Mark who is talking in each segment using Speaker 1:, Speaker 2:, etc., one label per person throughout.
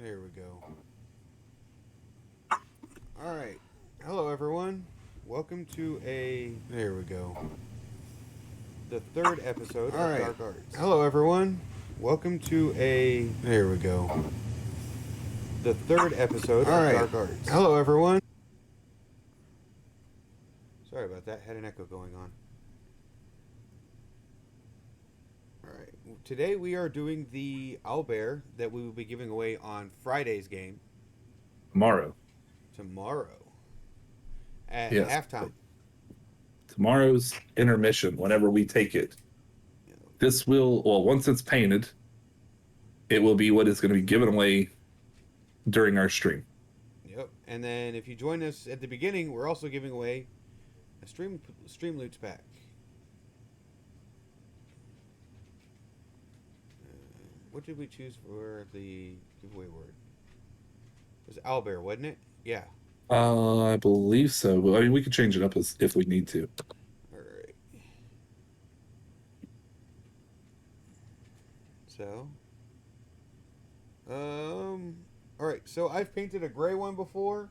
Speaker 1: There we go. All right. Hello, everyone. Welcome to a. There we go. The third episode of Dark Arts. Hello, everyone. Welcome to a. There we go. The third episode of Dark Arts. Hello, everyone. Sorry about that. Had an echo going on. All right. Today we are doing the owlbear that we will be giving away on Friday's game
Speaker 2: Tomorrow.
Speaker 1: tomorrow at
Speaker 2: Yes.
Speaker 1: halftime.
Speaker 2: Tomorrow's intermission, whenever we take it.
Speaker 1: You know,
Speaker 2: This will, well, once it's painted, it will be what is going to be given away during our stream.
Speaker 1: Yep. And then if you join us at the beginning, we're also giving away a stream loots pack. What did we choose for the giveaway word? It was owlbear, wasn't it? Yeah.
Speaker 2: I believe so. I mean, we could change it up as if we need to.
Speaker 1: All right. So, all right. So I've painted a gray one before,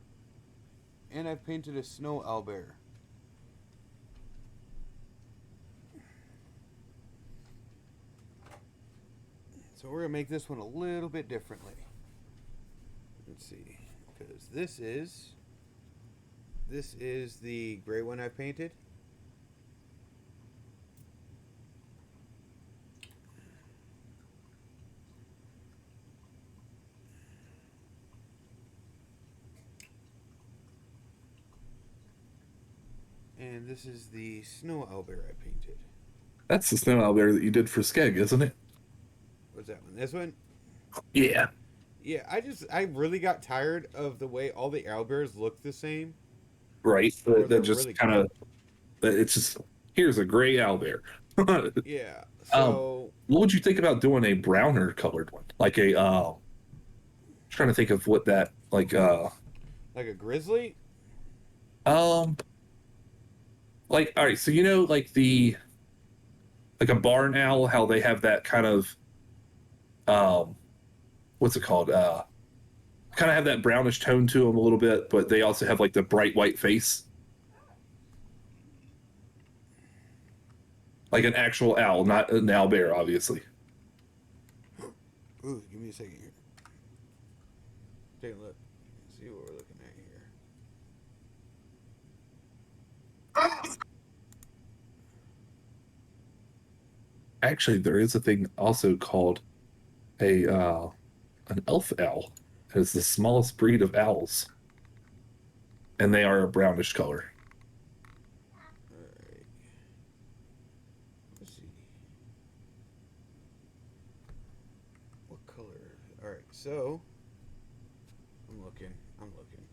Speaker 1: and I've painted a snow owlbear. So we're gonna make this one a little bit differently. Let's see, because this is the gray one I painted. And this is the snow owlbear I painted.
Speaker 2: That's the snow owlbear that you did for Skeg, isn't it?
Speaker 1: What's that one? This one?
Speaker 2: Yeah.
Speaker 1: Yeah, I really got tired of the way all the owlbears look the same.
Speaker 2: Right.
Speaker 1: Or they're
Speaker 2: That just
Speaker 1: really
Speaker 2: kind of, it's just, here's a gray owlbear.
Speaker 1: Yeah.
Speaker 2: um,
Speaker 1: So
Speaker 2: what would you think about doing a browner colored one? Like a, trying to think of what that,
Speaker 1: like a grizzly?
Speaker 2: um, all right, so like a barn owl, how they have that kind of, um, what's it called? Kind of have that brownish tone to them a little bit, but they also have like the bright white face, like an actual owl, not an owl bear, obviously.
Speaker 1: Ooh, give me a second here. Take a look. See what we're looking at here.
Speaker 2: Actually, there is a thing also called a an elf owl. It's the smallest breed of owls, and they are a brownish color.
Speaker 1: Alright. Let's see. What color? Alright, so I'm looking. I'm looking.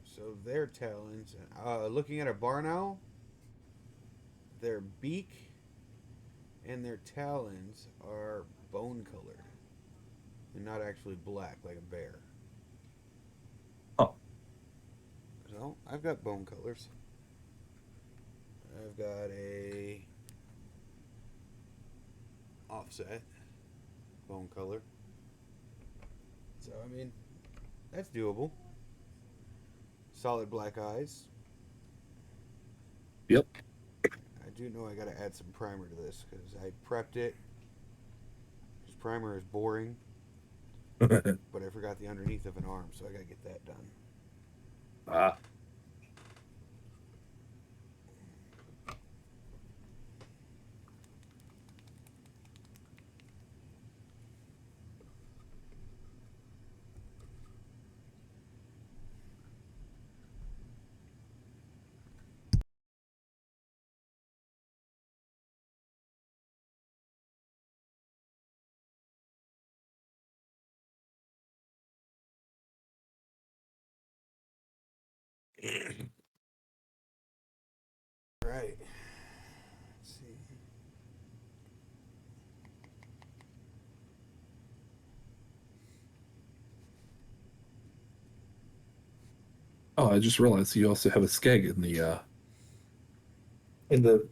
Speaker 1: So their talons, looking at a barn owl, their beak and their talons are bone colored and not actually black like a bear.
Speaker 2: Oh,
Speaker 1: So I've got bone colors. I've got a offset bone color. So I mean, that's doable. Solid black eyes.
Speaker 2: yep.
Speaker 1: I do know I got to add some primer to this because I prepped it. Because primer is boring, but I forgot the underneath of an arm, so I got to get that done.
Speaker 2: Ah,
Speaker 1: Right. Let's see.
Speaker 2: oh, I just realized you also have a skeg in And the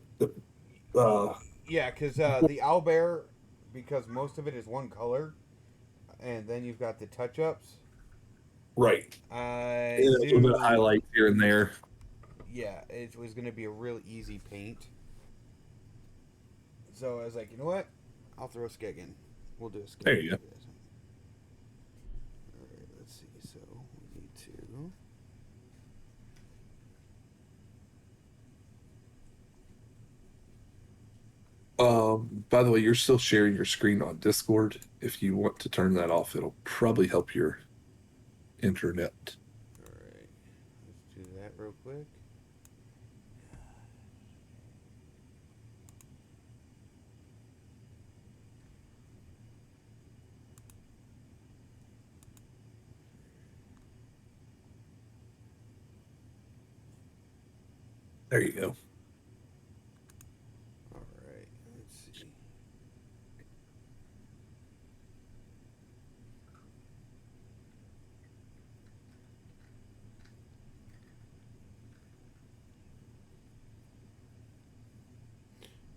Speaker 1: Yeah, because the owlbear, because most of it is one color, and then you've got the touch-ups.
Speaker 2: right,
Speaker 1: I
Speaker 2: and a little bit of
Speaker 1: do.
Speaker 2: highlights here and there.
Speaker 1: Yeah, it was going to be a real easy paint. So I was like, you know what? I'll throw a Skiggin. We'll do a
Speaker 2: There
Speaker 1: Skiggin
Speaker 2: you
Speaker 1: for
Speaker 2: go.
Speaker 1: this. Alright, let's see. So we need to.
Speaker 2: By the way, you're still sharing your screen on Discord. If you want to turn that off, it'll probably help your internet.
Speaker 1: Alright, let's do that real quick.
Speaker 2: There you go.
Speaker 1: Alright, let's see.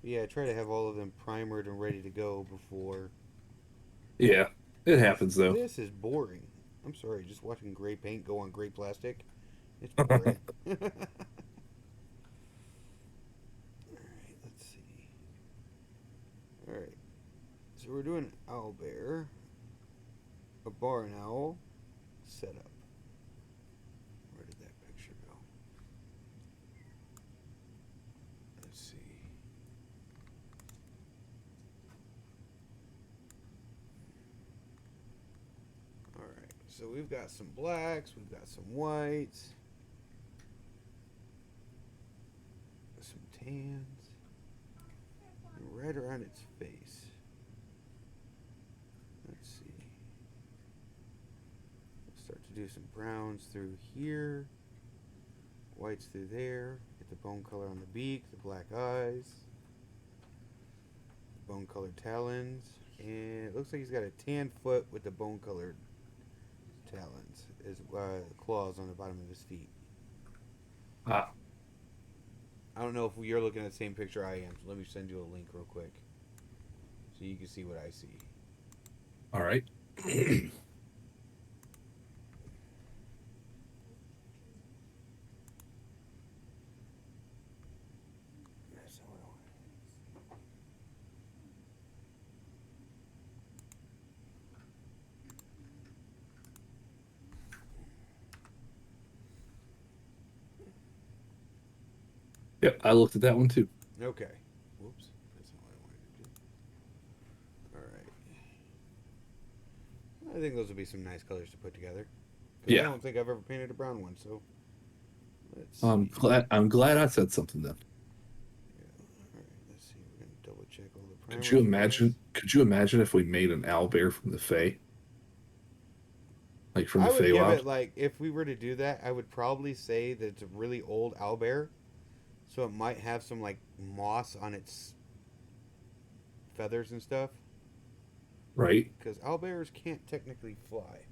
Speaker 1: Yeah, I try to have all of them primered and ready to go before.
Speaker 2: Yeah, it
Speaker 1: This,
Speaker 2: happens though.
Speaker 1: this is boring. I'm sorry, just watching gray paint go on gray plastic. It's boring. Alright, let's see. Alright, so we're doing owl bear, a barn owl setup. Where did that picture go? Let's see. Alright, so we've got some blacks, we've got some whites, some tans, and red around its face. Let's see. We'll start to do some browns through here, whites through there, get the bone color on the beak, the black eyes, the bone colored talons, and it looks like he's got a tan foot with the bone colored talons, his claws on the bottom of his feet.
Speaker 2: Ah,
Speaker 1: I don't know if you're looking at the same picture I am, so let me send you a link real quick so you can see what I see.
Speaker 2: all right.
Speaker 1: That's not what I want.
Speaker 2: Yep, I looked at that one too.
Speaker 1: Okay. Whoops. That's not what I wanted to do. Alright. I think those would be some nice colors to put together. Because I
Speaker 2: Yeah,
Speaker 1: don't think I've ever painted a brown one, so let's
Speaker 2: I'm
Speaker 1: see.
Speaker 2: glad. I'm glad I said something then.
Speaker 1: Yeah. Alright, let's see. We're going to double check all the
Speaker 2: Could you
Speaker 1: primers for
Speaker 2: imagine?
Speaker 1: this.
Speaker 2: Could you imagine if we made an owlbear from the Fae, like from the
Speaker 1: I would give
Speaker 2: Feywild?
Speaker 1: it, like, if we were to do that, I would probably say that it's a really old owlbear. So it might have some, like, moss on its feathers and stuff.
Speaker 2: Right?
Speaker 1: Because owlbears can't technically fly.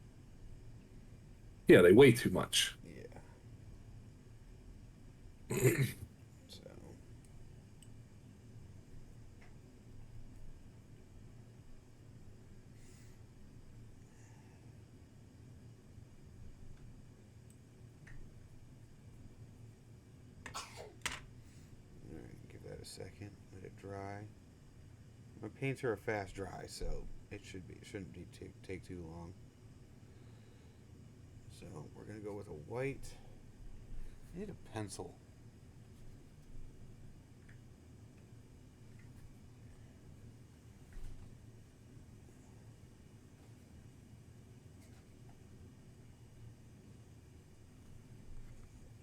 Speaker 2: Yeah, they weigh too much.
Speaker 1: Yeah. So. Alright, give that a second. Let it dry. My paints are a fast dry, so it shouldn't take too long. So we're gonna go with a white. I need a pencil.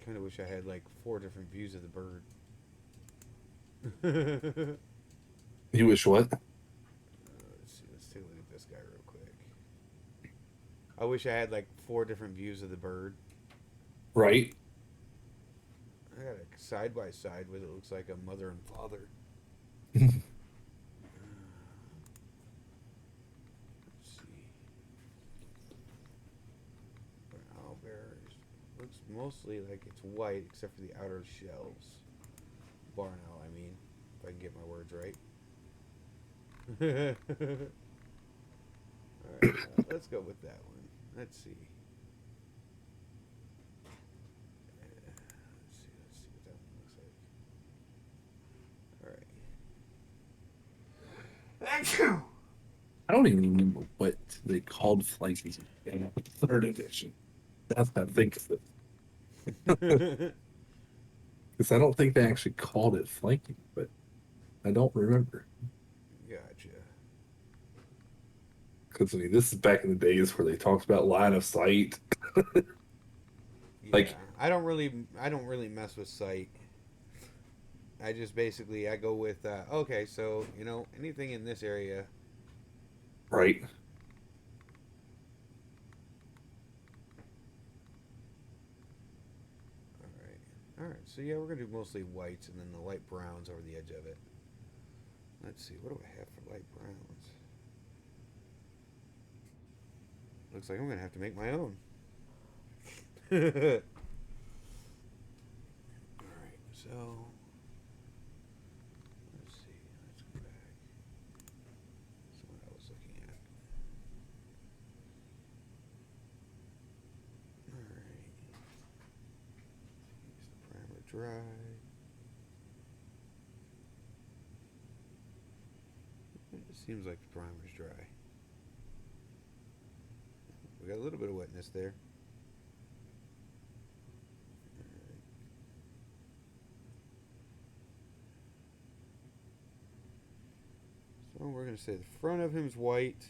Speaker 1: Kind of wish I had like 4 different views of the bird.
Speaker 2: You wish what?
Speaker 1: Let's see. Let's take a look at this guy real quick. I wish I had like 4 different views of the bird.
Speaker 2: Right?
Speaker 1: I got a side by side with it looks like a mother and father. Let's see. Owlbear looks mostly like it's white except for the outer shells. barn owl, I mean, if I can get my words right. Alright, let's go with that one. Let's see. Let's see what that one looks like. Alright. Thank you!
Speaker 2: I don't even remember what they called flanking in third edition. That's what I think of it. Because I don't think they actually called it flanking, but I don't remember.
Speaker 1: Gotcha.
Speaker 2: Because I mean, this is back in the days where they talked about line of sight.
Speaker 1: Yeah,
Speaker 2: Like,
Speaker 1: I don't really mess with sight. I just basically I go with okay, so anything in this area.
Speaker 2: right?
Speaker 1: All right. So yeah, we're gonna do mostly whites and then the light browns over the edge of it. Let's see, what do I have for light browns? Looks like I'm gonna have to make my own. All right, so let's see. Let's go back. That's what I was looking at. All right. Use the primer dry. It seems like the primer's dry. We got a little bit of wetness there. So we're going to say the front of him's white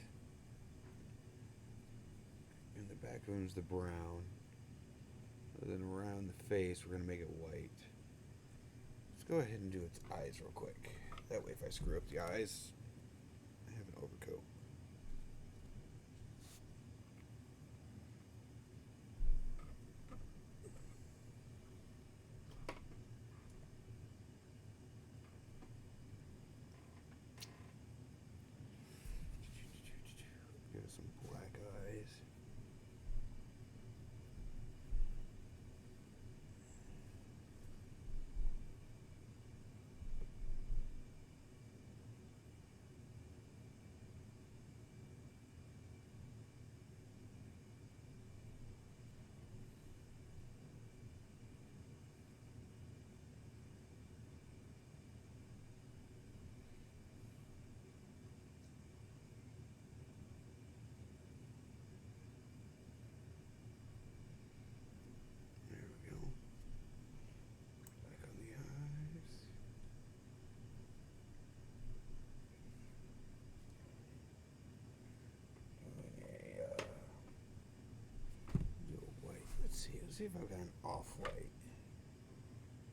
Speaker 1: and the back of him's the brown. And then around the face, we're going to make it white. Let's go ahead and do its eyes real quick. That way, if I screw up the eyes, I have an overcoat. Give it some black eyes. There we go. Black on the eyes. Do a white. Let's see. Let's see if I've got an off-white.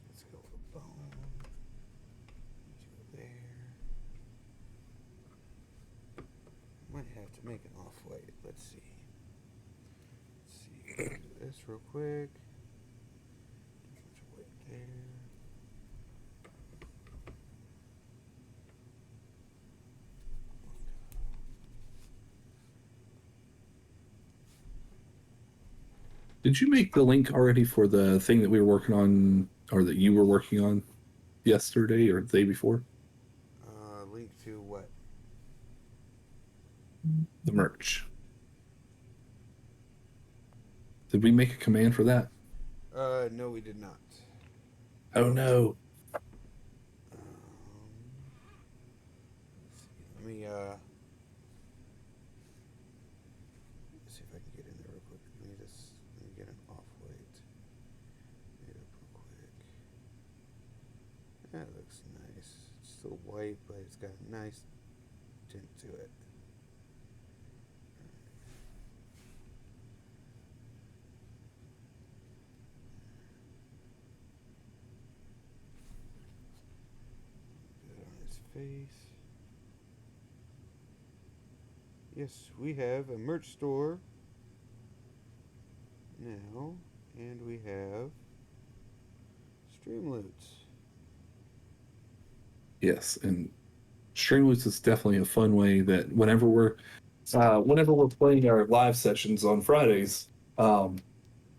Speaker 1: Let's go with a bone. Do there. Might have to make an off-white. Let's see. Do this real quick. Too much white there.
Speaker 2: Did you make the link already for the thing that we were working on, or that you were working on yesterday or the day before?
Speaker 1: Link to what?
Speaker 2: The merch. Did we make a command for that?
Speaker 1: No, we did not.
Speaker 2: Oh no.
Speaker 1: Let's see. Let me see if I can get in there real quick. Let me get an off-white. Made up real quick. That looks nice. It's still white, but it's got a nice tint to it. Good on his face. Yes, we have a merch store now, and we have Streamloots.
Speaker 2: Yes, and Streamloots is definitely a fun way that whenever we're playing our live sessions on Fridays,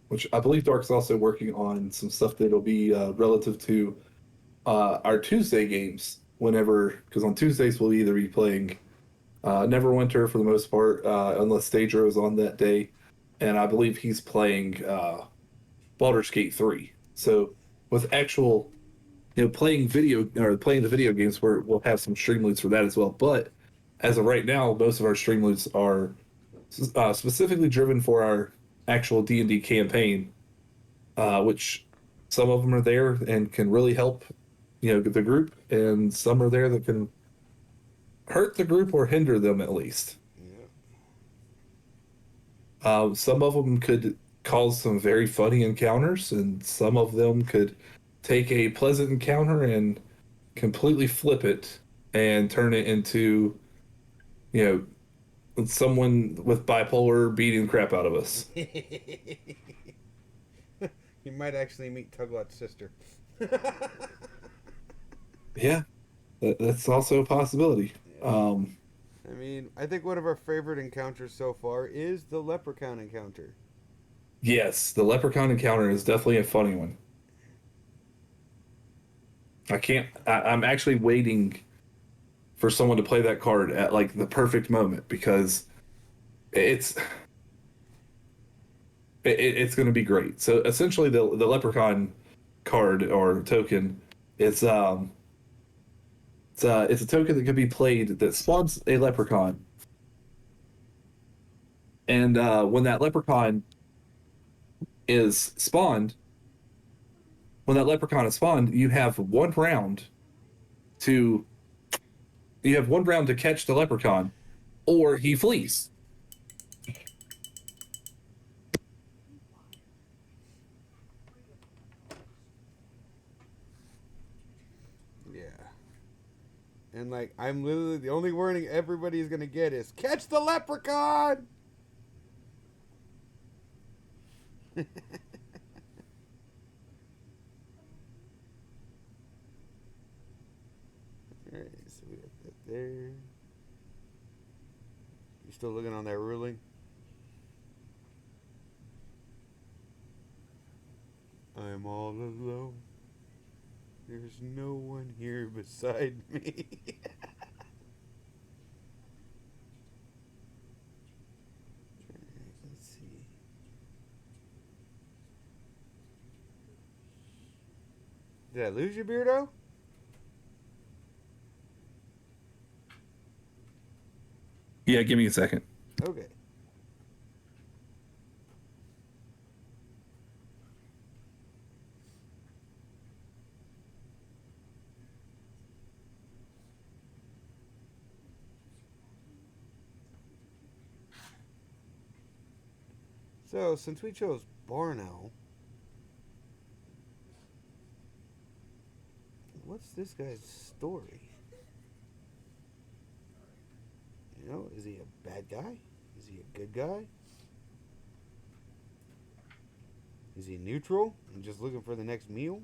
Speaker 2: which I believe Dark's also working on some stuff that'll be relative to our Tuesday games whenever, because on Tuesdays we'll either be playing Neverwinter for the most part, unless Stager is on that day, and I believe he's playing Baldur's Gate 3. So with actual, playing video or playing the video games, we'll have some stream leads for that as well. But as of right now, most of our stream leads are specifically driven for our actual D&D campaign, which some of them are there and can really help, the group, and some are there that can hurt the group or hinder them at least.
Speaker 1: Yeah.
Speaker 2: Some of them could cause some very funny encounters, and some of them could take a pleasant encounter and completely flip it and turn it into, you someone with bipolar beating the crap out of us.
Speaker 1: You might actually meet Tuglot's sister.
Speaker 2: Yeah, that's also a possibility.
Speaker 1: Yeah. I mean, I think one of our favorite encounters so far is the Leprechaun Encounter.
Speaker 2: Yes, the Leprechaun Encounter is definitely a funny one. I can't. I'm actually waiting for someone to play that card at like the perfect moment because it's it's going to be great. So essentially, the Leprechaun card or token, it's it's a token that can be played that spawns a leprechaun, and when that leprechaun is spawned, when that leprechaun is spawned, to you have 1 round to catch the leprechaun, or he flees.
Speaker 1: Yeah. And like, I'm literally the only warning everybody's gonna get is catch the leprechaun. Alright, so we got that there. You still looking on that ruling? I'm all alone. There's no one here beside me. Let's see. Did I lose you, Beardo?
Speaker 2: Yeah, give me a second.
Speaker 1: Okay. So, since we chose Barno, what's this guy's story? You know, is he a bad guy? Is he a good guy? Is he neutral and just looking for the next meal?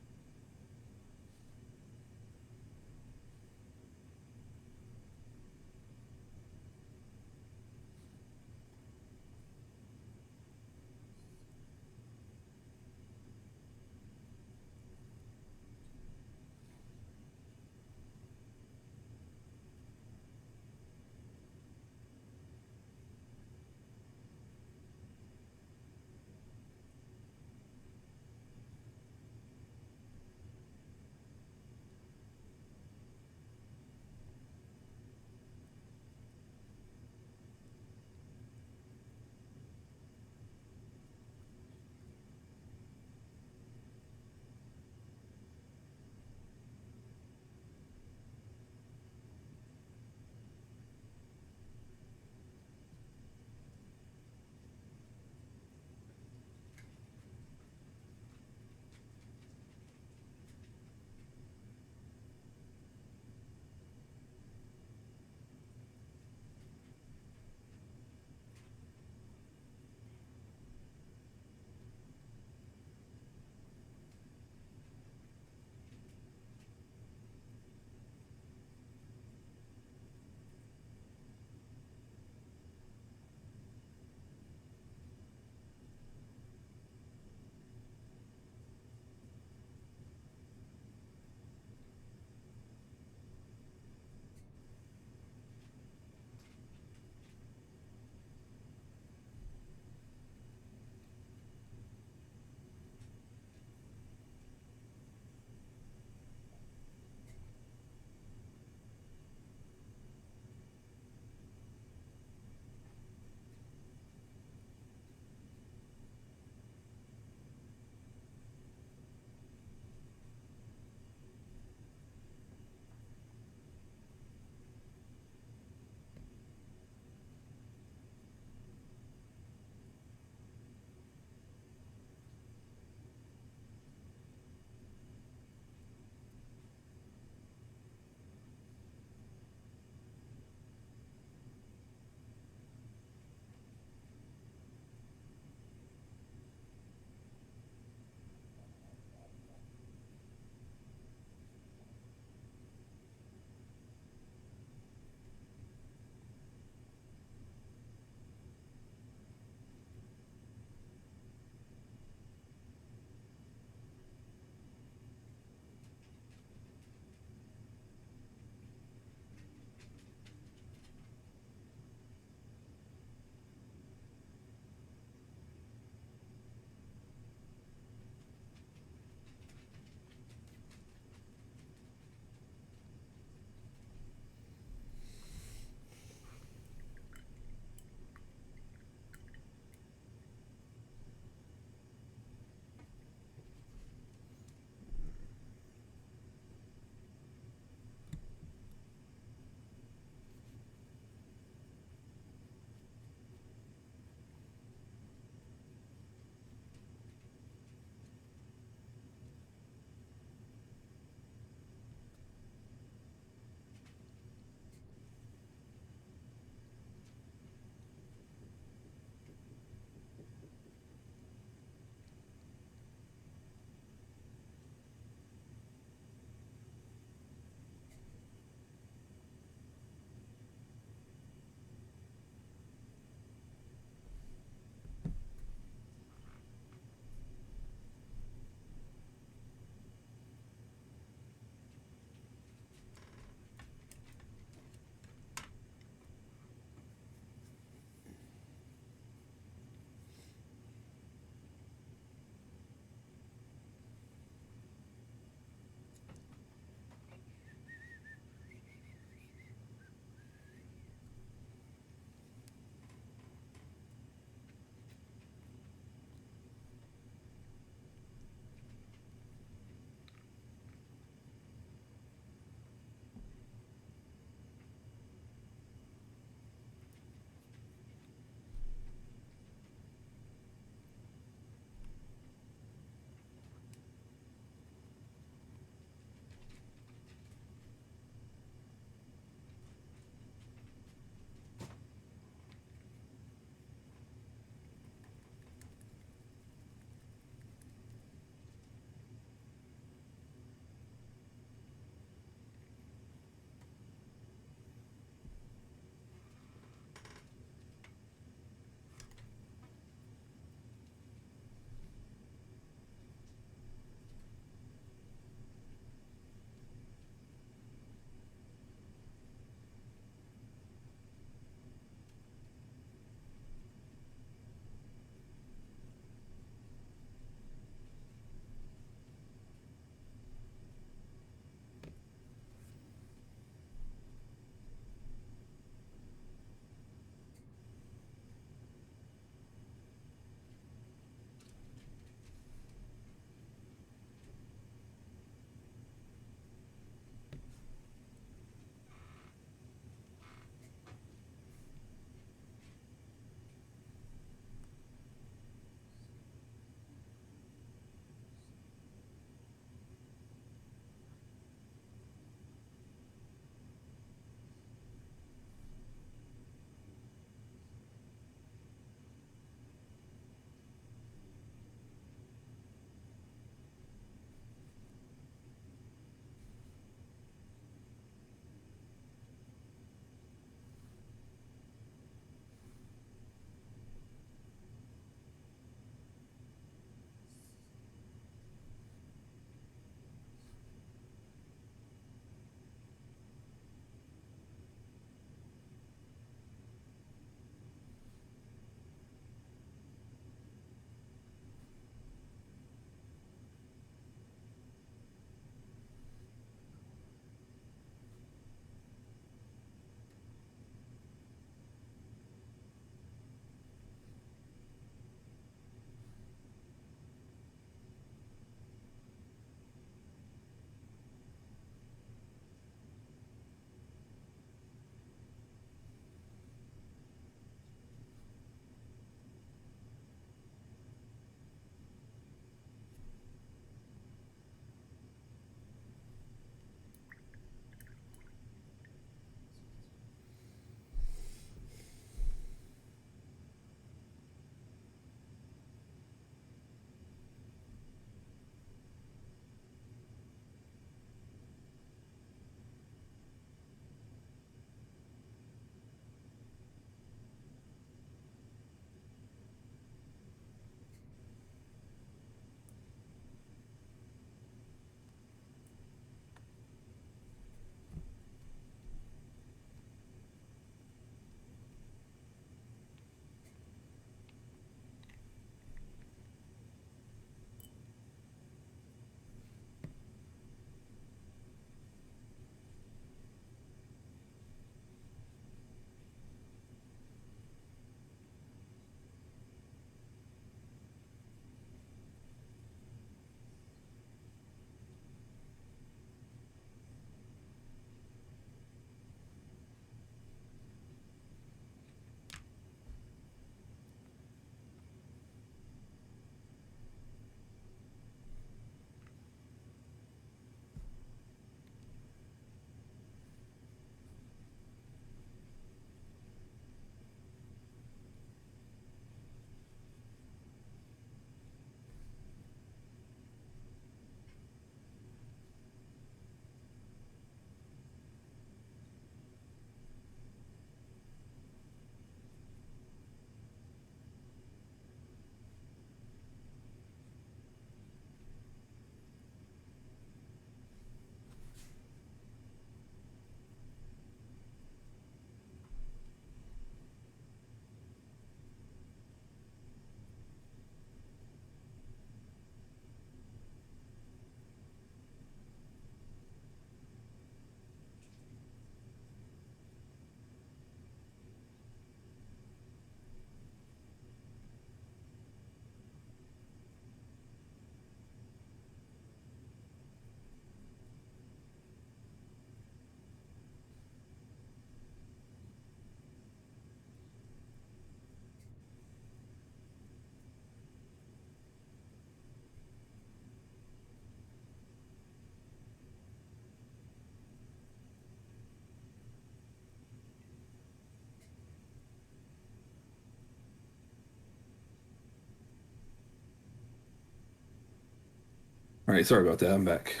Speaker 2: All right, sorry about that. I'm back.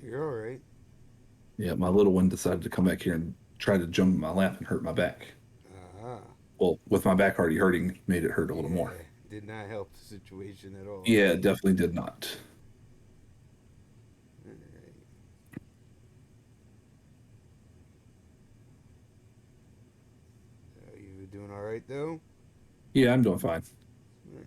Speaker 1: You're all right.
Speaker 2: Yeah, my little one decided to come back here and try to jump in my lap and hurt my back.
Speaker 1: Ah,
Speaker 2: Well, with my back already hurting, made it hurt a little more.
Speaker 1: yeah. Did not help the situation at all.
Speaker 2: Yeah, it definitely did not.
Speaker 1: All right. You doing all right though?
Speaker 2: Yeah, I'm doing fine.
Speaker 1: All right.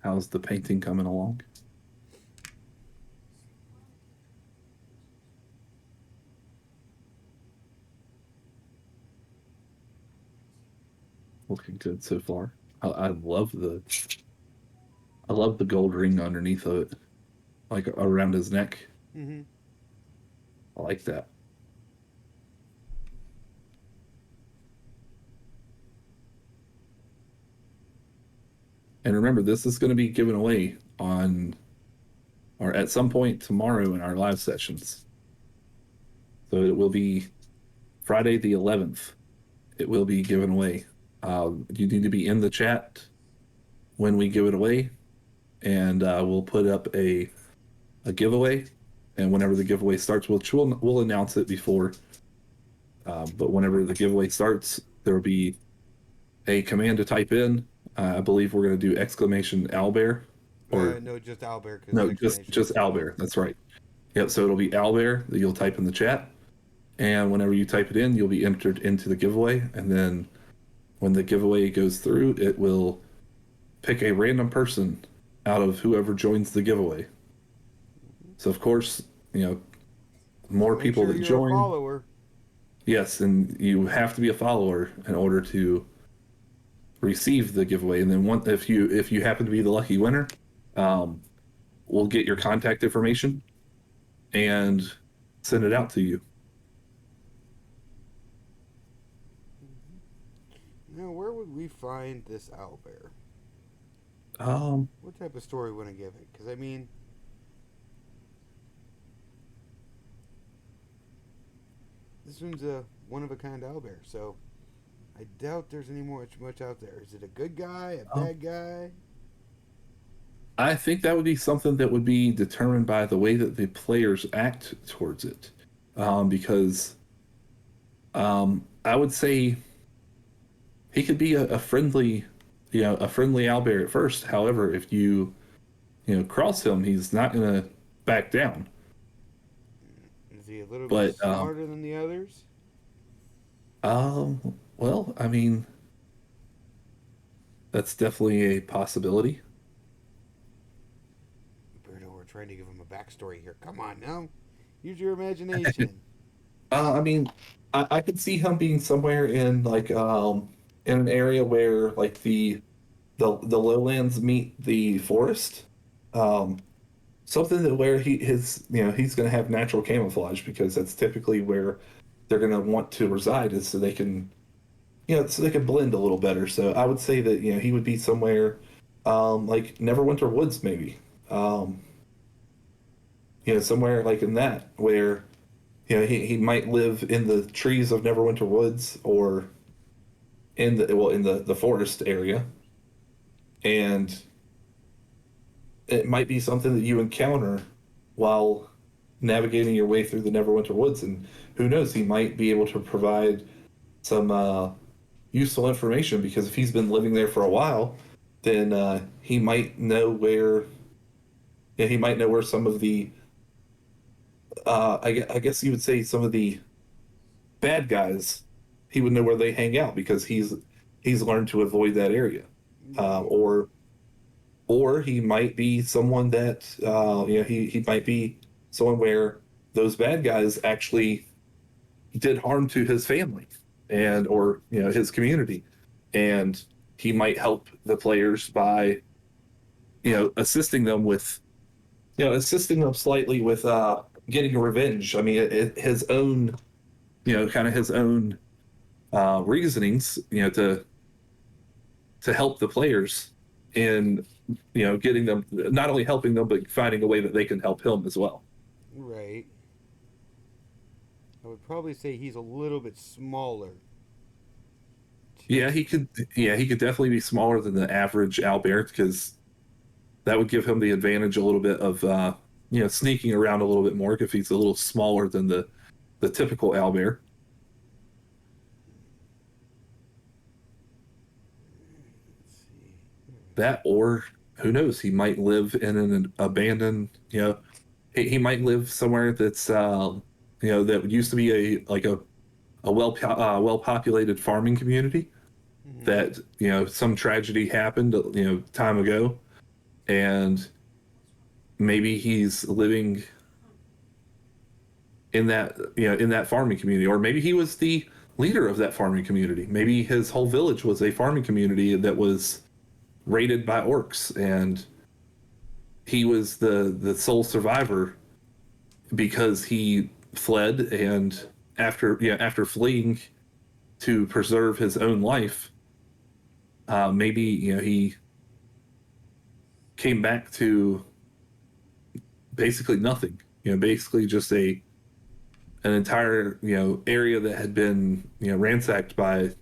Speaker 2: How's the painting coming along? Looking good so far. I love the gold ring underneath of it, like around his neck.
Speaker 1: Mm-hmm.
Speaker 2: I like that. And remember, this is going to be given away on or at some point tomorrow in our live sessions. So it will be Friday the 11th. It will be given away. You need to be in the chat when we give it away, and we'll put up a giveaway. And whenever the giveaway starts, we'll announce it before. But whenever the giveaway starts, there will be a command to type in. I believe we're going to do exclamation Owlbear, or
Speaker 1: No, just Albert because
Speaker 2: no,
Speaker 1: explanation
Speaker 2: just
Speaker 1: is small.
Speaker 2: Owlbear. That's right. Yep. So it'll be Owlbear that you'll type in the chat, and whenever you type it in, you'll be entered into the giveaway. And then when the giveaway goes through, it will pick a random person out of whoever joins the giveaway. So of course, more
Speaker 1: Make
Speaker 2: people
Speaker 1: sure
Speaker 2: that
Speaker 1: you're a
Speaker 2: join.
Speaker 1: follower.
Speaker 2: Yes, and you have to be a follower in order to receive the giveaway. And then if you happen to be the lucky winner, um, we'll get your contact information and send it out to you.
Speaker 1: Now, where would we find this owlbear?
Speaker 2: Um,
Speaker 1: What type of story would I give it? Because I mean, this one's a one of a kind owlbear, so I doubt there's any much out there. Is it a good guy, a
Speaker 2: um,
Speaker 1: bad guy?
Speaker 2: I think that would be something that would be determined by the way that the players act towards it, because I would say he could be a friendly, a friendly owlbear at first. However, if you cross him, he's not going to back down.
Speaker 1: Is he a little bit
Speaker 2: But
Speaker 1: smarter than the others?
Speaker 2: well, I mean, that's definitely a possibility.
Speaker 1: Birdo, we're trying to give him a backstory here. Come on now. Use your imagination.
Speaker 2: I mean, I could see him being somewhere in like in an area where like the lowlands meet the forest. Um, Something that where he's going to have natural camouflage because that's typically where they're going to want to reside is so they can so they can blend a little better. So I would say that he would be somewhere like Neverwinter Woods maybe. Um, Somewhere like in that where he might live in the trees of Neverwinter Woods or in the forest area, and it might be something that you encounter while navigating your way through the Neverwinter Woods, and who knows, he might be able to provide some useful information because if he's been living there for a while, then he might know where. Yeah, he might know where some of the I guess you would say some of the bad guys, he would know where they hang out because he's learned to avoid that area, uh,
Speaker 1: Right.
Speaker 2: or or he might be someone that he might be someone where those bad guys actually did harm to his family and or his community, and he might help the players by assisting them with assisting them slightly with getting revenge. I mean, his own kind of his own reasonings, to help the players in getting them, not only helping them but finding a way that they can help him as well.
Speaker 1: Right. I would probably say he's a little bit smaller
Speaker 2: Yeah, he could. Yeah, he could definitely be smaller than the average owlbear because that would give him the advantage a little bit of sneaking around a little bit more if he's a little smaller than the typical owlbear.
Speaker 1: Let's see.
Speaker 2: That, or who knows, he might live in an abandoned. He might live somewhere that's that used to be a well populated farming community
Speaker 1: Mm-hmm.
Speaker 2: that some tragedy happened time ago, and maybe he's living in that farming community, or maybe he was the leader of that farming community. Maybe his whole village was a farming community that was raided by orcs, and he was the sole survivor because he fled, and after fleeing to preserve his own life, maybe he came back to basically nothing. Basically just an entire area that had been ransacked um,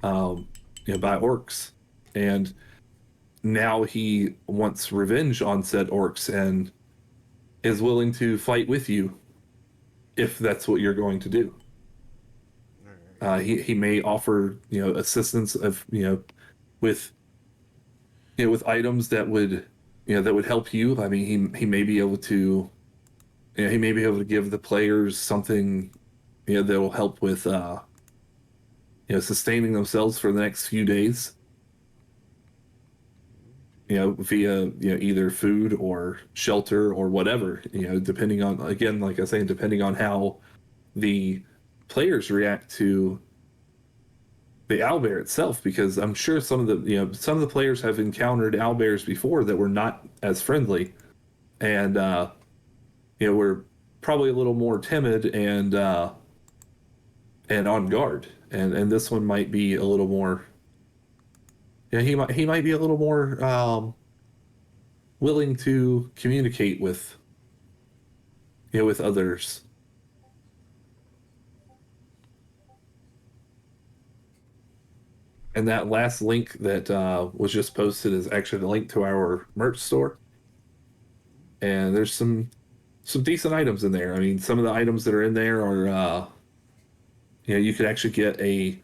Speaker 2: by orcs, and now he wants revenge on said orcs and is willing to fight with you if that's what you're going to do.
Speaker 1: All right.
Speaker 2: He may offer assistance of with with items that would that would help you. I mean, he may be able to he may be able to give the players something that will help with sustaining themselves for the next few days. Via either food or shelter or whatever. Depending on, again, like I was saying, depending on how the players react to the owlbear itself, because I'm sure some of the players have encountered owlbears before that were not as friendly, and were probably a little more timid and on guard, and this one might be a little more. Yeah, he might be a little more willing to communicate with with others. And that last link that was just posted is actually the link to our merch store. And there's some decent items in there. I mean, some of the items that are in there are you could actually get a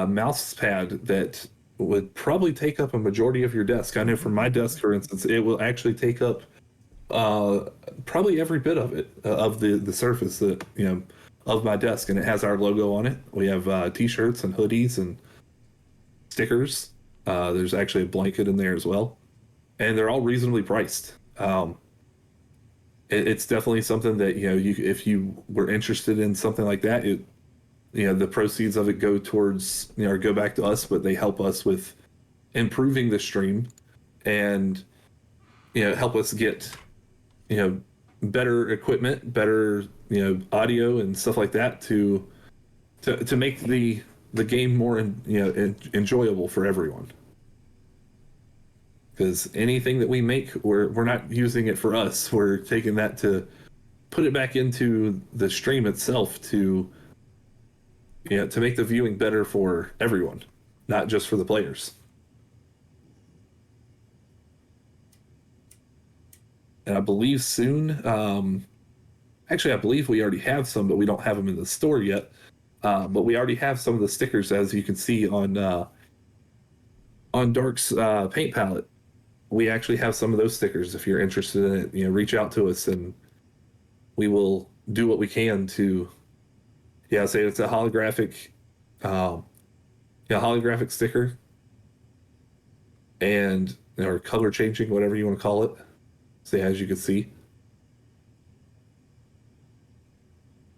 Speaker 2: mouse pad that would probably take up a majority of your desk. I know from my desk, for instance, it will actually take up uh, probably every bit of it of the surface that of my desk, and it has our logo on it. We have t-shirts and hoodies and stickers. There's actually a blanket in there as well, and they're all reasonably priced. It's definitely something that if you were interested in something like that, the proceeds of it go towards or go back to us, but they help us with improving the stream and help us get you know better equipment, better audio and stuff like that to make the game more enjoyable for everyone. Because anything that we make, we're not using it for us. We're taking that to put it back into the stream itself to make the viewing better for everyone, not just for the players. And I believe soon, actually, I believe we already have some, but we don't have them in the store yet. But we already have some of the stickers, as you can see on Dark's paint palette. We actually have some of those stickers. If you're interested in it, reach out to us and we will do what we can to, yeah, say it's a holographic, um, holographic sticker, and or color changing, whatever you want to call it. Say, as you can see,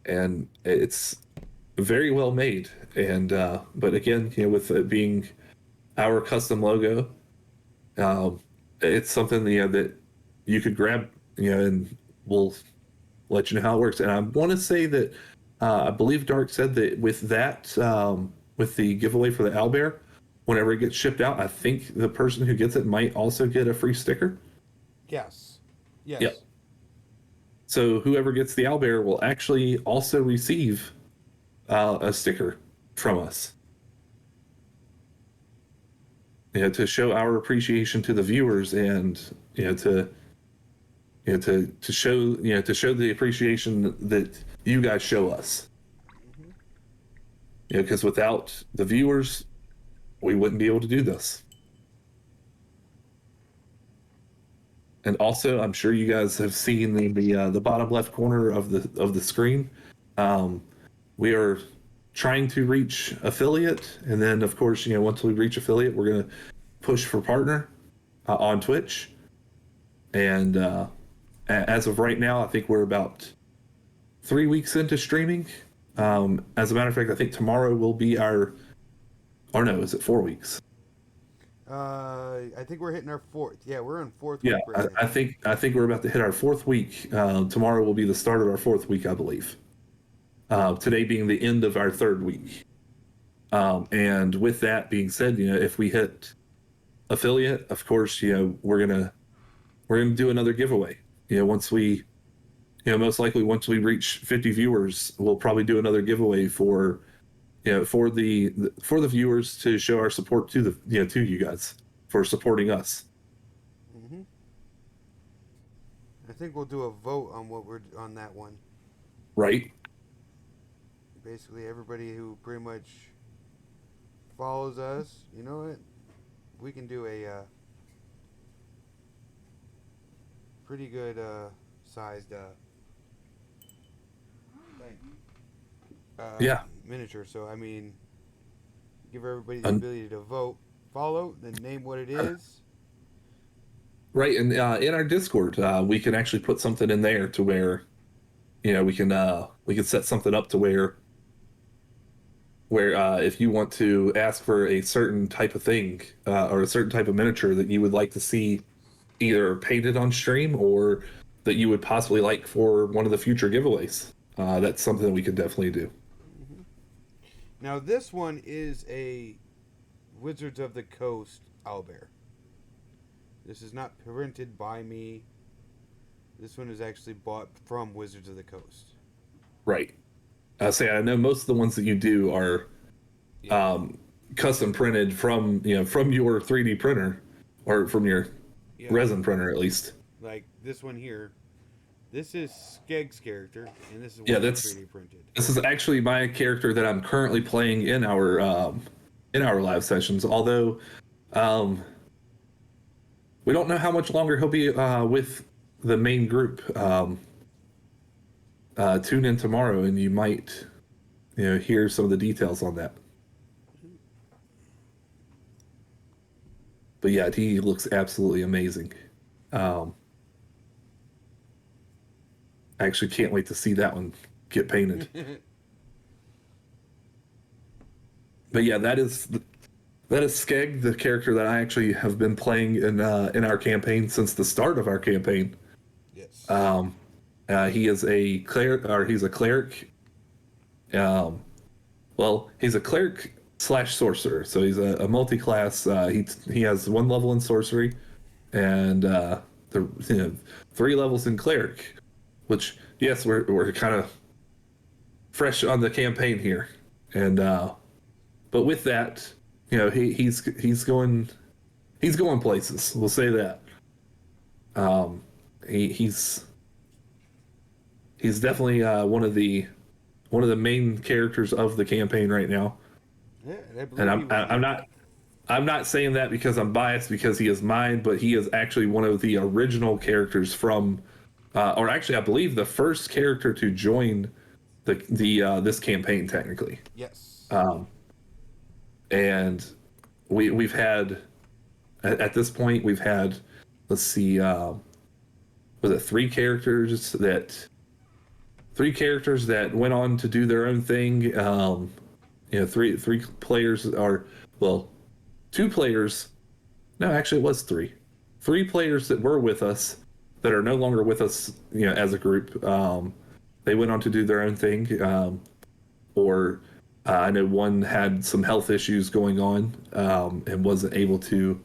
Speaker 2: and it's very well made. And but again, with it being our custom logo, um, it's something that you could grab, and we'll let you know how it works. And I want to say that I believe Dark said that with that, with the giveaway for the owlbear, whenever it gets shipped out, I think the person who gets it might also get a free sticker.
Speaker 1: Yes.
Speaker 2: Yep.
Speaker 1: Yes.
Speaker 2: So whoever gets the owlbear will actually also receive a sticker from us. to show our appreciation to the viewers, and to show the appreciation that you guys show us. Because without the viewers, we wouldn't be able to do this. And also, I'm sure you guys have seen the bottom left corner of the screen. We are trying to reach affiliate, and then of course, once we reach affiliate, we're gonna push for partner on Twitch. And as of right now, I think we're about 3 weeks into streaming. As a matter of fact, I think tomorrow will be or no, is it 4 weeks?
Speaker 1: I think we're hitting our fourth. Yeah, we're in fourth
Speaker 2: week.
Speaker 1: Yeah, right
Speaker 2: I think we're about to hit our 4th week. Tomorrow will be the start of our 4th week, I believe. Today being the end of our 3rd week. And with that being said, if we hit affiliate, of course, we're gonna do another giveaway. Once we, most likely once we reach 50 viewers, we'll probably do another giveaway for the viewers, to show our support to to you guys for supporting us.
Speaker 1: Mm-hmm. I think we'll do a vote on that one.
Speaker 2: Right.
Speaker 1: Basically, everybody who pretty much follows us, you know what? We can do a pretty good sized miniature. So I mean, give everybody the ability to vote, follow, then name what it is.
Speaker 2: Right, and in our Discord, we can actually put something in there to where, we can set something up to where if you want to ask for a certain type of thing, or a certain type of miniature that you would like to see either painted on stream, or that you would possibly like for one of the future giveaways, that's something that we could definitely do.
Speaker 1: Mm-hmm. Now this one is a Wizards of the Coast owlbear. This is not printed by me. This one is actually bought from Wizards of the Coast.
Speaker 2: Right. I know most of the ones that you do are custom printed from your 3D printer, or from your resin printer at least.
Speaker 1: Like this one here. This is Skeg's character, and this is one that's 3D printed.
Speaker 2: This is actually my character that I'm currently playing in our live sessions. Although, we don't know how much longer he'll be with the main group. Tune in tomorrow, and you might, hear some of the details on that. But yeah, he looks absolutely amazing. I actually can't wait to see that one get painted. But yeah, that is Skeg, the character that I actually have been playing in our campaign since the start of our campaign.
Speaker 1: Yes.
Speaker 2: He is a cleric, or he's a cleric. Well, he's a cleric / sorcerer, so he's a multi-class. He has 1 level in sorcery, and 3 levels in cleric. Which, yes, we're kind of fresh on the campaign here, and but with that, he's going places. We'll say that. He's definitely one of the main characters of the campaign right now.
Speaker 1: Yeah,
Speaker 2: and I'm not saying that because I'm biased, because he is mine, but he is actually one of the original characters from, or actually I believe the first character to join this campaign technically.
Speaker 1: Yes.
Speaker 2: And we've had at this point we've had, let's see, was it 3 characters that went on to do their own thing. Three players are, well, 2 players. No, actually, it was 3. 3 players that were with us that are no longer with us, as a group. They went on to do their own thing, I know one had some health issues going on, and wasn't able to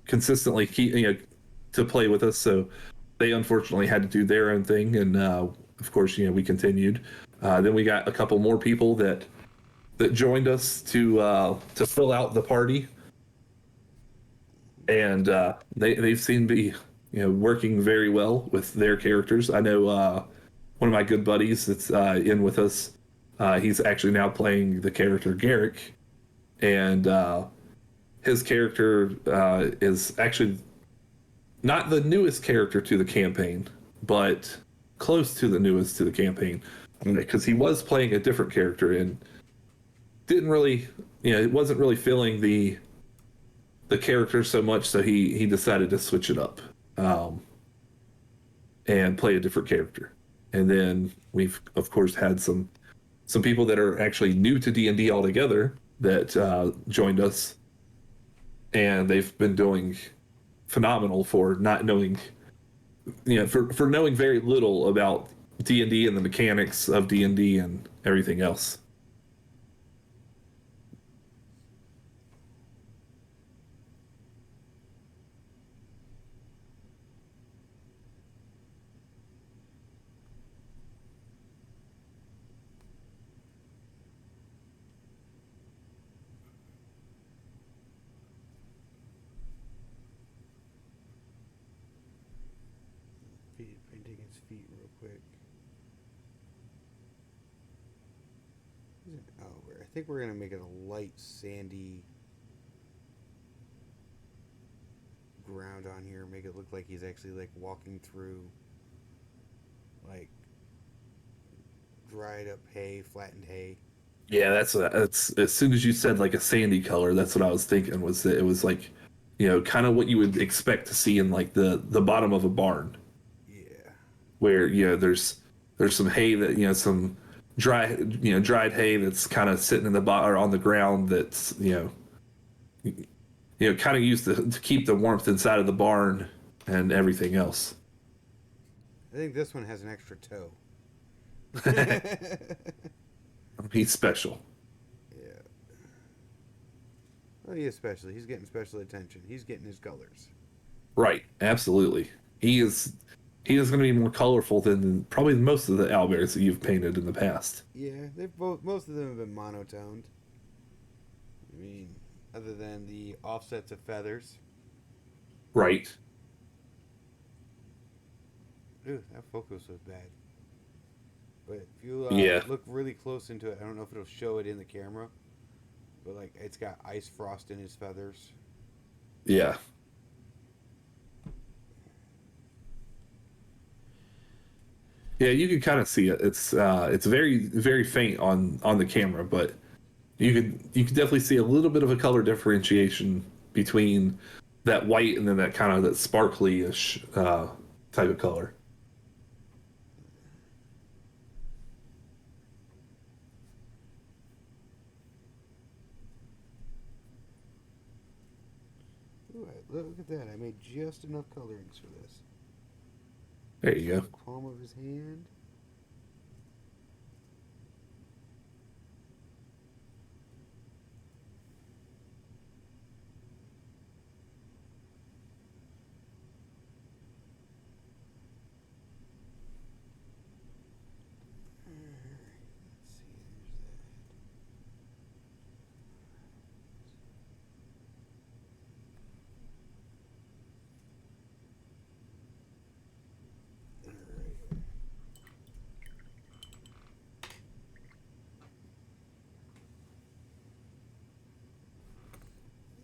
Speaker 2: consistently keep, to play with us. So they unfortunately had to do their own thing, and of course, we continued. Then we got a couple more people that joined us to fill out the party. and they've seemed to be working very well with their characters. I know one of my good buddies that's in with us. He's actually now playing the character Garrick, and his character is actually not the newest character to the campaign, but close to the newest to the campaign, because he was playing a different character and didn't really, it wasn't really feeling the character so much, so he decided to switch it up and play a different character. And then we've of course had some people that are actually new to D&D altogether that joined us, and they've been doing phenomenal for not knowing, for knowing very little about D&D and D and the mechanics of D&D and everything else.
Speaker 1: Painting his feet real quick. Oh, I think we're gonna make it a light sandy ground on here. Make it look like he's actually like walking through like dried up hay, flattened hay.
Speaker 2: Yeah, that's as soon as you said like a sandy color, that's what I was thinking, was that it was like, kind of what you would expect to see in like the bottom of a barn,
Speaker 1: Yeah.
Speaker 2: where there's some hay that, some dried hay that's kind of sitting in the or on the ground, that's kind of used to keep the warmth inside of the barn and everything else.
Speaker 1: I think this one has an extra toe.
Speaker 2: He's special.
Speaker 1: Yeah. Well, he is special. He's getting special attention. He's getting his colors.
Speaker 2: Right, absolutely. He is going to be more colorful than probably most of the owlbears that you've painted in the past.
Speaker 1: Yeah, they've both. Most of them have been monotoned. I mean, other than the offsets of feathers.
Speaker 2: Right.
Speaker 1: Ooh, that focus was bad. But if you
Speaker 2: Yeah.
Speaker 1: look really close into it, I don't know if it'll show it in the camera, but like it's got ice frost in his feathers.
Speaker 2: Yeah. Yeah, you can kind of see it. It's very very faint on the camera, but you could definitely see a little bit of a color differentiation between that white and then that kind of that sparkly-ish type of color.
Speaker 1: Ooh, look at that! I made just enough colorings for this.
Speaker 2: There you go.
Speaker 1: Palm of his hand. Let's see. There's that. All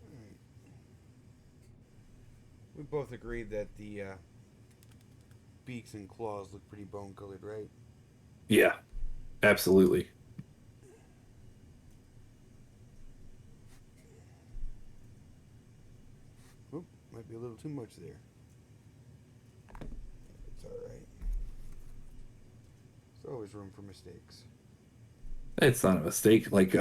Speaker 1: right. All right. We both agreed that the beaks and claws look pretty bone colored, right?
Speaker 2: Yeah, absolutely.
Speaker 1: Oop, might be a little too much there. It's all right. There's always room for mistakes.
Speaker 2: It's not a mistake. Like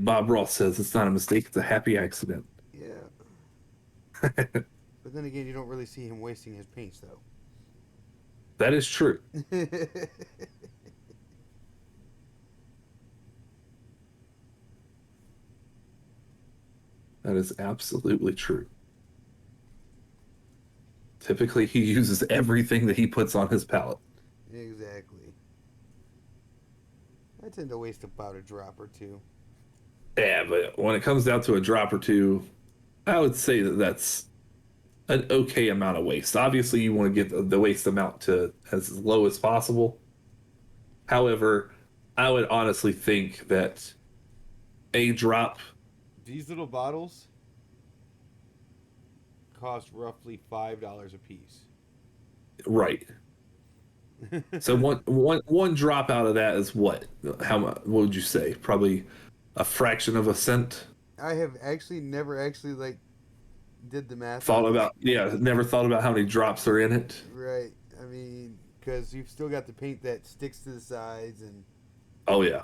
Speaker 2: Bob Ross says, it's not a mistake, it's a happy accident.
Speaker 1: Yeah. But then again, you don't really see him wasting his paints, though.
Speaker 2: That is true. That is absolutely true. Typically, he uses everything that he puts on his palette.
Speaker 1: Exactly. I tend to waste about a drop or two.
Speaker 2: Yeah, but when it comes down to a drop or two, I would say that that's an okay amount of waste. Obviously, you want to get the waste amount to as low as possible. However, I would honestly think that a drop,
Speaker 1: These little bottles cost roughly $5 a piece.
Speaker 2: right. So one drop out of that is what? How much? What would you say? Probably a fraction of a cent.
Speaker 1: I have actually never actually like did the math
Speaker 2: Thought
Speaker 1: on it.
Speaker 2: about, yeah, never thought about how many drops are in it.
Speaker 1: Right. I mean, because you've still got the paint that sticks to the sides, and
Speaker 2: Oh yeah,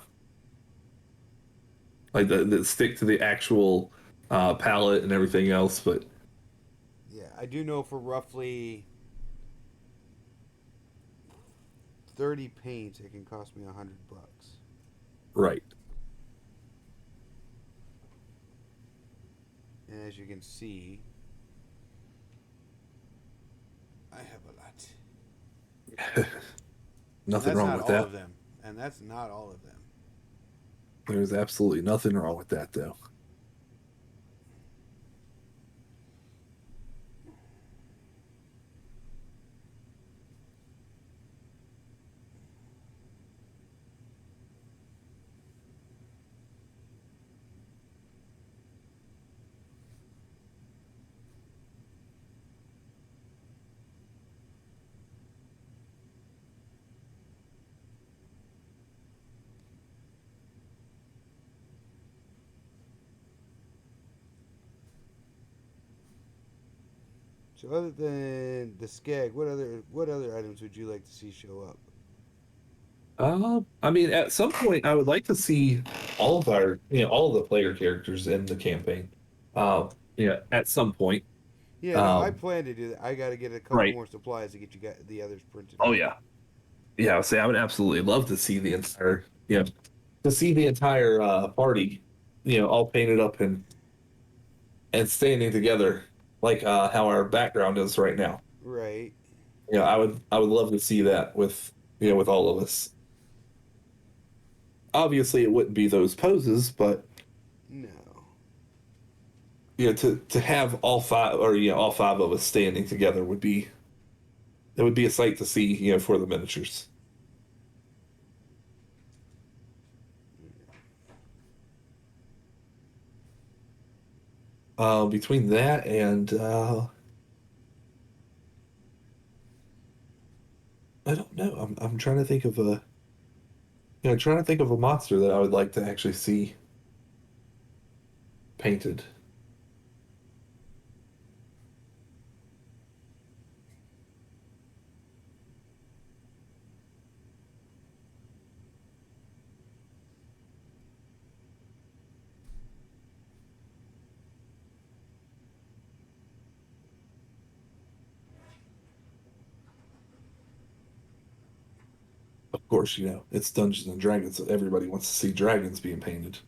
Speaker 2: like the stick to the actual palette and everything else. But
Speaker 1: yeah, I do know for roughly 30 paints, it can cost me $100.
Speaker 2: right,
Speaker 1: And as you can see, I have a lot. And
Speaker 2: nothing
Speaker 1: that's
Speaker 2: wrong
Speaker 1: not
Speaker 2: with
Speaker 1: all
Speaker 2: that.
Speaker 1: of them. And that's not all of them.
Speaker 2: There's absolutely nothing wrong with that, though.
Speaker 1: So other than the skeg, what other items would you like to see show up?
Speaker 2: I mean, at some point, I would like to see all of our, all of the player characters in the campaign. Yeah, at some point.
Speaker 1: Yeah, no, I
Speaker 2: Um,
Speaker 1: plan to do that. I got to get a couple
Speaker 2: right.
Speaker 1: more supplies to get you guys, the others printed
Speaker 2: Oh
Speaker 1: out.
Speaker 2: yeah, yeah. Say, I would absolutely love to see the entire, to see the entire party, all painted up and standing together, like how our background is right now.
Speaker 1: Right.
Speaker 2: I would love to see that with, with all of us. Obviously, it wouldn't be those poses, but
Speaker 1: No.
Speaker 2: to have all five, or all five of us standing together would be, it would be a sight to see, for the miniatures. Between that and I don't know. I'm trying to think of a, trying to think of a monster that I would like to actually see painted. Of course, it's Dungeons and Dragons, so everybody wants to see dragons being painted.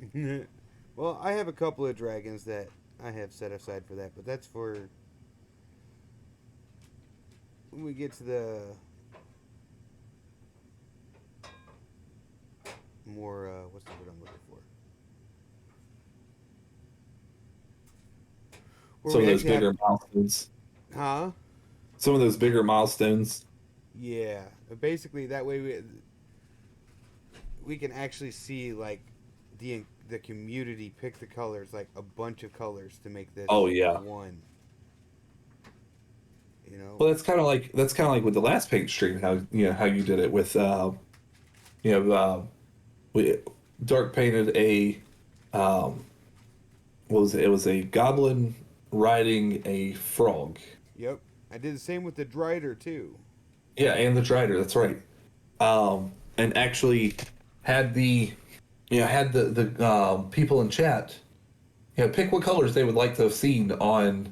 Speaker 1: Well, I have a couple of dragons that I have set aside for that, but that's for when we get to the more what's the word I'm looking for? Where
Speaker 2: Some
Speaker 1: we
Speaker 2: of those
Speaker 1: actually have,
Speaker 2: bigger milestones.
Speaker 1: huh?
Speaker 2: Some of those bigger milestones.
Speaker 1: Yeah, basically that way we can actually see like the community pick the colors, like a bunch of colors to make
Speaker 2: Oh
Speaker 1: this
Speaker 2: yeah.
Speaker 1: one. You know?
Speaker 2: Well, that's kind of like with the last paint stream, how how you did it with you know we dark painted a what was it? It was a goblin riding a frog.
Speaker 1: Yep. I did the same with the Drider too.
Speaker 2: Yeah, and the Drider. That's right. And actually had the had the people in chat pick what colors they would like to have seen on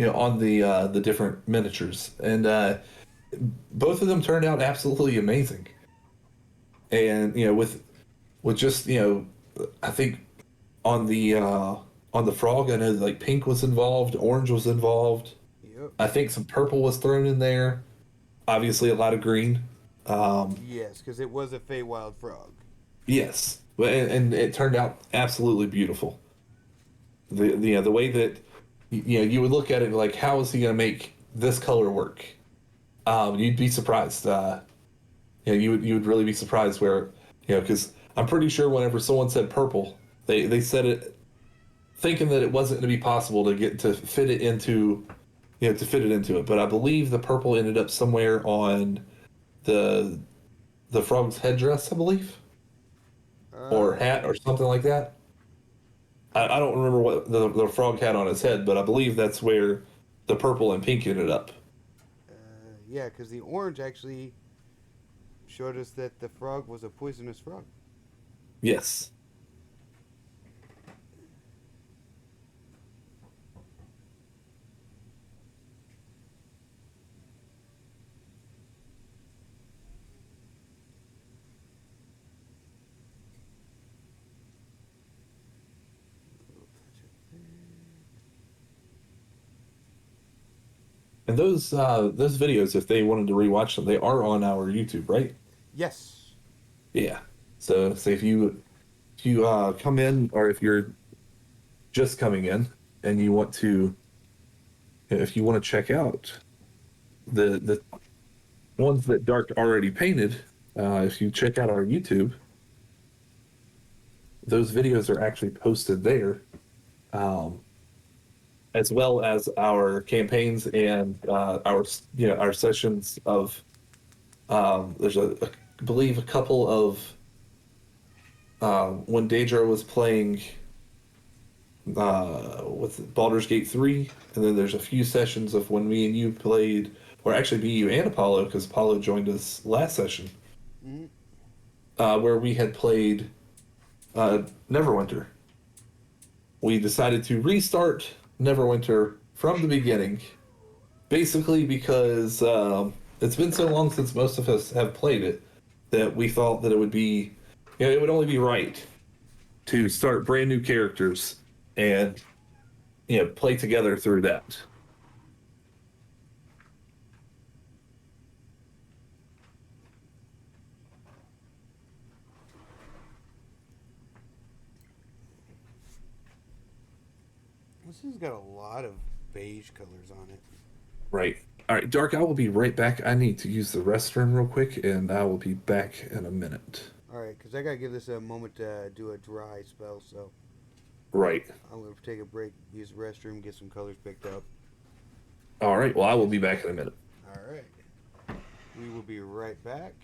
Speaker 2: on the different miniatures, and both of them turned out absolutely amazing. And with just I think on the frog, I know like pink was involved, orange was involved.
Speaker 1: Yep.
Speaker 2: I think some purple was thrown in there. Obviously, a lot of green.
Speaker 1: Yes, because it was a Feywild frog.
Speaker 2: Yes, and it turned out absolutely beautiful. The way that you would look at it like, how is he going to make this color work? You'd be surprised. You would really be surprised where, because I'm pretty sure whenever someone said purple, they said it thinking that it wasn't going to be possible to fit it into, to fit it into it. But I believe the purple ended up somewhere on the the frog's headdress, I believe, or
Speaker 1: Uh,
Speaker 2: hat or something like that. I don't remember what the frog had on his head, but I believe that's where the purple and pink ended up.
Speaker 1: yeah, because the orange actually showed us that the frog was a poisonous frog.
Speaker 2: Yes. And those videos, if they wanted to rewatch them, they are on our YouTube, right?
Speaker 1: Yes.
Speaker 2: Yeah. So if you come in, or if you're just coming in and if you want to check out the ones that Dark already painted, if you check out our YouTube, those videos are actually posted there, um, as well as our campaigns and our sessions of there's I believe a couple of when Daedra was playing with Baldur's Gate 3, and then there's a few sessions of when me and you played, or actually me, you, and Apollo, because Apollo joined us last session,
Speaker 1: Mm-hmm.
Speaker 2: where we had played uh, Neverwinter. We decided to restart Neverwinter from the beginning, basically because it's been so long since most of us have played it that we thought that it would be, it would only be right to start brand new characters and play together through that.
Speaker 1: This has got a lot of beige colors on it.
Speaker 2: Right. All right, Dark, I will be right back. I need to use the restroom real quick, and I will be back in a minute.
Speaker 1: All right, because I gotta give this a moment to do a dry spell. So
Speaker 2: Right.
Speaker 1: I'm gonna take a break, use the restroom, get some colors picked up.
Speaker 2: All right, well, I will be back in a minute.
Speaker 1: All right, we will be right back.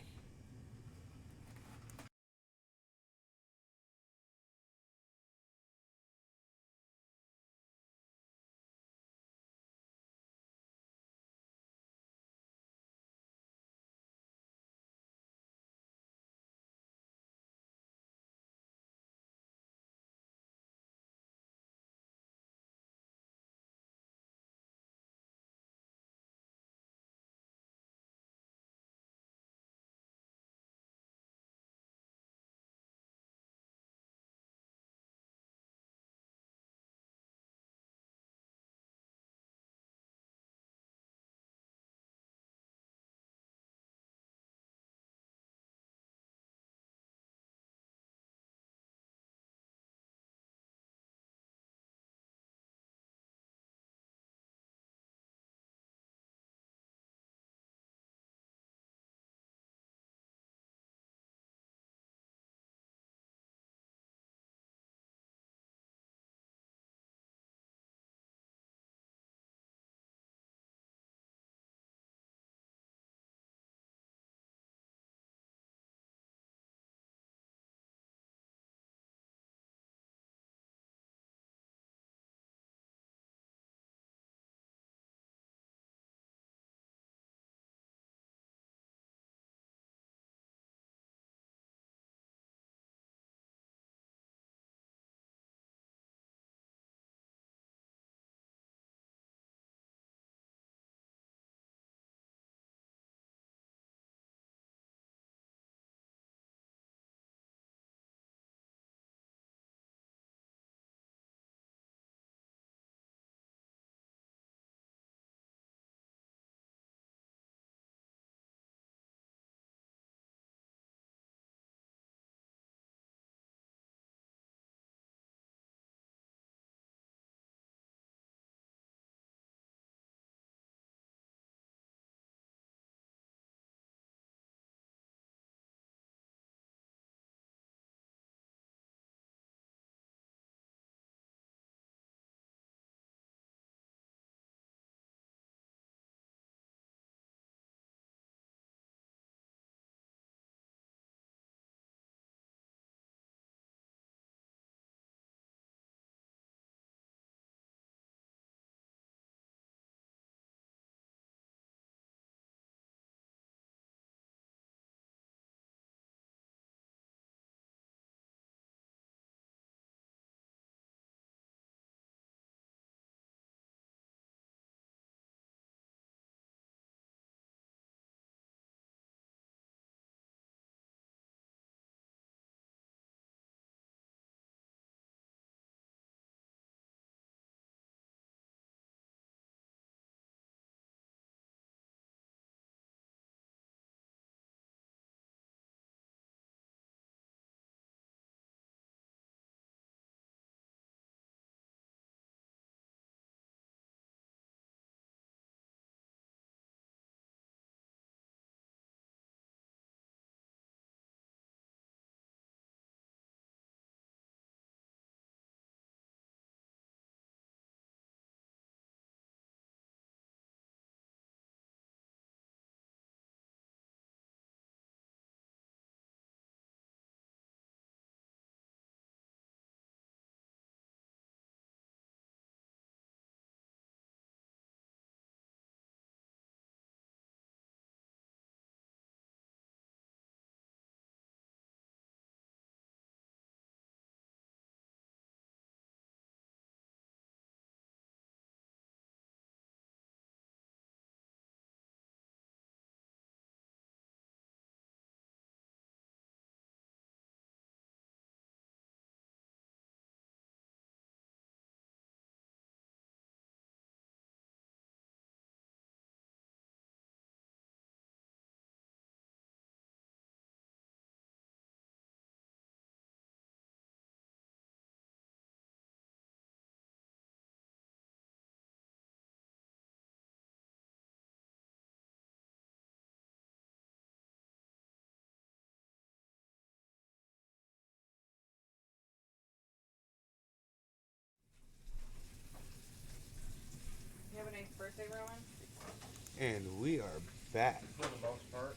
Speaker 1: And we are back.
Speaker 3: For the most part.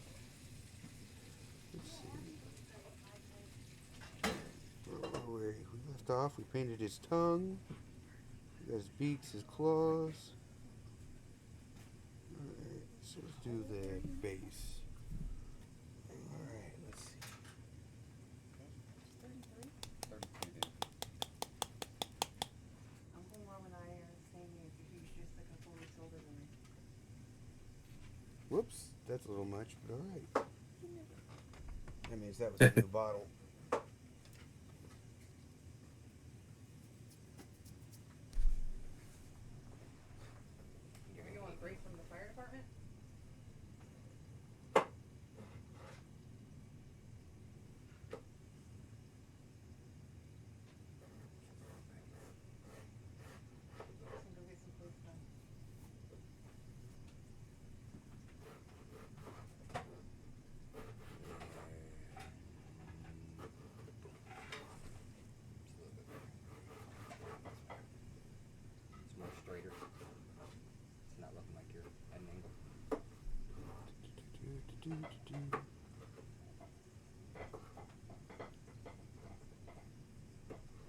Speaker 1: Let's see. Where we left off, we painted his tongue. We got his beaks, his claws. Alright, so let's do the base. Alright, let's see.
Speaker 3: 33, dude.
Speaker 4: Uncle Mom and I are the same age. He's just a couple weeks older than me.
Speaker 1: Whoops, that's a little much, but alright. That means that was a new bottle.
Speaker 4: You want break from the fire department? Go get some food done.
Speaker 3: It's more straighter. It's not looking like you're at an angle.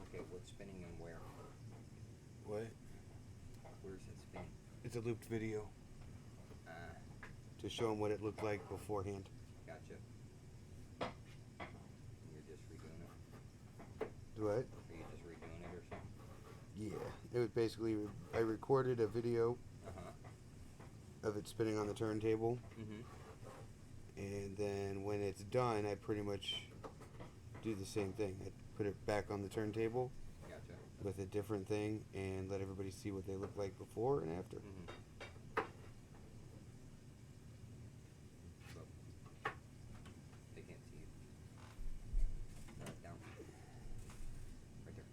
Speaker 3: Okay, what's spinning and where?
Speaker 1: What?
Speaker 3: Where's it spinning?
Speaker 1: It's a looped video
Speaker 3: Ah,
Speaker 1: to show him what it looked like beforehand.
Speaker 3: gotcha. You're just redoing it?
Speaker 1: What?
Speaker 3: Are you just redoing it or something?
Speaker 1: Yeah, it was basically, I recorded a video
Speaker 3: Uh-huh.
Speaker 1: of it spinning on the turntable,
Speaker 3: Mm-hmm.
Speaker 1: and then when it's done, I pretty much do the same thing. I put it back on the turntable
Speaker 3: Gotcha.
Speaker 1: with a different thing and let everybody see what they look like before and after.
Speaker 3: Mm-hmm. So, they can't see you. Down. Right there.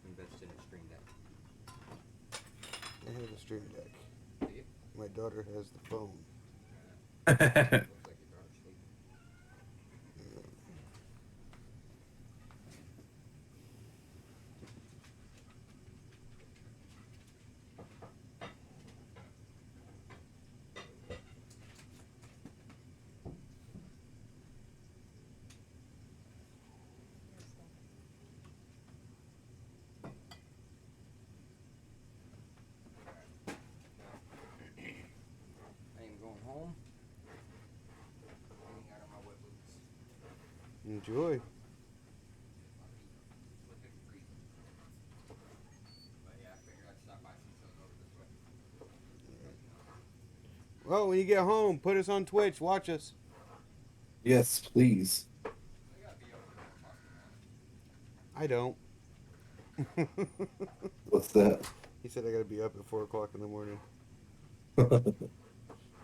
Speaker 3: Invest in a stream deck.
Speaker 1: I have a stream deck.
Speaker 3: Do you?
Speaker 1: My daughter has the phone.
Speaker 3: Looks like your daughter's asleep. I am going home. I got on my wet boots.
Speaker 1: Enjoy.
Speaker 3: Look at the freezing. But yeah, I figured I'd stop by since I was over this way.
Speaker 1: Well, when you get home, put us on Twitch. Watch us.
Speaker 2: Yes, please.
Speaker 3: I gotta be over at 4 o'clock in the morning.
Speaker 1: I don't.
Speaker 2: What's that?
Speaker 1: He said I gotta be up at 4 o'clock in the morning.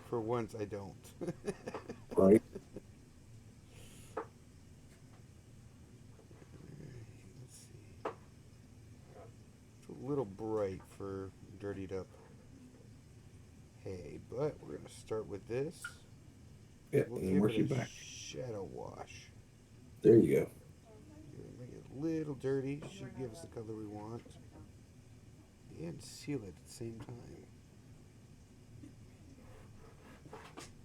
Speaker 1: For once, I don't.
Speaker 2: Right?
Speaker 1: Let's see. It's a little bright for dirtied up hay, but we're gonna start with this.
Speaker 2: Yeah,
Speaker 1: We'll
Speaker 2: and then
Speaker 1: give
Speaker 2: work
Speaker 1: it
Speaker 2: you
Speaker 1: a
Speaker 2: back.
Speaker 1: shadow wash.
Speaker 2: There you go.
Speaker 1: Make it a little dirty. Should give us the color we want. And seal it at the same time.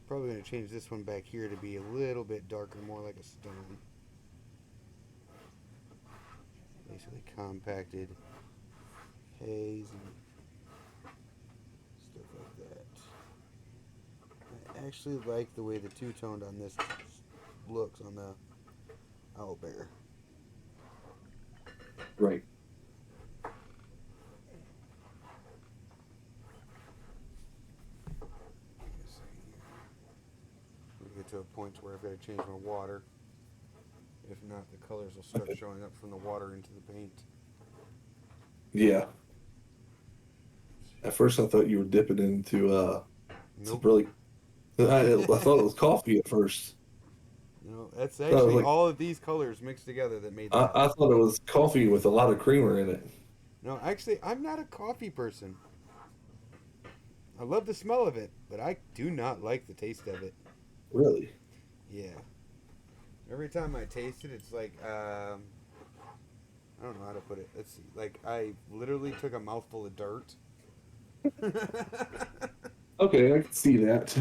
Speaker 1: Probably going to change this one back here to be a little bit darker, more like a stone. Basically compacted haze and stuff like that. I actually like the way the two-toned on this looks on the owlbear.
Speaker 2: Right.
Speaker 1: We get to a point where I've got to change my water. If not, the colors will start showing up from the water into the paint.
Speaker 2: Yeah. At first, I thought you were dipping into some
Speaker 1: Nope.
Speaker 2: really. I thought it was coffee at first.
Speaker 1: No, that's actually
Speaker 2: like-
Speaker 1: all of these colors mixed together that made
Speaker 2: I,
Speaker 1: that.
Speaker 2: I thought it was coffee with a lot of creamer in it.
Speaker 1: No, actually, I'm not a coffee person. I love the smell of it, but I do not like the taste of it.
Speaker 2: Really?
Speaker 1: Yeah. Every time I taste it, it's like I don't know how to put it. Let's see. Like I literally took a mouthful of dirt.
Speaker 2: Okay, I can see that.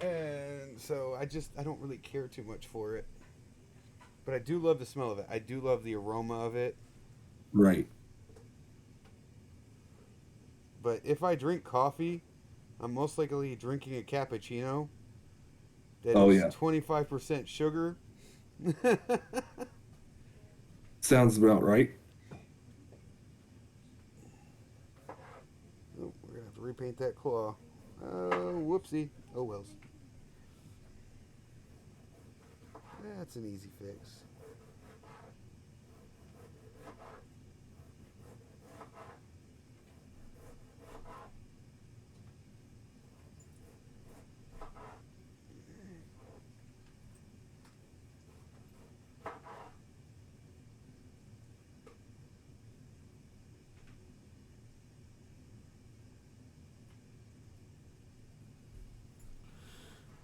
Speaker 1: And so I don't really care too much for it. But I do love the smell of it. I do love the aroma of it.
Speaker 2: Right.
Speaker 1: But if I drink coffee, I'm most likely drinking a cappuccino that
Speaker 2: Oh
Speaker 1: is
Speaker 2: yeah.
Speaker 1: 25% sugar.
Speaker 2: Sounds about right.
Speaker 1: Oh, we're gonna have to repaint that claw. Oh, whoopsie. Oh wells. That's an easy fix.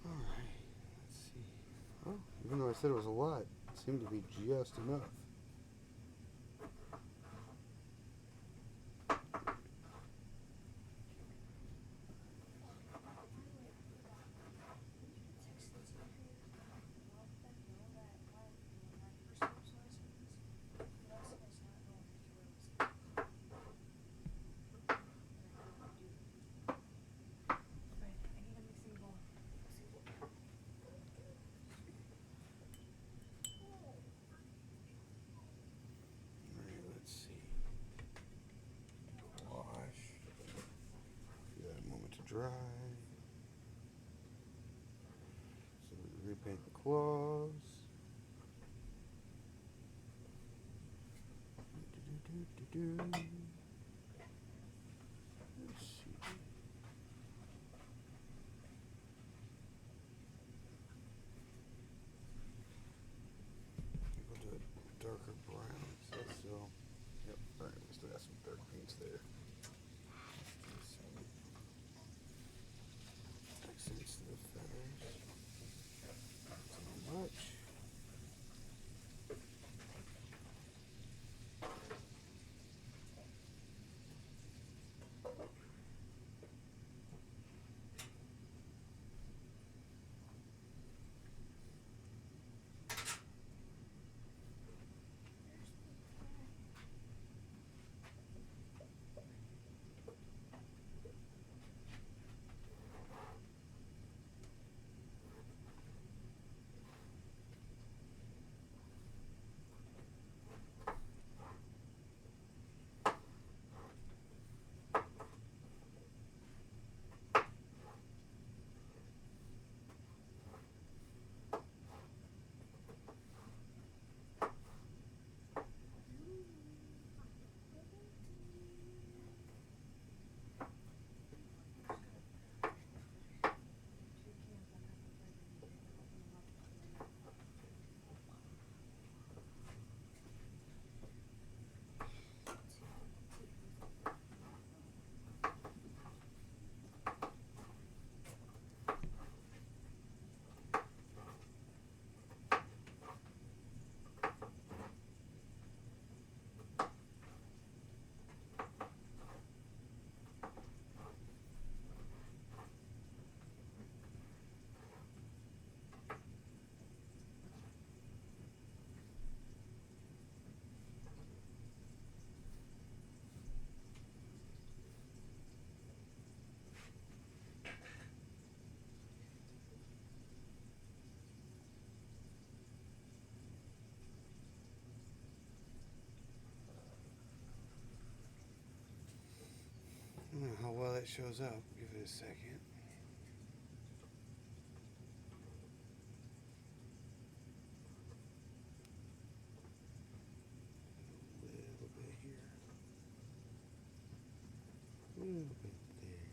Speaker 1: Alright, let's see. Oh, even though I said it was a lot, it seemed to be just enough. Alright, let's see. Wash. Give that a moment to dry. So we repaint the claws. Do-do-do-do-do. Let's see. We'll do a darker brown. So that's still. Yep. Alright, we still got some dark paints there. Some accents to the feathers. Not so much. I don't know how well that shows up. Give it a second. A little bit here. A little bit there.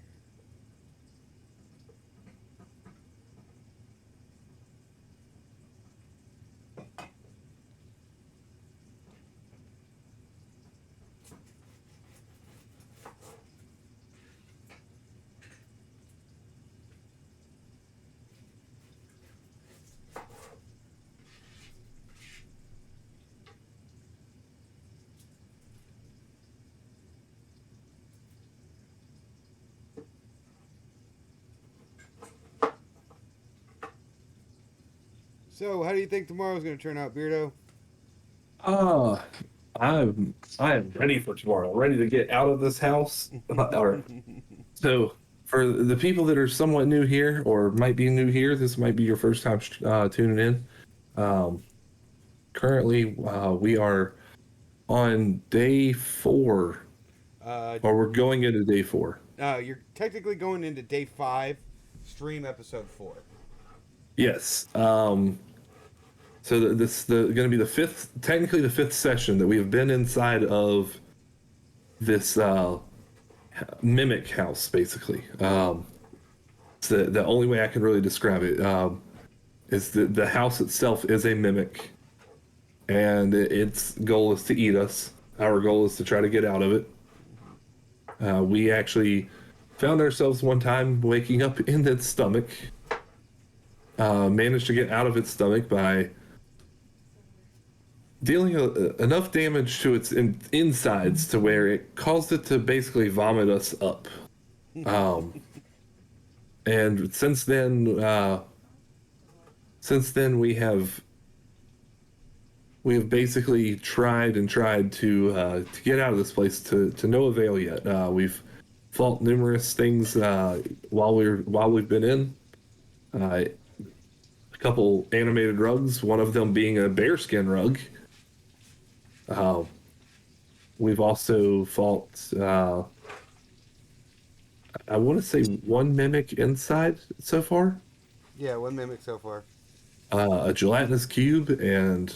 Speaker 1: So, how do you think tomorrow's going to turn out, Beardo?
Speaker 2: Uh, I am ready for tomorrow. Ready to get out of this house. So for the people that are somewhat new here or might be new here, this might be your first time tuning in. Um, Currently, we are on day 4,
Speaker 1: uh,
Speaker 2: or we're going into day 4.
Speaker 1: you're technically going into day 5, stream episode 4.
Speaker 2: Yes. So this going to be the fifth, technically the fifth session that we have been inside of this mimic house, basically. It's the only way I can really describe it. Is that the house itself is a mimic, and its goal is to eat us. Our goal is to try to get out of it. We actually found ourselves one time waking up in its stomach. Managed to get out of its stomach by dealing enough damage to its insides to where it caused it to basically vomit us up. And since then we have basically tried to get out of this place to no avail yet. We've fought numerous things while we've been in. A couple animated rugs, one of them being a bearskin rug. We've also fought, I want to say, one mimic inside so far.
Speaker 1: Yeah, one mimic so far.
Speaker 2: A gelatinous cube and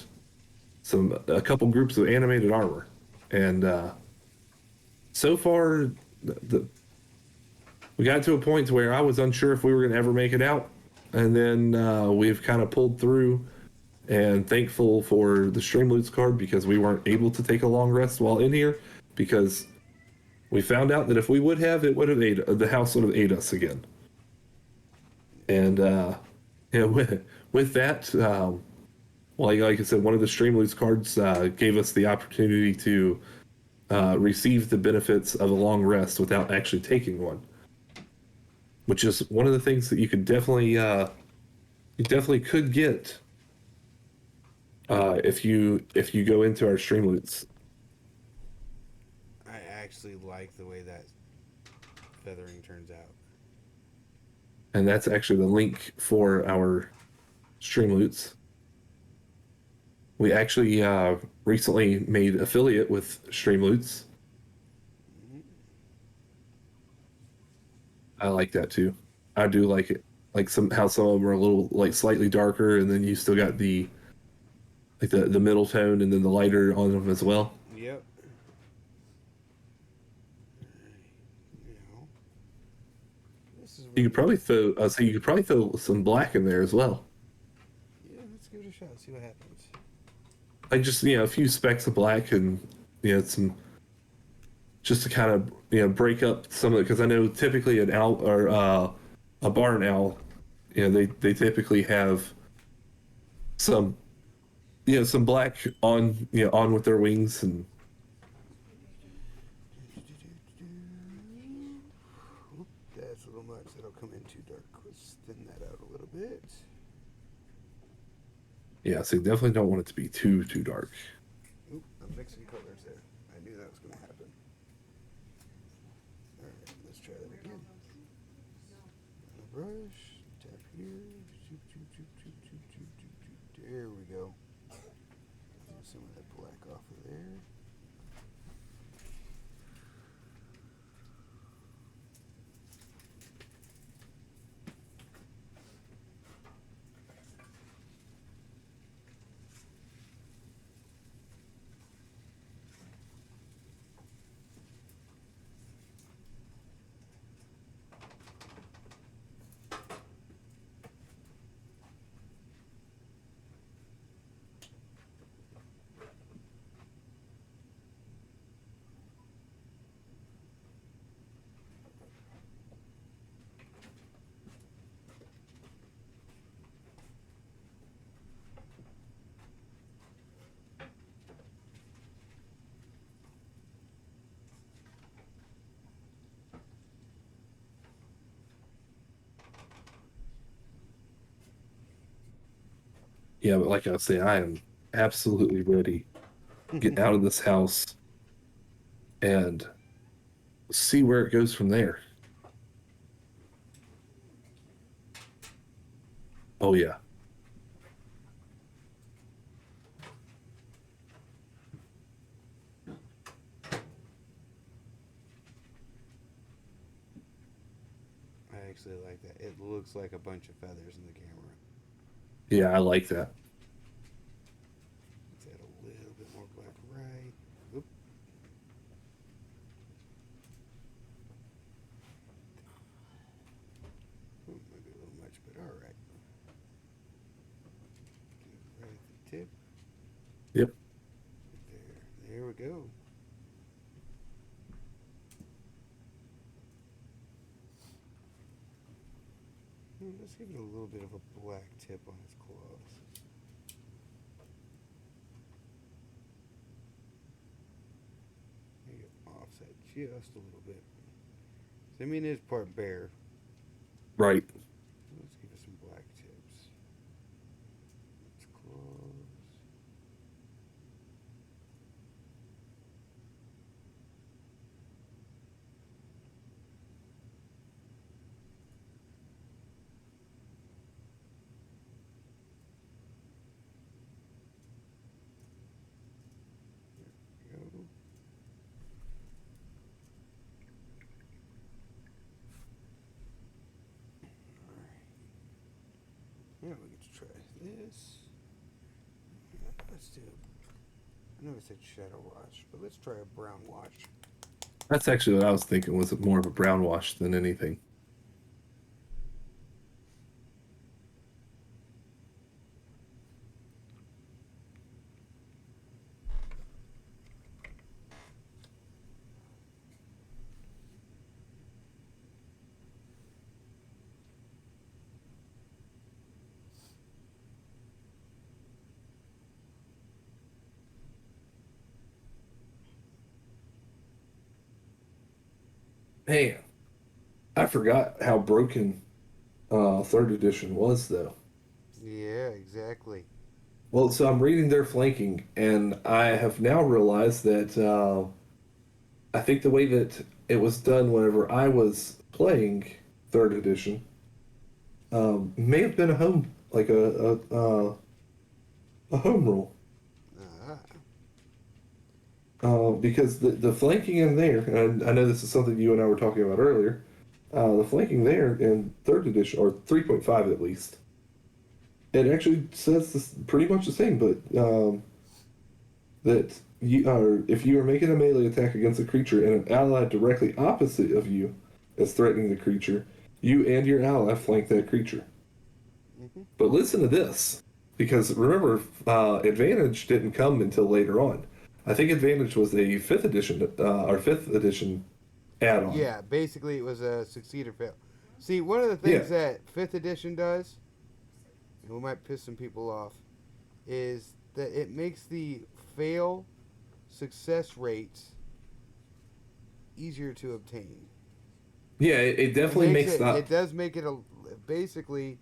Speaker 2: a couple groups of animated armor, and so far we got to a point where I was unsure if we were going to ever make it out, and then we've kind of pulled through, and thankful for the stream loots card because we weren't able to take a long rest while in here because we found out that if we would have, it would have the house would have ate us again. And with that, like I said, one of the stream loots cards gave us the opportunity to receive the benefits of a long rest without actually taking one, which is one of the things that you definitely could get if you go into our stream loots.
Speaker 1: I actually like the way that feathering turns out.
Speaker 2: And that's actually the link for our stream loots. We actually recently made affiliate with Streamloots. I like that too. I do like it. Like how some of them are a little like slightly darker, and then you still got the middle tone, and then the lighter on them as well.
Speaker 1: Yep.
Speaker 2: You could probably throw some black in there as well.
Speaker 1: Yeah, let's give it a shot. See what happens.
Speaker 2: Like just a few specks of black and some, just to kind of break up some of it, because I know typically an owl or a barn owl, they typically have some some black on on with their wings. And
Speaker 1: that's a little much. That'll come in too dark. Let's thin that out a little bit.
Speaker 2: yeah, so you definitely don't want it to be too dark.
Speaker 1: Oop, I'm mixing colors there. I knew that was going to happen. All right, let's try that again. Brush, tap here. There we go. Get some of that black off of there.
Speaker 2: Yeah, but like I say, I am absolutely ready to get out of this house and see where it goes from there. Oh, yeah.
Speaker 1: I actually like that. It looks like a bunch of feathers in the camera.
Speaker 2: Yeah, I like that.
Speaker 1: Let's add a little bit more black right. Oop. Ooh, maybe a little much, but all right. Right at the tip.
Speaker 2: Yep.
Speaker 1: There we go. Let's give it a little bit of a black tip on his claws. Make it offset just a little bit. So, I mean, it's part bear.
Speaker 2: Right.
Speaker 1: Let's give it some black tips. Its claws. There we go. Now we get to try this. Let's do. I know I said shadow wash, but let's try a brown wash.
Speaker 2: That's actually what I was thinking, was more of a brown wash than anything. Man, I forgot how broken third edition was, though.
Speaker 1: Yeah, exactly.
Speaker 2: Well, so I'm reading their flanking, and I have now realized that I think the way that it was done whenever I was playing third edition may have been a home, like a home rule.
Speaker 1: Ah,
Speaker 2: Because the flanking in there, and I know this is something you and I were talking about earlier, the flanking there in third edition, or 3.5 at least, it actually says this pretty much the same, but that you are, if you are making a melee attack against a creature and an ally directly opposite of you is threatening the creature, you and your ally flank that creature.
Speaker 1: mm-hmm.
Speaker 2: But listen to this, because remember, advantage didn't come until later on. I think advantage was a fifth edition add-on.
Speaker 1: Yeah, basically it was a succeed or fail. See, one of the things
Speaker 2: Yeah.
Speaker 1: that 5th edition does, and we might piss some people off, is that it makes the fail success rates easier to obtain.
Speaker 2: Yeah, it definitely makes that.
Speaker 1: It does make it a basically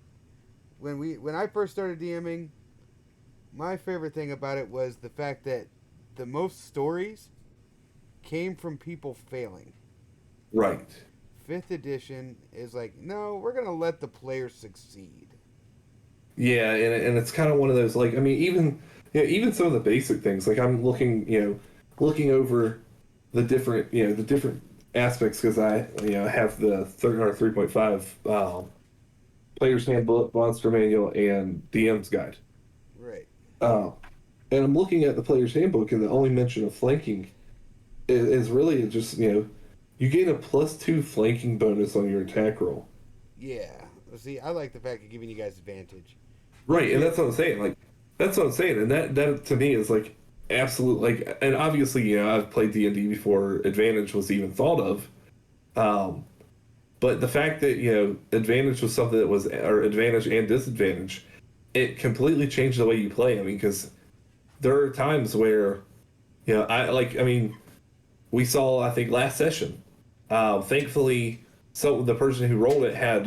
Speaker 1: when I first started DMing, my favorite thing about it was the fact that the most stories came from people failing.
Speaker 2: Right.
Speaker 1: 5th edition is like, no, we're gonna let the players succeed.
Speaker 2: Yeah, and it's kind of one of those, like, I mean, even some of the basic things, like I'm looking over the different aspects, because I have the 3.5 player's handbook, monster manual, and DM's guide.
Speaker 1: Right.
Speaker 2: Uh, and I'm looking at the player's handbook, and the only mention of flanking is really just you gain a +2 flanking bonus on your attack roll.
Speaker 1: Yeah. See, I like the fact of giving you guys advantage.
Speaker 2: Right, and that's what I'm saying. Like, that's what I'm saying, and that to me is like absolute. Like, and obviously, I've played D&D before advantage was even thought of. But the fact that advantage was something that was, or advantage and disadvantage, it completely changed the way you play. I mean, because there are times where, I mean, we saw, I think, last session. Thankfully, so the person who rolled it had,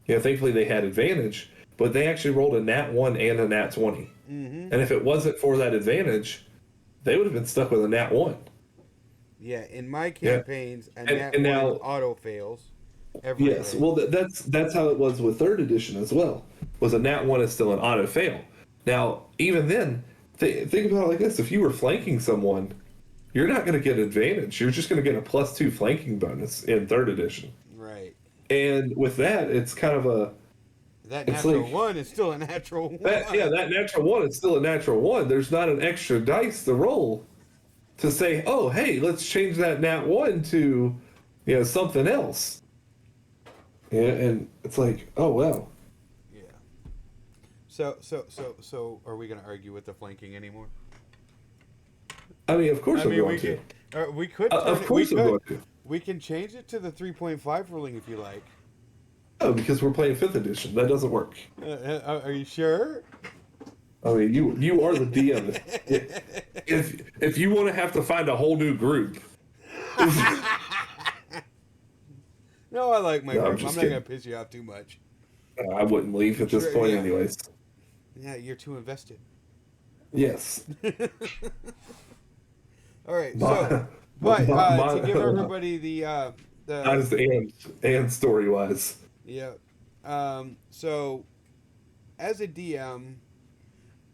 Speaker 2: thankfully they had advantage. but they actually rolled a nat 1 and a nat 20.
Speaker 1: Mm-hmm.
Speaker 2: And if it wasn't for that advantage, they would have been stuck with a nat 1.
Speaker 1: Yeah, in my campaigns, a nat
Speaker 2: and
Speaker 1: 1
Speaker 2: now,
Speaker 1: auto fails. Every
Speaker 2: yes,
Speaker 1: day.
Speaker 2: well, that's how it was with 3rd edition as well. Was a nat 1 is still an auto fail. Now, even then, think about it like this: if you were flanking someone, you're not going to get advantage. You're just going to get a +2 flanking bonus in 3rd edition.
Speaker 1: Right.
Speaker 2: And with that, it's kind of a
Speaker 1: that
Speaker 2: it's
Speaker 1: natural
Speaker 2: like,
Speaker 1: 1 is still a natural 1.
Speaker 2: that natural 1 is still a natural 1. There's not an extra dice to roll to say, oh, hey, let's change that nat 1 to, something else. Yeah, and it's like, oh wow.
Speaker 1: Yeah. So, are we going to argue with the flanking anymore?
Speaker 2: I mean, of course I'm going to.
Speaker 1: We could.
Speaker 2: Of course I'm going to.
Speaker 1: We can change it to the 3.5 ruling if you like.
Speaker 2: Oh, because we're playing 5th edition. That doesn't work.
Speaker 1: Are you sure?
Speaker 2: I mean, you are the DM. if you want to have to find a whole new group.
Speaker 1: No, I like my group. I'm not
Speaker 2: kidding.
Speaker 1: going to piss you off too much.
Speaker 2: I wouldn't leave at this point, anyways.
Speaker 1: Yeah, you're too invested.
Speaker 2: Yes.
Speaker 1: All right. So, to give everybody the
Speaker 2: and story wise.
Speaker 1: Yeah. So, as a DM,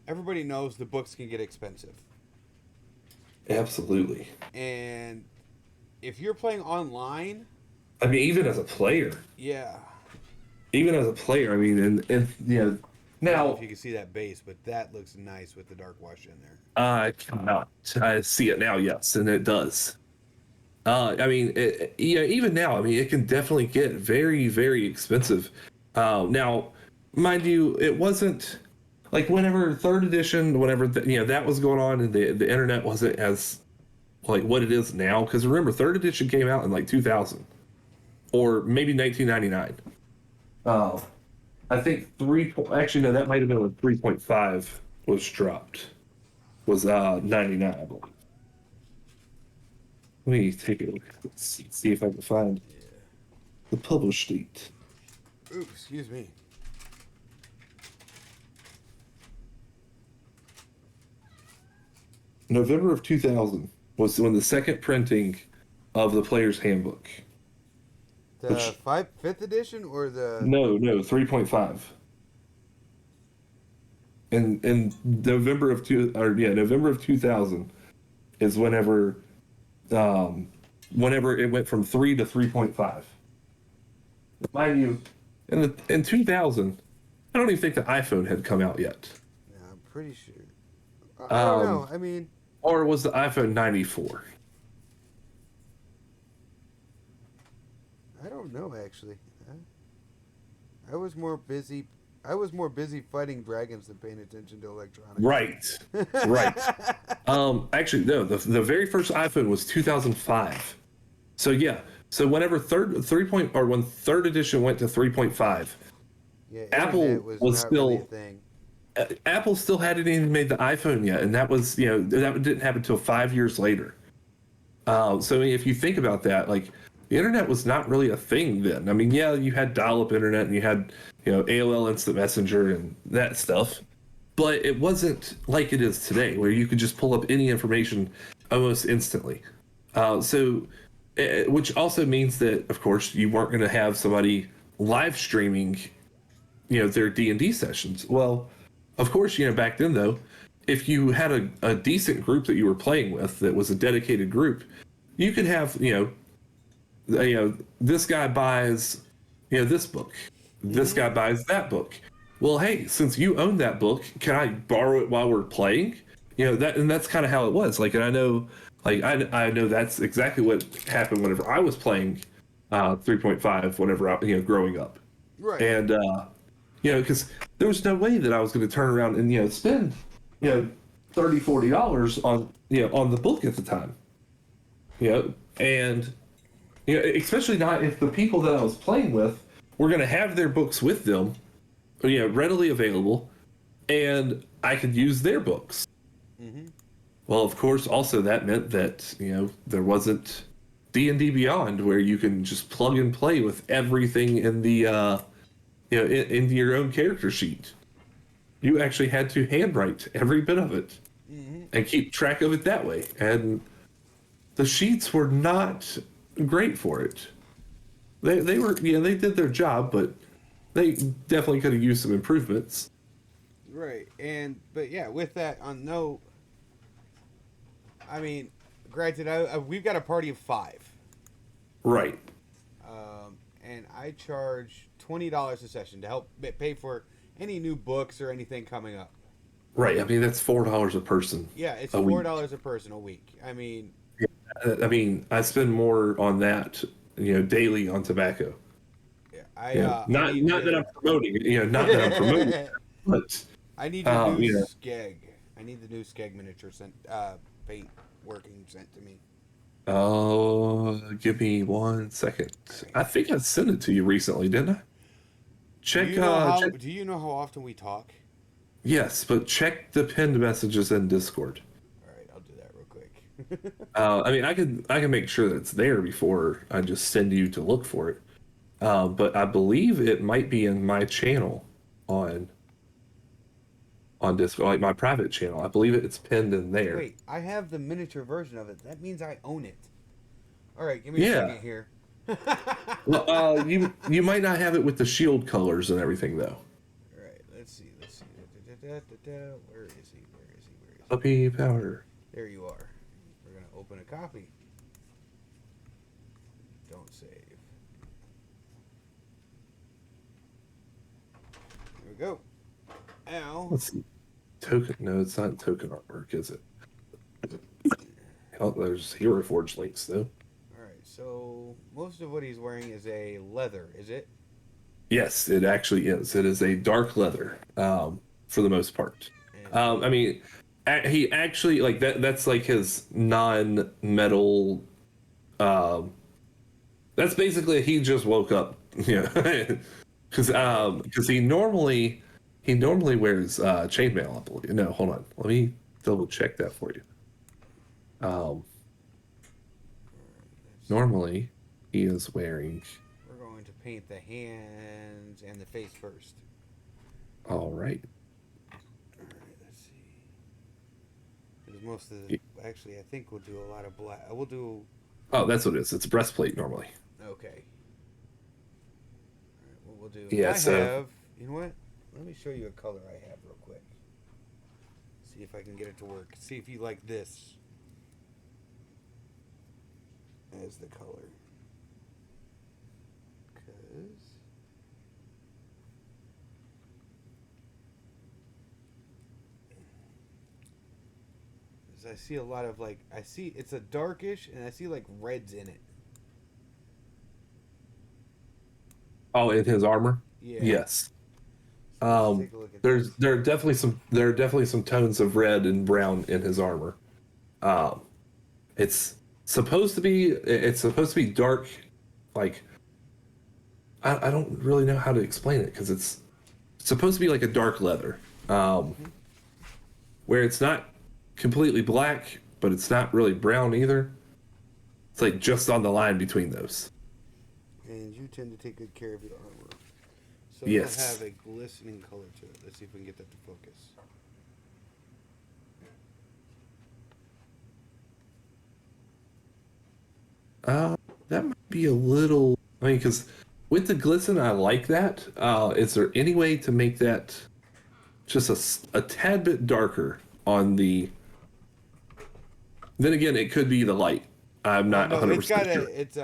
Speaker 1: everybody knows the books can get expensive.
Speaker 2: Absolutely.
Speaker 1: And if you're playing online,
Speaker 2: I mean, even as a player.
Speaker 1: Yeah.
Speaker 2: Even as a player, I mean, and now.
Speaker 1: I don't know if you can see that base, but that looks nice with the dark wash in there.
Speaker 2: I cannot. I see it now, yes, and it does. I mean, even now, I mean, it can definitely get very, very expensive. Now, mind you, it wasn't like whenever 3rd edition, whenever that was going on, and the internet wasn't as like what it is now. Because remember, 3rd edition came out in like 2000 or maybe 1999. I think actually no, that might have been when 3.5 was dropped. Was 99, I believe. Let me take a look. Let's see if I can find the published date.
Speaker 1: Ooh, excuse me.
Speaker 2: November of 2000 was when the second printing of the Player's Handbook.
Speaker 1: The 5th edition or the...
Speaker 2: No, 3.5. In November of 2000 is whenever it went from 3 to 3.5. Mind you, in 2000, I don't even think the iPhone had come out yet.
Speaker 1: Yeah, I'm pretty sure. I don't know. I mean,
Speaker 2: or was the iPhone 94?
Speaker 1: I don't know actually. I was more busy fighting dragons than paying attention to electronics.
Speaker 2: Right. Actually, no. The very first iPhone was 2005. So yeah. So whenever when 3rd edition went to 3.5,
Speaker 1: yeah,
Speaker 2: Apple was still
Speaker 1: really a thing.
Speaker 2: Apple still hadn't even made the iPhone yet, and that was that didn't happen until 5 years later. So if you think about that, like the internet was not really a thing then. I mean, yeah, you had dial-up internet and you had AOL Instant Messenger and that stuff, but it wasn't like it is today, where you could just pull up any information almost instantly. Which also means that, of course, you weren't going to have somebody live streaming, their D&D sessions. Well, of course, back then though, if you had a decent group that you were playing with that was a dedicated group, you could have, this guy buys, this book. This guy buys that book. Well, hey, since you own that book, can I borrow it while we're playing? That's kind of how it was. Like, and I know that's exactly what happened whenever I was playing 3.5. Whenever I, growing up,
Speaker 1: Right.
Speaker 2: And because there was no way that I was going to turn around and spend $30-$40 on the book at the time. And especially not if the people that I was playing with were going to have their books with them, readily available, and I could use their books.
Speaker 1: Mm-hmm.
Speaker 2: Well, of course, also that meant that there wasn't D&D Beyond, where you can just plug and play with everything in the into your own character sheet. You actually had to handwrite every bit of it and keep track of it that way. And the sheets were not great for it. They were, they did their job, but they definitely could have used some improvements.
Speaker 1: Right, but yeah, with that on note, I mean, granted, we've got a party of 5.
Speaker 2: Right.
Speaker 1: And I charge $20 a session to help pay for any new books or anything coming up.
Speaker 2: Right. I mean, that's $4 a person.
Speaker 1: Yeah, it's
Speaker 2: $4
Speaker 1: a person a week. I mean,
Speaker 2: I spend more on that, daily on tobacco.
Speaker 1: Yeah,
Speaker 2: not that I'm promoting it, not that I'm promoting it, but
Speaker 1: I need the new skeg. I need the new skeg miniature paint working sent to me.
Speaker 2: Oh, give me 1 second. I think I sent it to you recently, didn't I? Check.
Speaker 1: Do you know how often we talk?
Speaker 2: Yes, but check the pinned messages in Discord.
Speaker 1: All right, I'll do that real quick.
Speaker 2: I mean, I can make sure that it's there before I just send you to look for it. But I believe it might be in my channel on Discord, like my private channel. I believe it's pinned in there.
Speaker 1: Wait, I have the miniature version of it. That means I own it. All right, give me a second here.
Speaker 2: Well, you might not have it with the shield colors and everything though.
Speaker 1: All right, let's see. Where is he?
Speaker 2: Puppy powder.
Speaker 1: There you are. We're gonna open a copy. Don't save. Here we go. Ow.
Speaker 2: Let's see. Token? No, it's not token artwork, is it? Oh, there's Hero Forge links though.
Speaker 1: All right. So most of what he's wearing is a leather. Is it?
Speaker 2: Yes, it actually is. It is a dark leather, for the most part. I mean, he actually like that. That's like his non-metal. That's basically he just woke up, because he normally wears chainmail. I believe. No, hold on. Let me double check that for you. Normally he is wearing.
Speaker 1: We're going to paint the hands and the face first.
Speaker 2: All right.
Speaker 1: Let's see. Because most of the actually, I think we'll do a lot of black. We'll do.
Speaker 2: Oh, that's what it is. It's a breastplate normally.
Speaker 1: Okay. All right, what we'll do.
Speaker 2: Yeah.
Speaker 1: have. You know what? Let me show you a color I have real quick. See if I can get it to work. See if you like this as the color. Because I see a lot of it's a darkish and I see like reds in it.
Speaker 2: Oh, in his armor?
Speaker 1: Yeah.
Speaker 2: Yes.
Speaker 1: So let's take a look at
Speaker 2: there
Speaker 1: this.
Speaker 2: are definitely some tones of red and brown in his armor. It's supposed to be dark, like I don't really know how to explain it because it's supposed to be like a dark leather, where it's not completely black, but it's not really brown either. It's like just on the line between those.
Speaker 1: And you tend to take good care of your armor. So
Speaker 2: Yes.
Speaker 1: it'll have a glistening color to it. Let's see if we can get that to focus.
Speaker 2: That might be a little. I mean, because with the glisten, I like that. Is there any way to make that just a tad bit darker on the? Then again, it could be the light. I'm not 100% sure.
Speaker 1: It's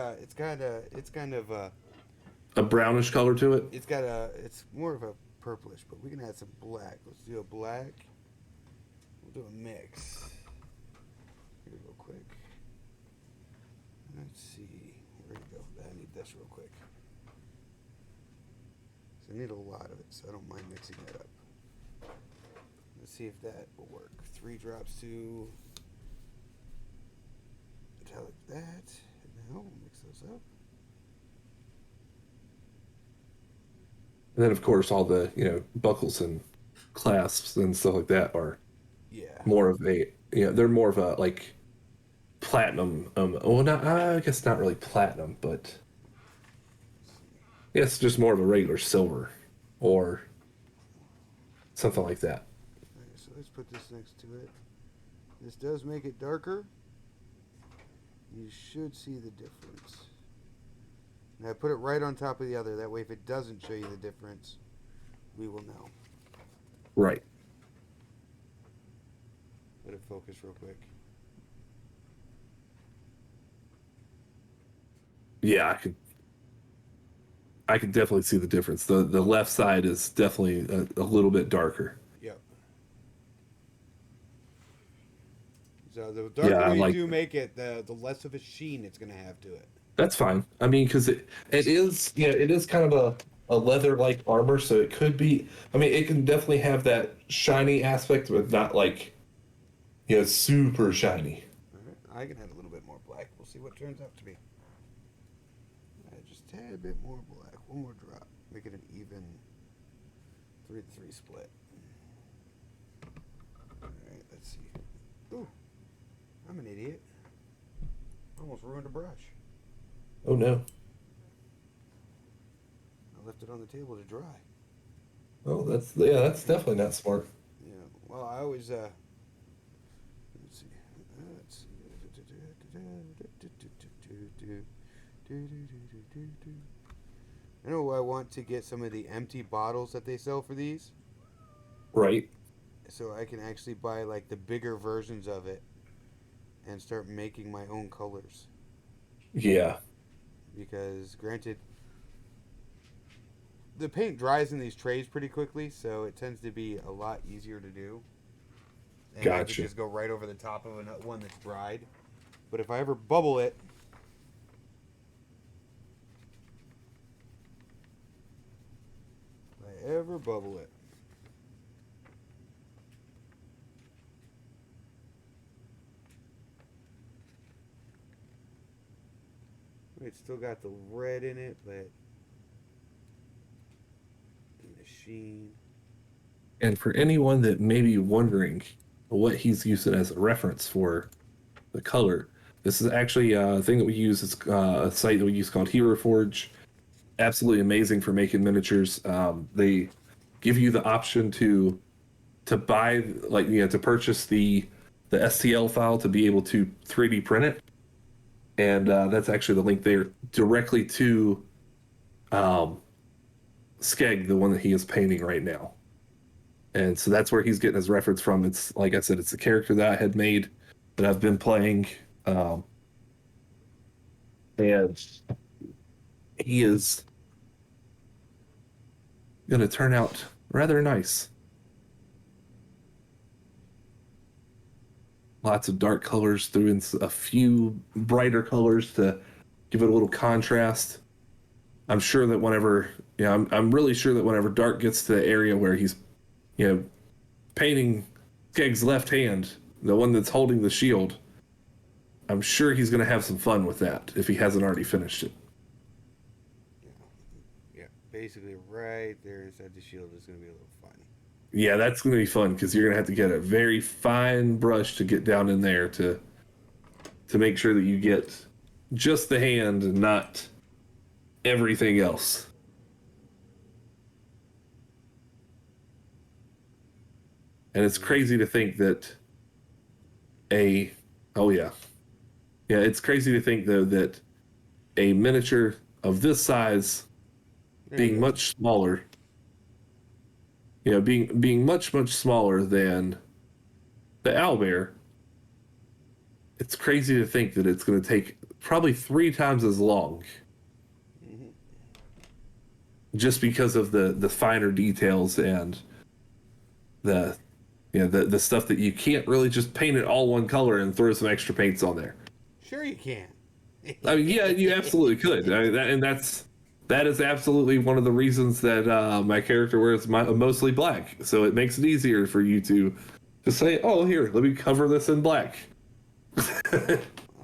Speaker 1: kind of
Speaker 2: A brownish color to it.
Speaker 1: it's more of a purplish, but we can add some black. Let's do a black. We'll do a mix. Here, real quick. Let's see. Where we go? I need this real quick. So I need a lot of it, so I don't mind mixing that up. Let's see if that will work. 3 drops to metallic that. And now we'll mix those up.
Speaker 2: And then, of course, all the buckles and clasps and stuff like that are more of a they're more of a like platinum. Not I guess not really platinum, but it's just more of a regular silver. or something like that.
Speaker 1: Alright, so let's put this next to it. This does make it darker. You should see the difference. Now I put it right on top of the other. That way if it doesn't show you the difference, we will know.
Speaker 2: Right.
Speaker 1: Let it focus real quick.
Speaker 2: Yeah, I can definitely see the difference. The left side is definitely a little bit darker.
Speaker 1: Yep. So the darker you do make it, the less of a sheen it's going to have to it.
Speaker 2: That's fine. I mean, because it is, it is kind of a leather-like armor, so it could be, I mean, it can definitely have that shiny aspect, but not like, super shiny.
Speaker 1: All right. I can add a little bit more black. We'll see what turns out to be. Just a tad bit more black. One more drop. Make it an even 3-3 split. All right, let's see. Ooh, I'm an idiot. Almost ruined a brush.
Speaker 2: Oh no.
Speaker 1: I left it on the table to dry.
Speaker 2: Oh, that's definitely not smart.
Speaker 1: Yeah. Well, I always let's see. I know I want to get some of the empty bottles that they sell for these.
Speaker 2: Right.
Speaker 1: So I can actually buy like the bigger versions of it and start making my own colors.
Speaker 2: Yeah.
Speaker 1: Because granted, the paint dries in these trays pretty quickly, so it tends to be a lot easier to do. And I
Speaker 2: Gotcha.
Speaker 1: can just go right over the top of one that's dried. But if I ever bubble it, it's still got the red in it, but and the sheen.
Speaker 2: And for anyone that may be wondering what he's using as a reference for the color, this is actually a thing that we use. It's a site that we use called Hero Forge. Absolutely amazing for making miniatures. They give you the option to buy, to purchase the STL file to be able to 3D print it. And that's actually the link there directly to Skeg, the one that he is painting right now. And so that's where he's getting his reference from. It's, like I said, it's a character that I had made that I've been playing. And he is going to turn out rather nice. Lots of dark colors, threw in a few brighter colors to give it a little contrast. I'm sure that whenever, I'm really sure that whenever Dark gets to the area where he's, painting Skeg's left hand, the one that's holding the shield, I'm sure he's going to have some fun with that if he hasn't already finished it.
Speaker 1: Yeah, basically right there inside the shield is going to be a little fun.
Speaker 2: Yeah, that's going to be fun because you're going to have to get a very fine brush to get down in there to make sure that you get just the hand and not everything else. And it's crazy to think that it's crazy to think though that a miniature of this size being much smaller, being much smaller than the owlbear, it's crazy to think that it's going to take probably 3 times as long, just because of the finer details and the stuff that you can't really just paint it all one color and throw some extra paints on there.
Speaker 1: Sure you can.
Speaker 2: I mean, yeah, you absolutely could. I mean, that is absolutely one of the reasons that my character wears mostly black. So it makes it easier for you to say, oh, here, let me cover this in black.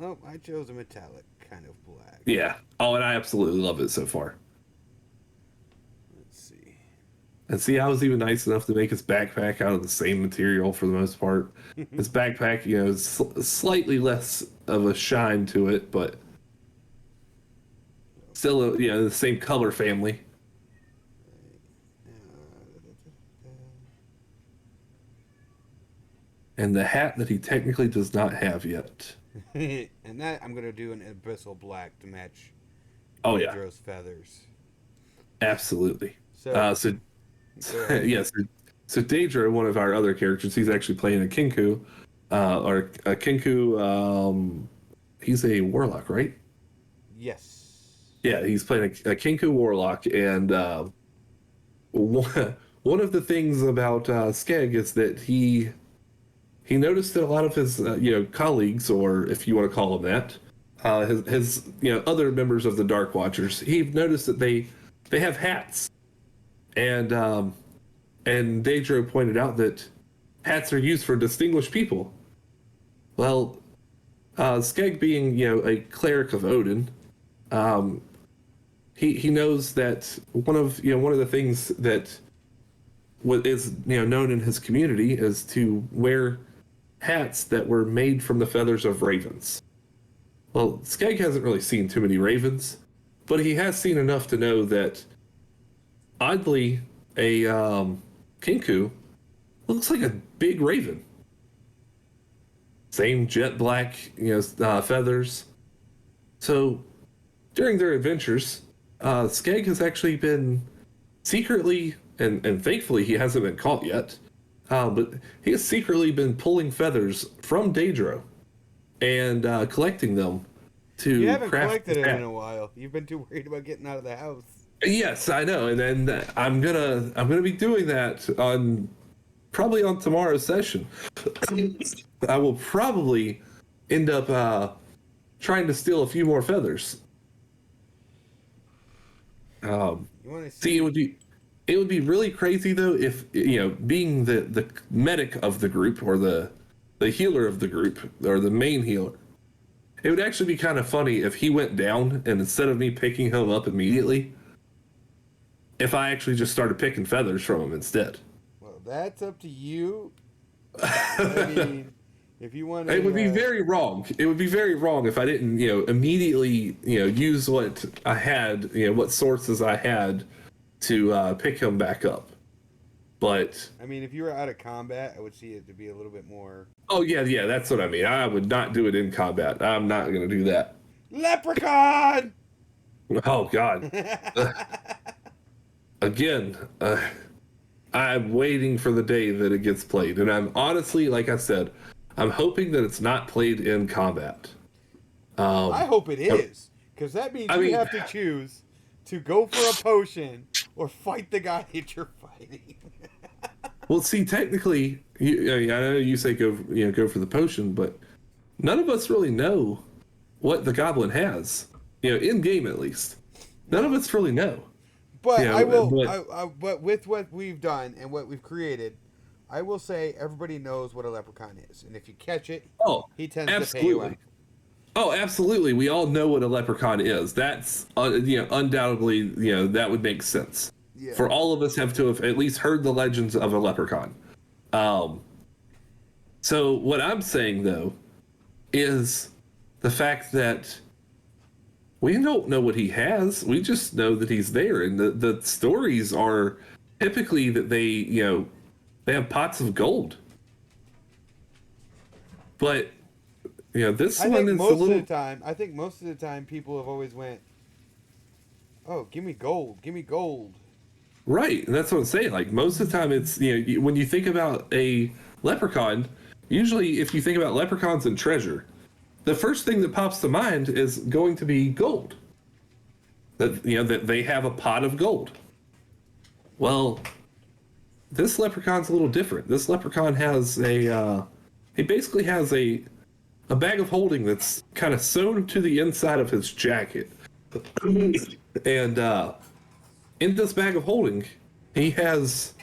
Speaker 1: Oh, I chose a metallic kind of black.
Speaker 2: Yeah. Oh, and I absolutely love it so far.
Speaker 1: Let's see.
Speaker 2: And see, I was even nice enough to make his backpack out of the same material for the most part. His backpack, is slightly less of a shine to it, but still, the same color family. and the hat that he technically does not have yet.
Speaker 1: And that I'm gonna do an abyssal black to match
Speaker 2: Oh yeah,
Speaker 1: Pedro's feathers.
Speaker 2: absolutely.
Speaker 1: So,
Speaker 2: So
Speaker 1: go ahead.
Speaker 2: yes, so Daedra, one of our other characters, he's actually playing a Kinku, or a Kinku. He's a warlock, right?
Speaker 1: Yes.
Speaker 2: Yeah, he's playing a Kinku warlock, and one of the things about Skeg is that he noticed that a lot of his colleagues, or if you want to call them that, his other members of the Dark Watchers, he noticed that they have hats, and Daedra pointed out that hats are used for distinguished people. Well, Skeg being a cleric of Odin, he knows that one of the things that what is known in his community is to wear hats that were made from the feathers of ravens. Well, Skeg hasn't really seen too many ravens, but he has seen enough to know that oddly a Kinku looks like a big raven. Same jet black feathers. So during their adventures, Skeg has actually been secretly, and thankfully he hasn't been caught yet, but he has secretly been pulling feathers from Daedra and collecting them to
Speaker 1: You haven't
Speaker 2: craft
Speaker 1: collected
Speaker 2: his
Speaker 1: it
Speaker 2: hat.
Speaker 1: in a while. You've been too worried about getting out of the house.
Speaker 2: Yes, I know, and then I'm gonna be doing that probably on tomorrow's session. I will probably end up trying to steal a few more feathers.
Speaker 1: You want to
Speaker 2: See, it would be really crazy though if being the medic of the group, or the healer of the group, or the main healer. It would actually be kind of funny if he went down, and instead of me picking him up immediately, if I actually just started picking feathers from him instead.
Speaker 1: Well, that's up to you. I mean, if you want to,
Speaker 2: It would be very wrong. It would be very wrong if I didn't, immediately, use what I had, what sources I had to pick him back up. But
Speaker 1: I mean, if you were out of combat, I would see it to be a little bit more.
Speaker 2: oh yeah, that's what I mean. I would not do it in combat. I'm not going to do that.
Speaker 1: Leprechaun.
Speaker 2: Oh God. Again, I'm waiting for the day that it gets played, and I'm honestly, like I said, I'm hoping that it's not played in combat.
Speaker 1: I hope it is, because that means you have to choose to go for a potion or fight the guy that you're fighting.
Speaker 2: Well, see, technically, I know you say go for the potion, but none of us really know what the goblin has. In game at least, none of us really know.
Speaker 1: But
Speaker 2: Yeah,
Speaker 1: I will.
Speaker 2: but-
Speaker 1: But with what we've done and what we've created, I will say everybody knows what a leprechaun is, and if you catch it,
Speaker 2: Oh,
Speaker 1: he tends
Speaker 2: absolutely.
Speaker 1: to pay you out.
Speaker 2: Oh, absolutely. We all know what a leprechaun is. That's undoubtedly that would make sense.
Speaker 1: Yeah.
Speaker 2: For all of us have to have at least heard the legends of a leprechaun. So what I'm saying though is the fact that we don't know what he has. We just know that he's there, and the stories are typically that they have pots of gold. But this
Speaker 1: I
Speaker 2: one
Speaker 1: think
Speaker 2: is
Speaker 1: most
Speaker 2: a little.
Speaker 1: of the time. I think most of the time people have always went, "Oh, give me gold, give me gold."
Speaker 2: Right, and that's what I'm saying. Like most of the time, it's when you think about a leprechaun, usually if you think about leprechauns and treasure, the first thing that pops to mind is going to be gold. That that they have a pot of gold. Well, this leprechaun's a little different. This leprechaun has he basically has a bag of holding that's kind of sewn to the inside of his jacket, and in this bag of holding, he has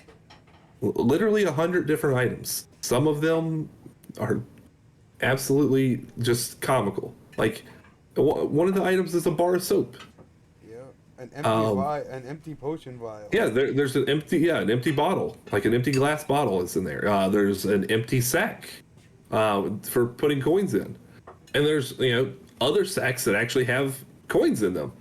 Speaker 2: literally 100 different items. Some of them are absolutely just comical. Like one of the items is a bar of soap.
Speaker 1: Yeah, an empty potion vial.
Speaker 2: Yeah, there's an empty bottle, like an empty glass bottle is in there. There's an empty sack for putting coins in, and there's other sacks that actually have coins in them.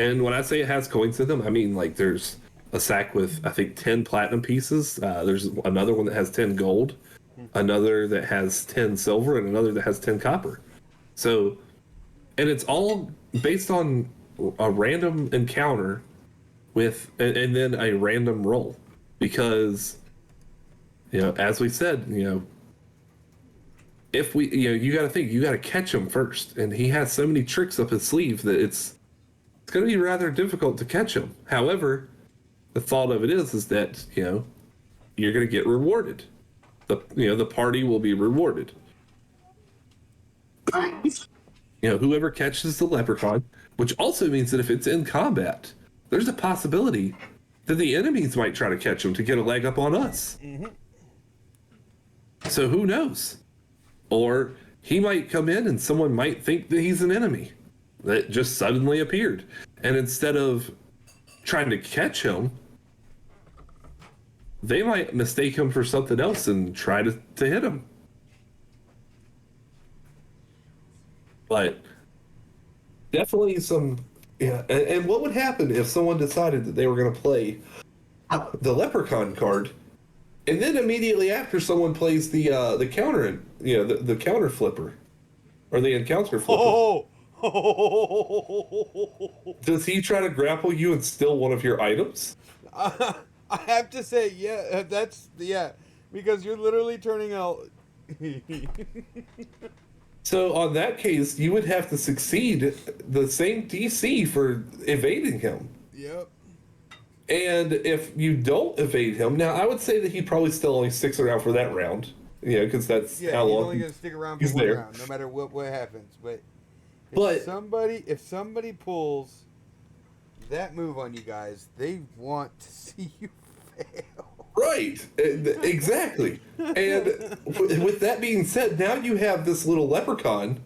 Speaker 2: And when I say it has coins in them, I mean like there's a sack with, I think, 10 platinum pieces. There's another one that has 10 gold, another that has 10 silver, and another that has 10 copper. So, and it's all based on a random encounter with, and then a random roll. Because, as we said, if we, you got to think, you got to catch him first. And he has so many tricks up his sleeve that it's going to be rather difficult to catch him. However, the thought of it is that, you're going to get rewarded. The party will be rewarded. Whoever catches the leprechaun, which also means that if it's in combat, there's a possibility that the enemies might try to catch him to get a leg up on us. Mm-hmm. So who knows? Or he might come in and someone might think that he's an enemy that just suddenly appeared. And instead of trying to catch him, they might mistake him for something else and try to hit him. But definitely some, and what would happen if someone decided that they were going to play the Leprechaun card, and then immediately after someone plays the counter, the counter flipper, or the encounter flipper? Does he try to grapple you and steal one of your items?
Speaker 1: I have to say, because you're literally turning out.
Speaker 2: So on that case, you would have to succeed the same DC for evading him.
Speaker 1: Yep.
Speaker 2: And if you don't evade him, now I would say that he probably still only sticks around for that round, because that's how long
Speaker 1: he's only gonna stick around for one round, no matter what happens. But if somebody pulls that move on you guys, they want to see you fail.
Speaker 2: Right, exactly. And with that being said, now you have this little leprechaun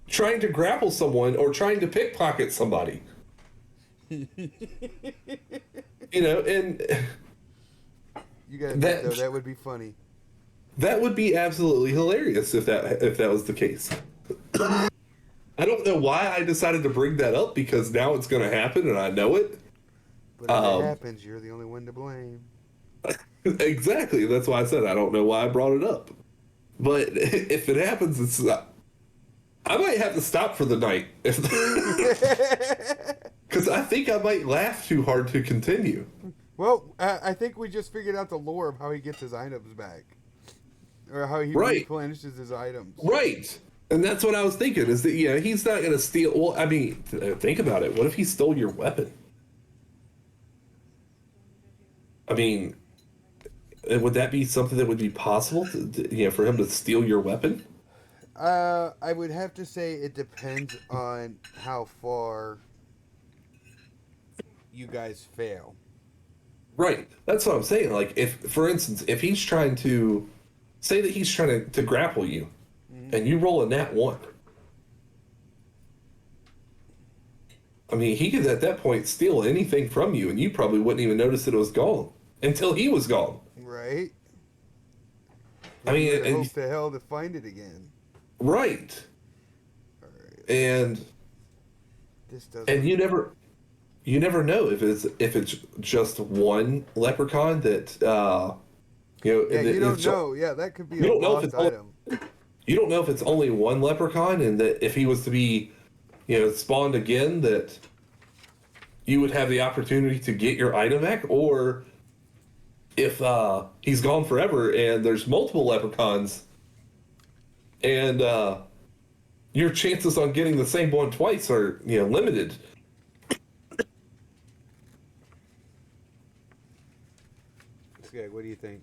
Speaker 2: trying to grapple someone or trying to pickpocket somebody. And
Speaker 1: you guys, that would be funny.
Speaker 2: That would be absolutely hilarious if that was the case. I don't know why I decided to bring that up, because now it's going to happen and I know it.
Speaker 1: But if it happens, you're the only one to blame.
Speaker 2: Exactly. That's why I said I don't know why I brought it up. But if it happens, I might have to stop for the night. Because I think I might laugh too hard to continue.
Speaker 1: Well, I think we just figured out the lore of how he gets his items back. Or how he replenishes his items.
Speaker 2: Right. And that's what I was thinking, is that, he's not going to steal. Well, I mean, think about it. What if he stole your weapon? I mean, would that be something that would be possible for him to steal your weapon?
Speaker 1: I would have to say it depends on how far you guys fail.
Speaker 2: Right. That's what I'm saying. Like, if, for instance, if he's trying to, say that he's trying to grapple you, and you roll a nat 1. I mean, he could at that point steal anything from you, and you probably wouldn't even notice that it was gone until he was gone.
Speaker 1: Right.
Speaker 2: I mean,
Speaker 1: hope to hell to find it again.
Speaker 2: Right.
Speaker 1: All right.
Speaker 2: And
Speaker 1: this doesn't.
Speaker 2: And you never know if it's just one leprechaun that
Speaker 1: you don't know. Yeah, that could be a lost item.
Speaker 2: You don't know if it's only one leprechaun, and that if he was to be, spawned again, that you would have the opportunity to get your item back, or if he's gone forever and there's multiple leprechauns, and your chances on getting the same one twice are limited.
Speaker 1: Okay, what do you think?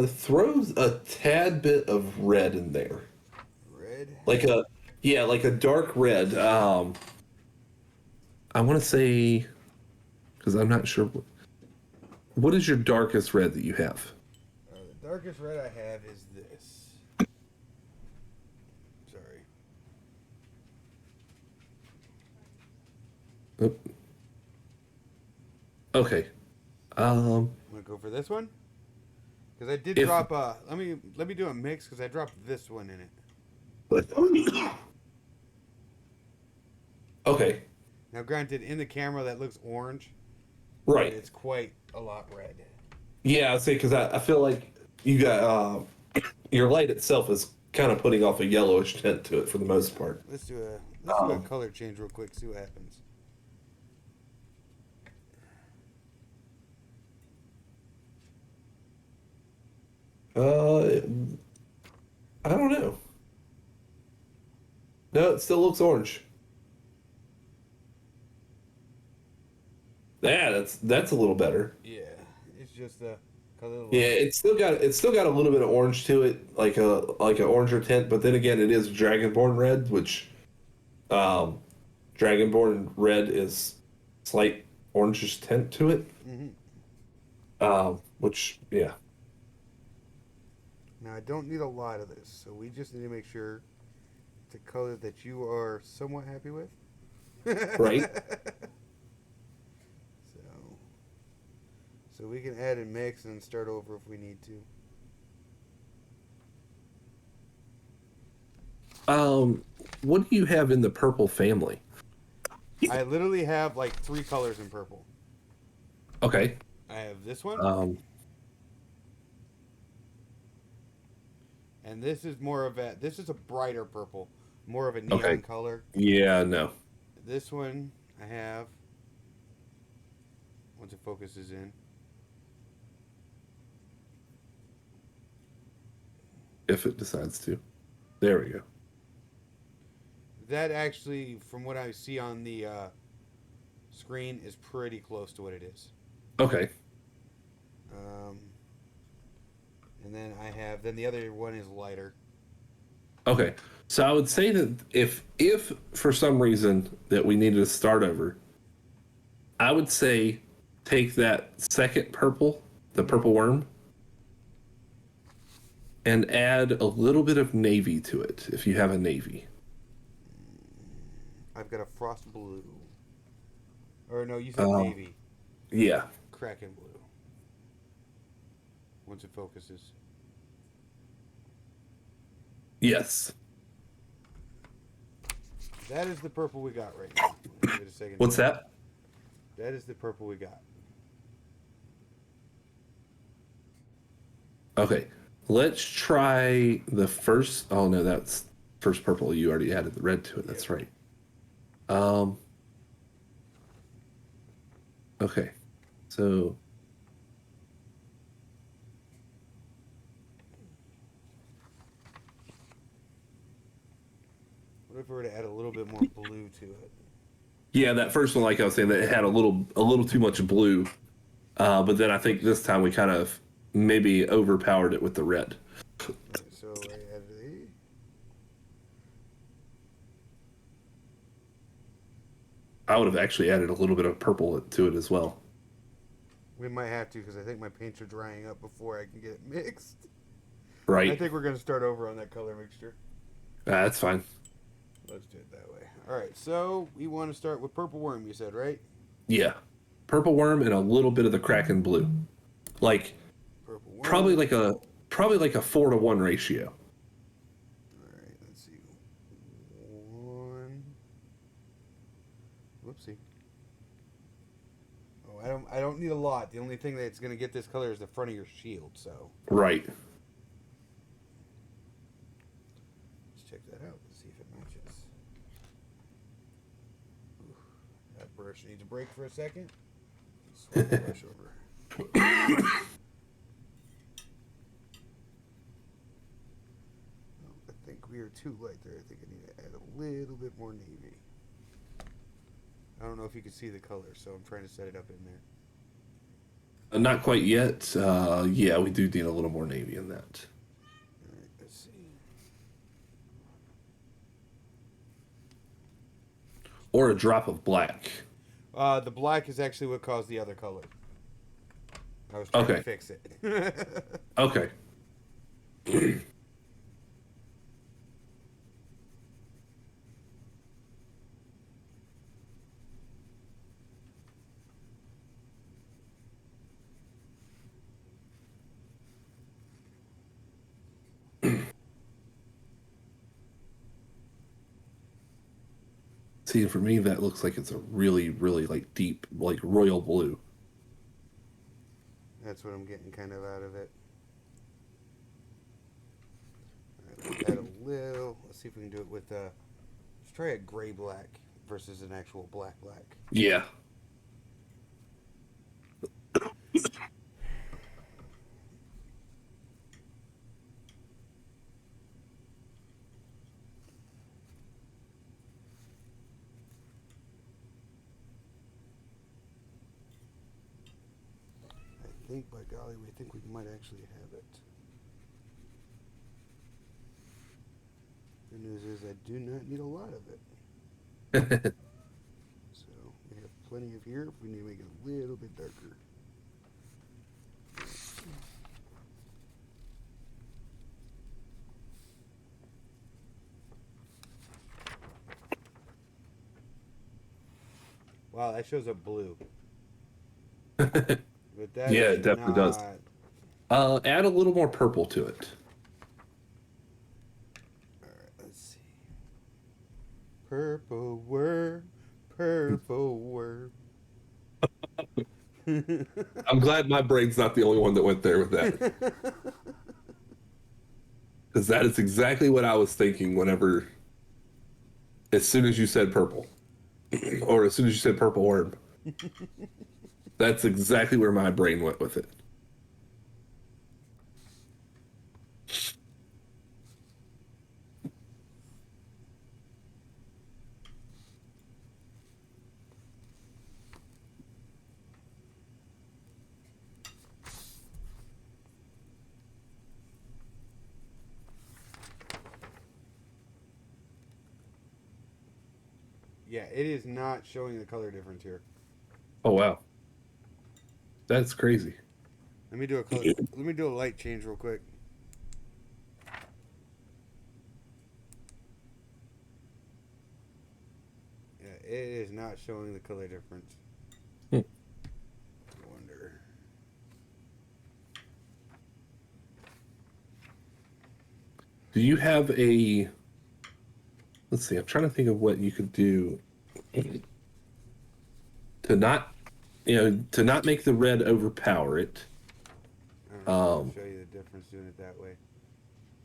Speaker 2: Throws a tad bit of red in there.
Speaker 1: Red?
Speaker 2: Like a dark red. I want to say, because I'm not sure. What is your darkest red that you have?
Speaker 1: The darkest red I have is this. Sorry.
Speaker 2: Oop. Okay.
Speaker 1: I'm gonna go for this one. Because I did drop let me do a mix, because I dropped this one in it.
Speaker 2: Okay.
Speaker 1: Now, granted, in the camera that looks orange,
Speaker 2: Right.
Speaker 1: It's quite a lot red.
Speaker 2: Yeah, I'd say because I feel like you got your light itself is kind of putting off a yellowish tint to it for the most part.
Speaker 1: Let's do a color change real quick. See what happens.
Speaker 2: Uh, I don't know. No, it still looks orange. Yeah, that's a little better.
Speaker 1: Yeah, it's just a color.
Speaker 2: Yeah, it's still got a little bit of orange to it, like a oranger tint. But then again, it is Dragonborn red, which um, Dragonborn red is slight orangish tint to it.
Speaker 1: Mm-hmm.
Speaker 2: Which yeah,
Speaker 1: Now I don't need a lot of this, so we just need to make sure it's a color that you are somewhat happy with.
Speaker 2: right.
Speaker 1: So we can add and mix and start over if we need to.
Speaker 2: What do you have in the purple family?
Speaker 1: I literally have like 3 colors in purple.
Speaker 2: Okay.
Speaker 1: I have this one. And this is more of a, this is a brighter purple, more of a neon color.
Speaker 2: Yeah, no.
Speaker 1: This one I have, once it focuses in.
Speaker 2: If it decides to. There we go.
Speaker 1: That actually, from what I see on the screen, is pretty close to what it is.
Speaker 2: Okay.
Speaker 1: And then I have, then the other one is lighter.
Speaker 2: Okay. So I would say that if for some reason that we needed to start over, I would say take that second purple, the purple worm, and add a little bit of navy to it if you have a navy.
Speaker 1: I've got a frost blue. Or no, you said navy.
Speaker 2: Yeah.
Speaker 1: Kraken blue. Once it focuses.
Speaker 2: Yes.
Speaker 1: That is the purple we got right now. Give it a second.
Speaker 2: What's that?
Speaker 1: That is the purple we got.
Speaker 2: Okay. Let's try the first. Oh no, that's first purple. You already added the red to it. That's right. Okay. So.
Speaker 1: What if we were to add a little bit more blue to it?
Speaker 2: Yeah, that first one, like I was saying, that it had a little too much blue. But then I think this time we kind of maybe overpowered it with the red.
Speaker 1: Right, so I added a.
Speaker 2: I would have actually added a little bit of purple to it as well.
Speaker 1: We might have to because I think my paints are drying up before I can get it mixed.
Speaker 2: Right.
Speaker 1: I think we're going to start over on that color mixture.
Speaker 2: That's fine.
Speaker 1: Let's do it that way. All right, so we want to start with purple worm, you said, right?
Speaker 2: Yeah. Purple worm and a little bit of the Kraken blue. Like
Speaker 1: Purple worm.
Speaker 2: probably like a 4-to-1 ratio.
Speaker 1: All right, let's see. 1. Whoopsie. Oh, I don't need a lot. The only thing that's going to get this color is the front of your shield, so
Speaker 2: Right.
Speaker 1: let's check that out. Let's see if it matches. Ooh, that brush needs a break for a second. Swap the brush over. I think we are too light there. I think I need to add a little bit more navy. I don't know if you can see the color, so I'm trying to set it up in there.
Speaker 2: Not quite yet. Yeah, we do need a little more navy in that.
Speaker 1: All right, let's see.
Speaker 2: Or a drop of black.
Speaker 1: The black is actually what caused the other color. I was trying to fix it.
Speaker 2: Okay. See, for me, that looks like it's a really, really like deep, like royal blue.
Speaker 1: That's what I'm getting kind of out of it. All right, let's add a little. Let's see if we can do it with. Let's try a gray black versus an actual black.
Speaker 2: Yeah.
Speaker 1: I think, by golly, we think we might actually have it. The news is I do not need a lot of it. So we have plenty of here. We need to make it a little bit darker. Wow, that shows up blue. But that
Speaker 2: Yeah,
Speaker 1: is
Speaker 2: it definitely does.
Speaker 1: not-
Speaker 2: Add a little more purple to it.
Speaker 1: Alright, let's see. Purple worm, purple worm.
Speaker 2: I'm glad my brain's not the only one that went there with that. Because that is exactly what I was thinking whenever, as soon as you said purple, or as soon as you said purple worm. That's exactly where my brain went with it.
Speaker 1: Yeah, it is not showing the color difference here.
Speaker 2: Oh wow, that's crazy.
Speaker 1: Let me do a light change real quick. Yeah, it is not showing the color difference.
Speaker 2: Hmm.
Speaker 1: I wonder.
Speaker 2: Do you have a? Let's see. I'm trying to think of what you could do to not, to not make the red overpower it.
Speaker 1: I don't know, I'll show you the difference doing it that way.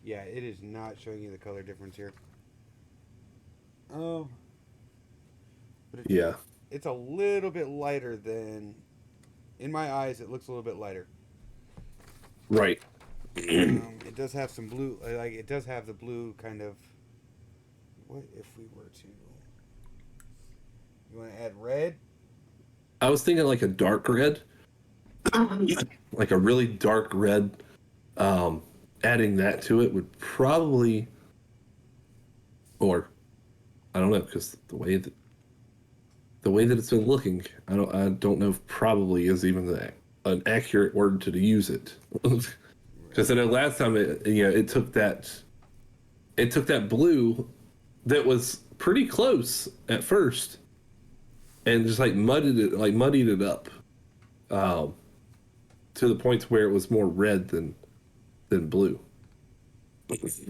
Speaker 1: Yeah, it is not showing you the color difference here. Oh. But
Speaker 2: Yeah.
Speaker 1: it's a little bit lighter than, in my eyes, it looks a little bit lighter.
Speaker 2: Right.
Speaker 1: It does have some blue, like it does have the blue kind of. What if we were to? You want to add red?
Speaker 2: I was thinking like a dark red, like a really dark red. Adding that to it would probably, or I don't know, because the way that it's been looking, I don't know if probably is even an accurate word to use it. Because I know last time it took that blue that was pretty close at first and just like muddied it up, to the point where it was more red than blue,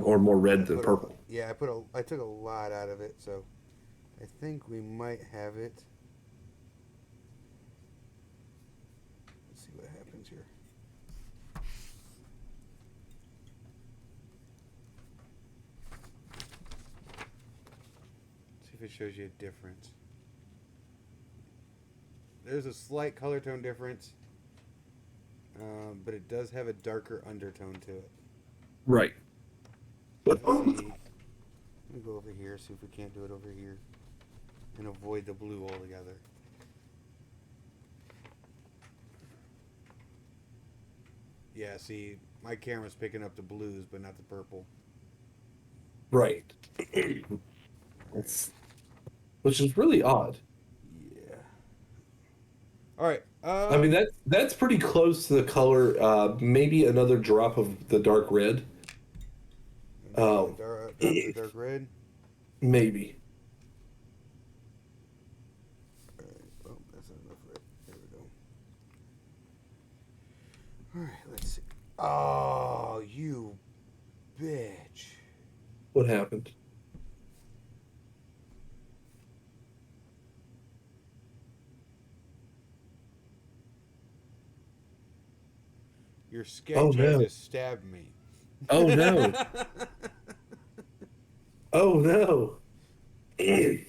Speaker 2: or more red than purple.
Speaker 1: Yeah, I took a lot out of it, so I think we might have it. Let's see what happens here. See if it shows you a difference. There's a slight color tone difference, but it does have a darker undertone to it.
Speaker 2: Right.
Speaker 1: Let's see. Let me go over here, see if we can't do it over here, and avoid the blue altogether. Yeah, see, my camera's picking up the blues, but not the purple.
Speaker 2: Right. Which is really odd.
Speaker 1: Yeah. All right.
Speaker 2: I mean that's pretty close to the color. Maybe another drop of the dark red.
Speaker 1: The dark red.
Speaker 2: Maybe.
Speaker 1: All right. Oh, that's not enough red. There we go. All right. Let's see. Oh, you bitch.
Speaker 2: What happened?
Speaker 1: Your skeg
Speaker 2: Oh,
Speaker 1: tried
Speaker 2: no.
Speaker 1: to stab me.
Speaker 2: Oh, no. Oh, no. He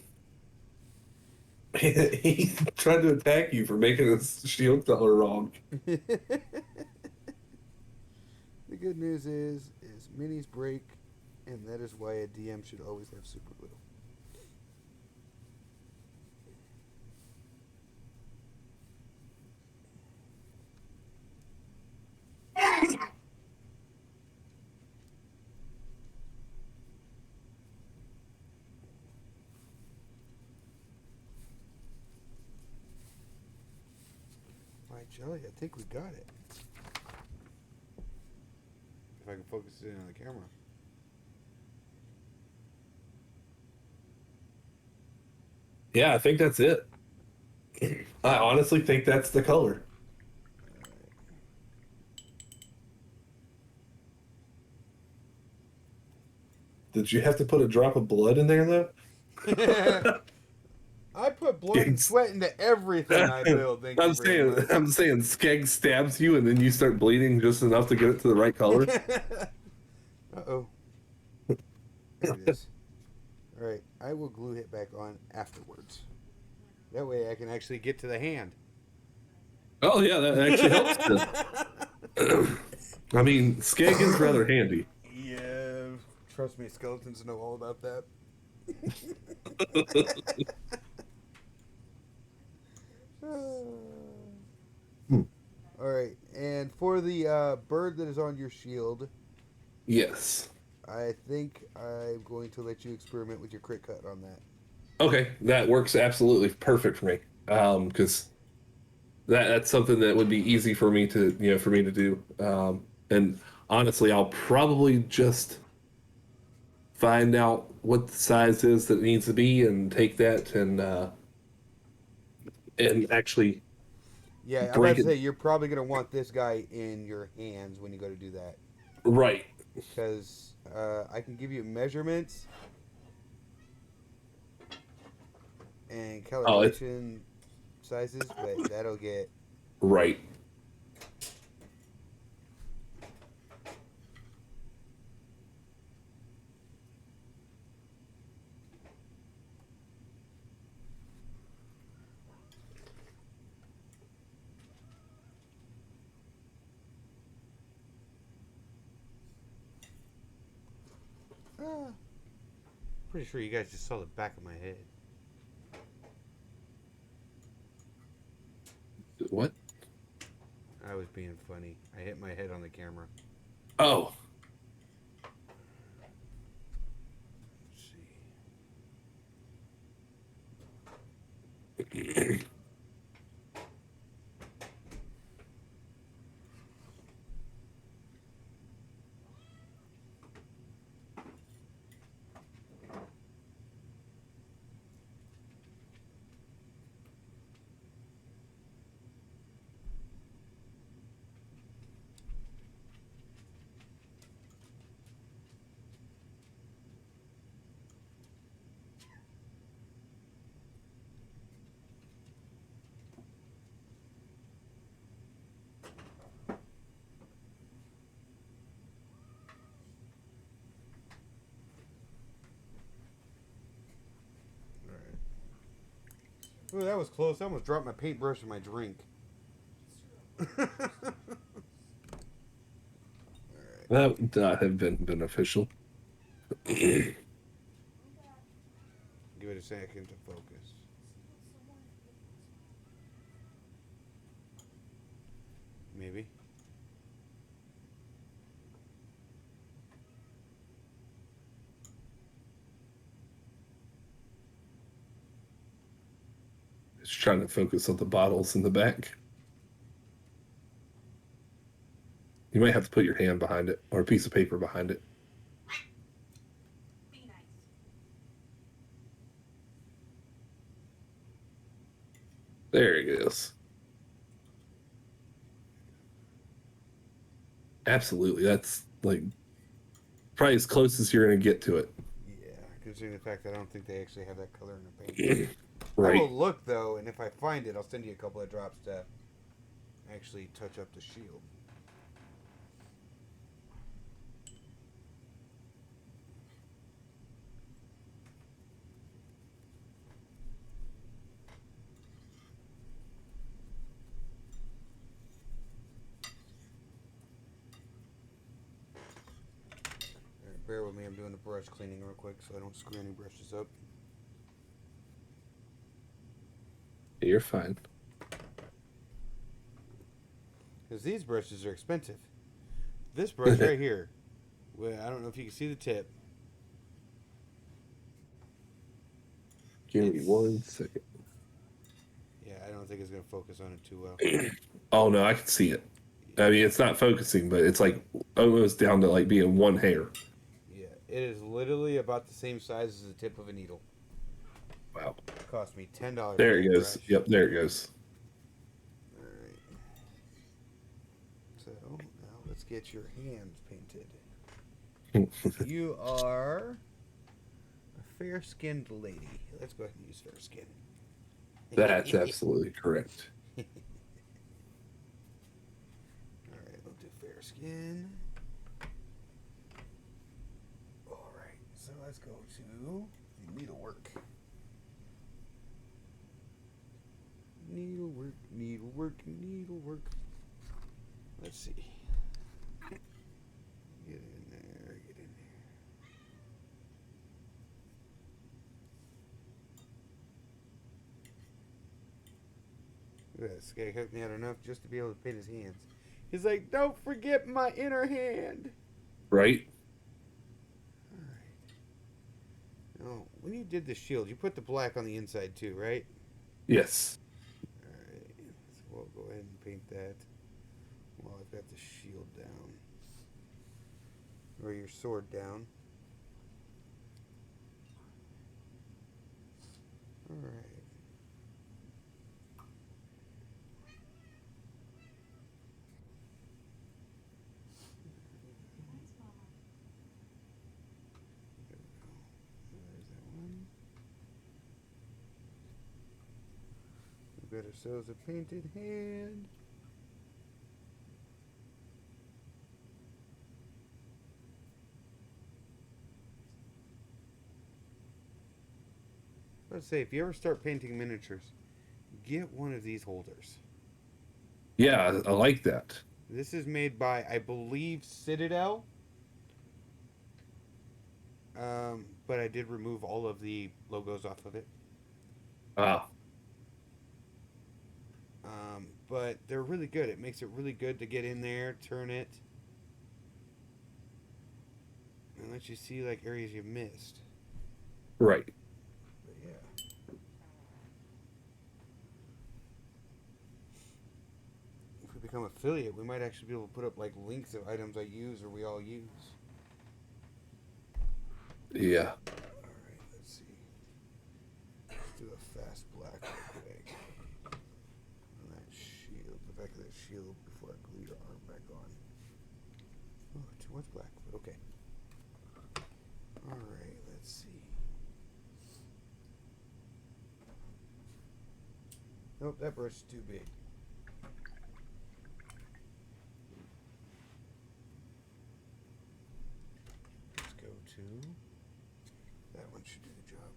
Speaker 2: tried to attack you for making his shield color wrong.
Speaker 1: The good news is minis break, and that is why a DM should always have super glue. All right, Jelly, I think we got it. If I can focus it in on the camera.
Speaker 2: Yeah, I think that's it. I honestly think that's the color. Did you have to put a drop of blood in there, though?
Speaker 1: I put blood and sweat into everything I build. Thank you very much.
Speaker 2: I'm saying Skeg stabs you and then you start bleeding just enough to get it to the right color.
Speaker 1: Uh-oh. There it is. All right, I will glue it back on afterwards. That way I can actually get to the hand.
Speaker 2: Oh yeah, that actually helps. I mean, Skeg is rather handy.
Speaker 1: Yeah, trust me, skeletons know all about that. All right, and for the bird that is on your shield,
Speaker 2: Yes.
Speaker 1: I think I'm going to let you experiment with your crit cut on that.
Speaker 2: Okay, that works absolutely perfect for me. Because that's something that would be easy for me to do. And honestly, I'll probably just find out what the size is that it needs to be and take that and actually
Speaker 1: Yeah, I'm about
Speaker 2: break
Speaker 1: to
Speaker 2: it.
Speaker 1: say you're probably going to want this guy in your hands when you go to do that.
Speaker 2: Right.
Speaker 1: Because I can give you measurements and calibration sizes, but that'll get...
Speaker 2: Right.
Speaker 1: Pretty sure you guys just saw the back of my head.
Speaker 2: What?
Speaker 1: I was being funny. I hit my head on the camera.
Speaker 2: Oh.
Speaker 1: Let's see. Ooh, that was close. I almost dropped my paintbrush in my drink.
Speaker 2: That would not have been beneficial.
Speaker 1: Give it a second to focus. Maybe.
Speaker 2: Just trying to focus on the bottles in the back. You might have to put your hand behind it or a piece of paper behind it.
Speaker 4: Be nice.
Speaker 2: There it goes. Absolutely. That's like probably as close as you're going to get to it.
Speaker 1: Yeah, considering the fact that I don't think they actually have that color in the paint.
Speaker 2: Right.
Speaker 1: I will look, though, and if I find it, I'll send you a couple of drops to actually touch up the shield. bear with me. I'm doing the brush cleaning real quick so I don't screw any brushes up.
Speaker 2: You're fine.
Speaker 1: Because these brushes are expensive. This brush right here, well, I don't know if you can see the tip.
Speaker 2: Give me 1 second.
Speaker 1: Yeah, I don't think it's going to focus on it too well.
Speaker 2: Oh no, I can see it. I mean, it's not focusing, but it's like almost down to like being one hair.
Speaker 1: Yeah, it is literally about the same size as the tip of a needle.
Speaker 2: Wow.
Speaker 1: It cost me $10.
Speaker 2: There
Speaker 1: for
Speaker 2: it
Speaker 1: that
Speaker 2: goes.
Speaker 1: brush.
Speaker 2: Yep, there it goes.
Speaker 1: All right. So now let's get your hands painted. You are a fair-skinned lady. Let's go ahead and use fair skin.
Speaker 2: That's absolutely correct.
Speaker 1: All right, we'll do fair skin. All right, so let's go to needlework. Needlework, needlework, needlework. Let's see. Get in there, get in there. Look at this guy helped me out enough just to be able to paint his hands. He's like, don't forget my inner hand.
Speaker 2: Right?
Speaker 1: Alright. Now, when you did the shield, you put the black on the inside too, right?
Speaker 2: Yes.
Speaker 1: Alright. So we'll go ahead and paint that while I've got the shield down. Or your sword down. Alright. There's that one. We've got ourselves a painted hand. Let's say if you ever start painting miniatures, get one of these holders.
Speaker 2: Yeah, I like that.
Speaker 1: This is made by, I believe, Citadel. But I did remove all of the logos off of it.
Speaker 2: Ah,
Speaker 1: But they're really good. It makes it really good to get in there, turn it, and let you see like areas you missed.
Speaker 2: right.
Speaker 1: But yeah. If we become affiliate, we might actually be able to put up like links of items I use or we all use.
Speaker 2: Yeah.
Speaker 1: Alright, let's see. Let's do a fast black real quick. On that shield, the back of that shield before I glue your arm back on. Oh, too much black, but okay. Alright, let's see. Nope, that brush is too big. Let's go to... That one should do the job.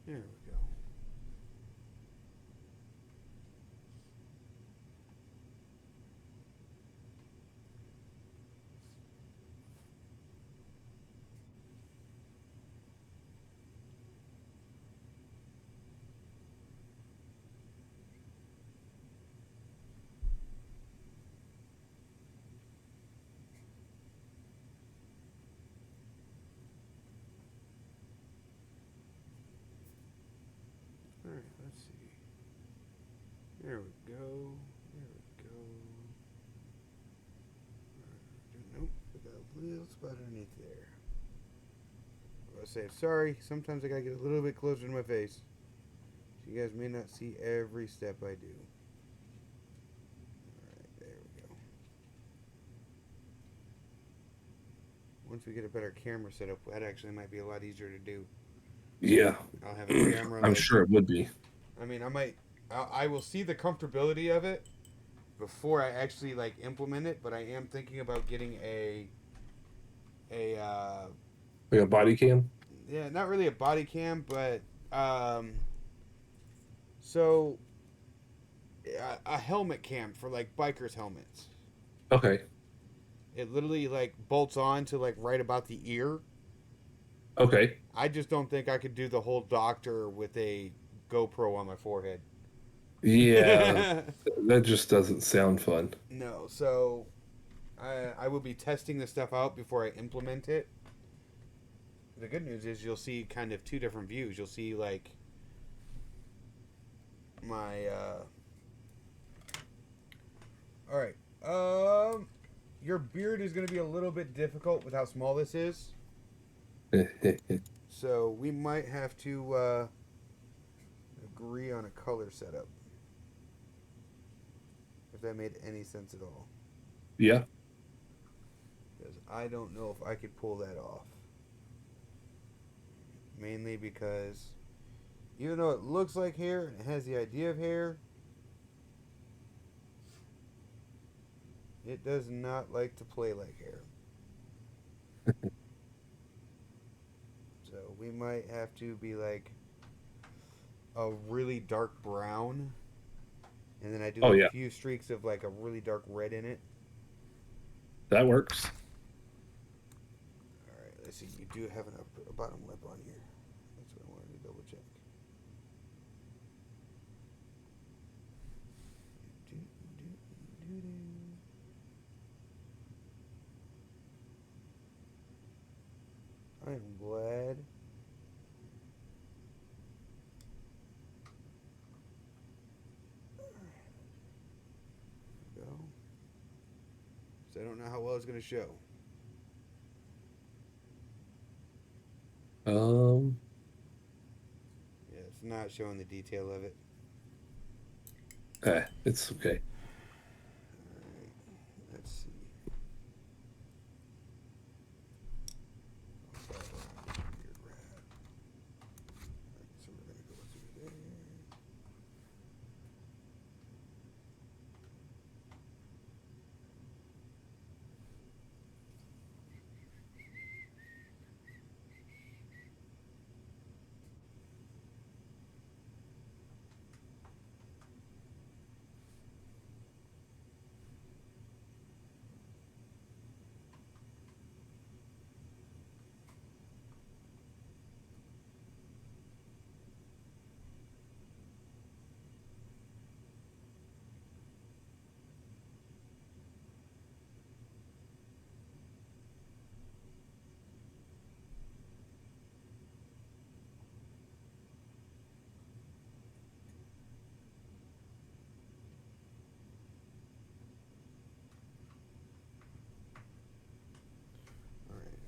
Speaker 1: There we go. Alright, let's see. There we go. There we go. Nope, we got a little spot underneath there. I'll say sorry, sometimes I gotta get a little bit closer to my face. So you guys may not see every step I do. Alright, there we go. Once we get a better camera set up, that actually might be a lot easier to do.
Speaker 2: Yeah.
Speaker 1: I'll have a camera.
Speaker 2: I'm
Speaker 1: like,
Speaker 2: sure it would be.
Speaker 1: I mean, I will see the comfortability of it before I actually like implement it. But I am thinking about getting
Speaker 2: Like a body cam?
Speaker 1: yeah, not really a body cam, but so a helmet cam for like bikers' helmets.
Speaker 2: Okay.
Speaker 1: It literally like bolts on to like right about the ear.
Speaker 2: Okay.
Speaker 1: I just don't think I could do the whole doctor with a GoPro on my forehead.
Speaker 2: Yeah, that just doesn't sound fun.
Speaker 1: No, so I will be testing this stuff out before I implement it. The good news is you'll see kind of two different views. You'll see like my all right. Your beard is going to be a little bit difficult with how small this is. So we might have to agree on a color setup. If that made any sense at all.
Speaker 2: Yeah.
Speaker 1: Because I don't know if I could pull that off. Mainly because even though it looks like hair and it has the idea of hair, it does not like to play like hair. So we might have to be like a really dark brown. And then I do
Speaker 2: Oh,
Speaker 1: a
Speaker 2: yeah.
Speaker 1: few streaks of like a really dark red in it.
Speaker 2: That works.
Speaker 1: Alright, let's see. You do have a bottom lip on here. That's what I wanted to double check. I am glad. Go. So I don't know how well it's going to show. Yeah, it's not showing the detail of it.
Speaker 2: It's okay.
Speaker 1: Alright, let's see. How far around your rat? Alright, so we're going to go through there.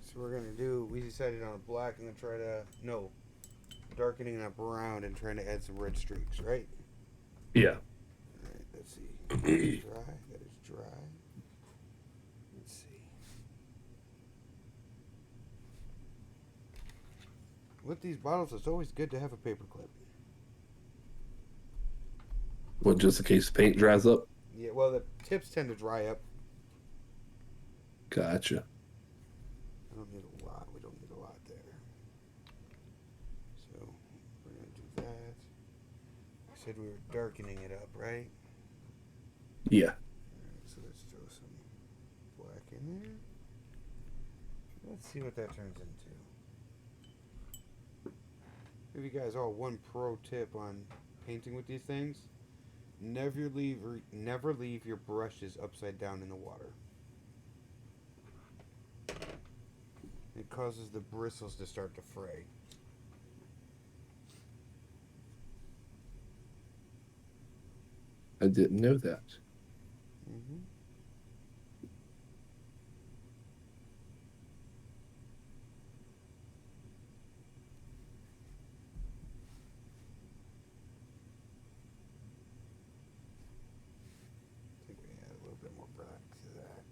Speaker 1: So we're gonna do. We decided on a black and then try to darkening and a brown and trying to add some red streaks, right?
Speaker 2: Yeah.
Speaker 1: All right. Let's see. That is dry. That is dry. Let's see. With these bottles, it's always good to have a paper clip.
Speaker 2: Well, just in case the paint dries up.
Speaker 1: Yeah. Well, the tips tend to dry up.
Speaker 2: Gotcha.
Speaker 1: I don't need a lot. We don't need a lot there. So we're gonna do that. I said we were darkening it up, right?
Speaker 2: Yeah.
Speaker 1: Alright, so let's throw some black in there. Let's see what that turns into. Give you guys all one pro tip on painting with these things. Never leave your brushes upside down in the water. It causes the bristles to start to fray.
Speaker 2: I didn't know that.
Speaker 1: Mm-hmm. I think we add a little bit more black to that.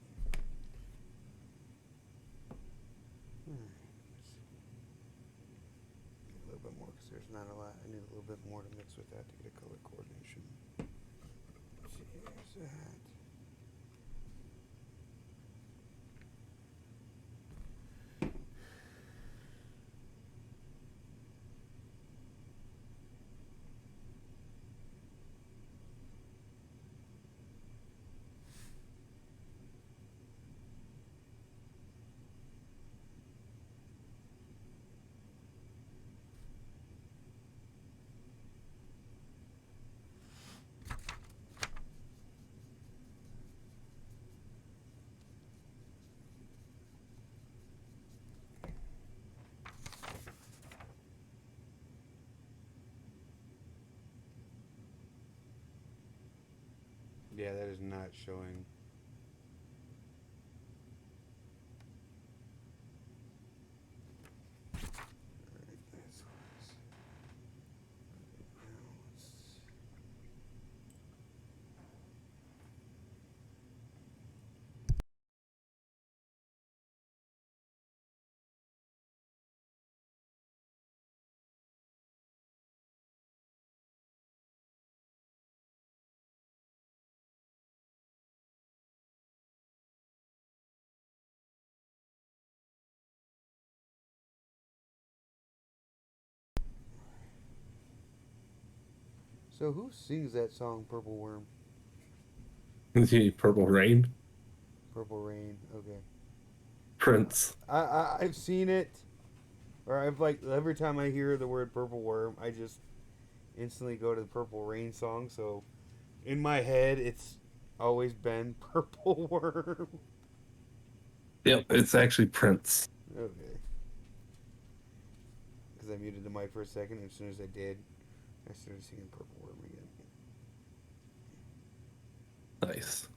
Speaker 1: Let's see. A little bit more because there's not a lot. I need a little bit more to mix with that to get a color coordination. Let's see, here's that. Yeah, that is not showing. So who sings that song, Purple Worm?
Speaker 2: Purple Rain.
Speaker 1: Purple Rain. Okay.
Speaker 2: Prince.
Speaker 1: I've seen it, or I've like every time I hear the word Purple Worm, I just instantly go to the Purple Rain song. So in my head, it's always been Purple Worm.
Speaker 2: Yep, it's actually Prince.
Speaker 1: Okay. Because I muted the mic for a second, and as soon as I did, I started singing Purple Worm again.
Speaker 2: Nice.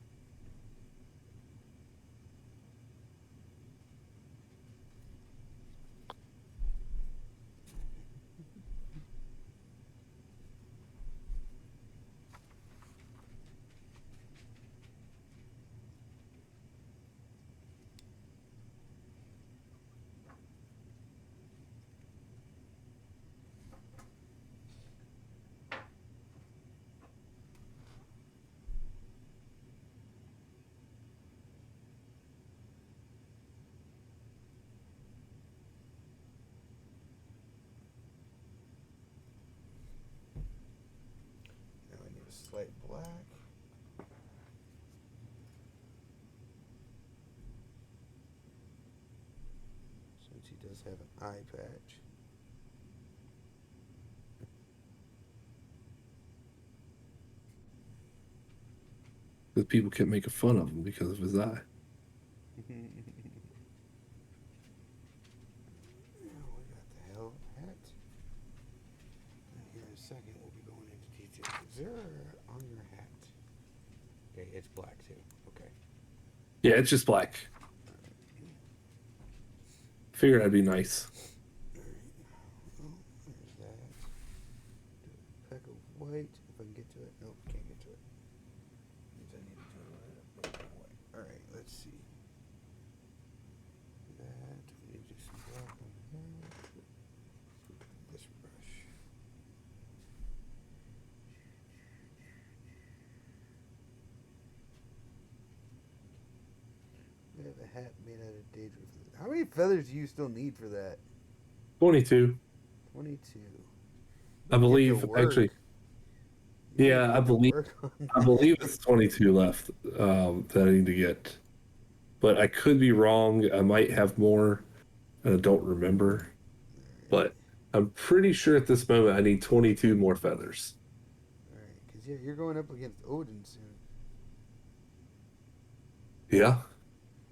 Speaker 1: Now I need a slight black. Since he does have an eye patch.
Speaker 2: Because people kept making fun of him because of his eye.
Speaker 1: We got the hell hat. And here in a second, we'll be going into detail. Is there on your hat? Okay, it's black too. Okay.
Speaker 2: Yeah, it's just black. Figured that'd be nice.
Speaker 1: Oh, there's that. Do a peck of white. If I can get to it. Nope, can't get to it. Means I need to do a peck of white. Alright, let's see. That. We need to do some black on here. This brush. We have a hat made out of daedric. How many feathers do you still need for that?
Speaker 2: 22.
Speaker 1: 22.
Speaker 2: I believe, actually. Yeah, I believe it's 22 left that I need to get. But I could be wrong. I might have more, and I don't remember. But I'm pretty sure at this moment I need 22 more feathers.
Speaker 1: Alright, because yeah, you're going up against Odin soon.
Speaker 2: Yeah,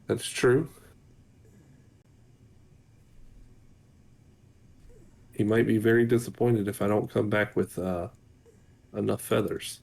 Speaker 2: that's true. He might be very disappointed if I don't come back with enough feathers.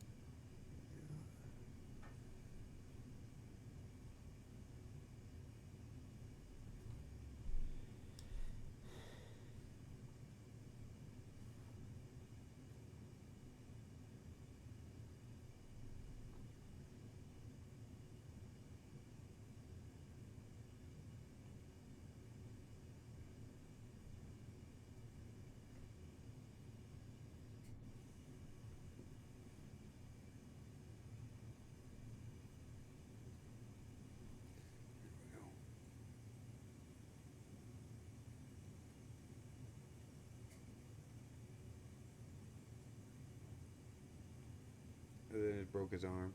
Speaker 1: And then it broke his arm.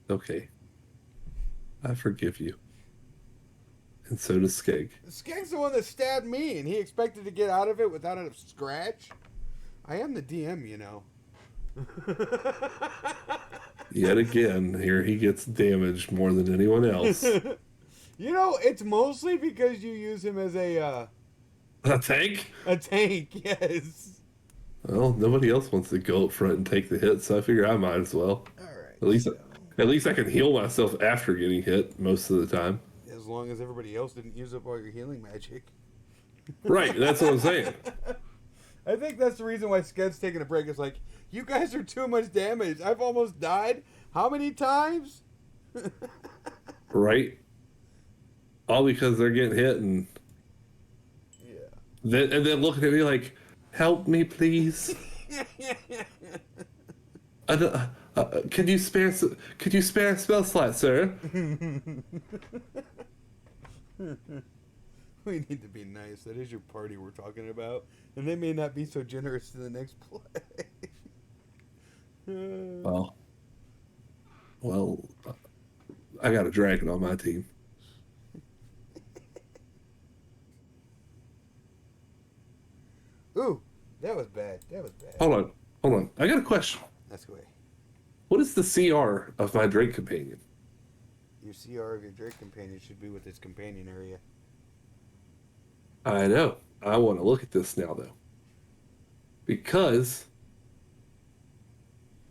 Speaker 2: Okay. I forgive you. And so does Skeg.
Speaker 1: Skeg's the one that stabbed me, and he expected to get out of it without a scratch. I am the DM, you know.
Speaker 2: Yet again, here he gets damaged more than anyone else.
Speaker 1: You know, it's mostly because you use him as
Speaker 2: A tank?
Speaker 1: a tank, yes.
Speaker 2: Well, nobody else wants to go up front and take the hit, so I figure I might as well.
Speaker 1: All right.
Speaker 2: At least,
Speaker 1: So,
Speaker 2: at least I can heal myself after getting hit most of the time.
Speaker 1: as long as everybody else didn't use up all your healing magic.
Speaker 2: Right, that's what I'm saying.
Speaker 1: I think that's the reason why Sked's taking a break. It's like, you guys are too much damage. I've almost died. How many times?
Speaker 2: Right? All because they're getting hit and then looking at me like, help me, please. I don't, could you spare a spell slot, sir?
Speaker 1: We need to be nice. That is your party we're talking about. And they may not be so generous to the next play.
Speaker 2: Well, I got a dragon on my team.
Speaker 1: Ooh, that was bad. That was bad.
Speaker 2: Hold on. I got a question.
Speaker 1: That's the way.
Speaker 2: What is the CR of my Drake companion?
Speaker 1: Your CR of your Drake companion should be with its companion area.
Speaker 2: I know. I want to look at this now, though. Because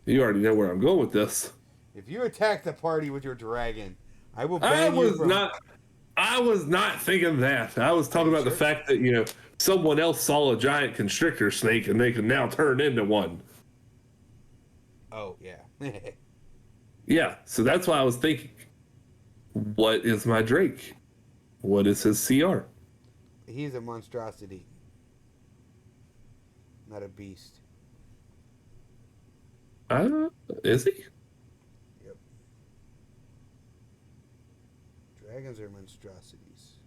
Speaker 2: you already know where I'm going with this.
Speaker 1: If you attack the party with your dragon, I will ban you from...
Speaker 2: I was not thinking that. I was talking about the fact that, someone else saw a giant constrictor snake and they can now turn into one.
Speaker 1: Oh, yeah.
Speaker 2: Yeah, so that's why I was thinking, what is my Drake? What is his CR?
Speaker 1: He's a monstrosity. Not a beast.
Speaker 2: Is he?
Speaker 1: Yep. Dragons are monstrosities.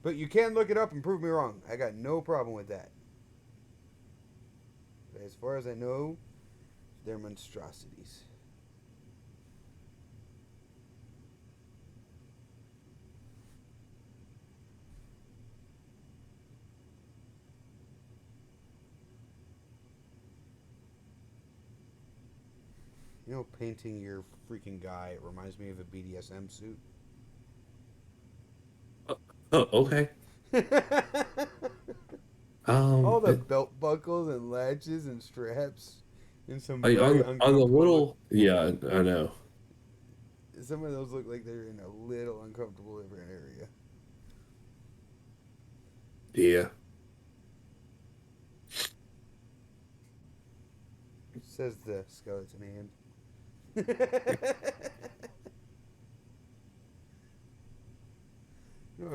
Speaker 1: But you can look it up and prove me wrong. I got no problem with that. But as far as I know, they're monstrosities. Painting your freaking guy, it reminds me of a BDSM suit.
Speaker 2: Oh, okay.
Speaker 1: All the belt buckles and latches and straps and some very
Speaker 2: on the little... Yeah, I know.
Speaker 1: Some of those look like they're in a little uncomfortable area.
Speaker 2: Yeah.
Speaker 1: Says the skeleton hand. I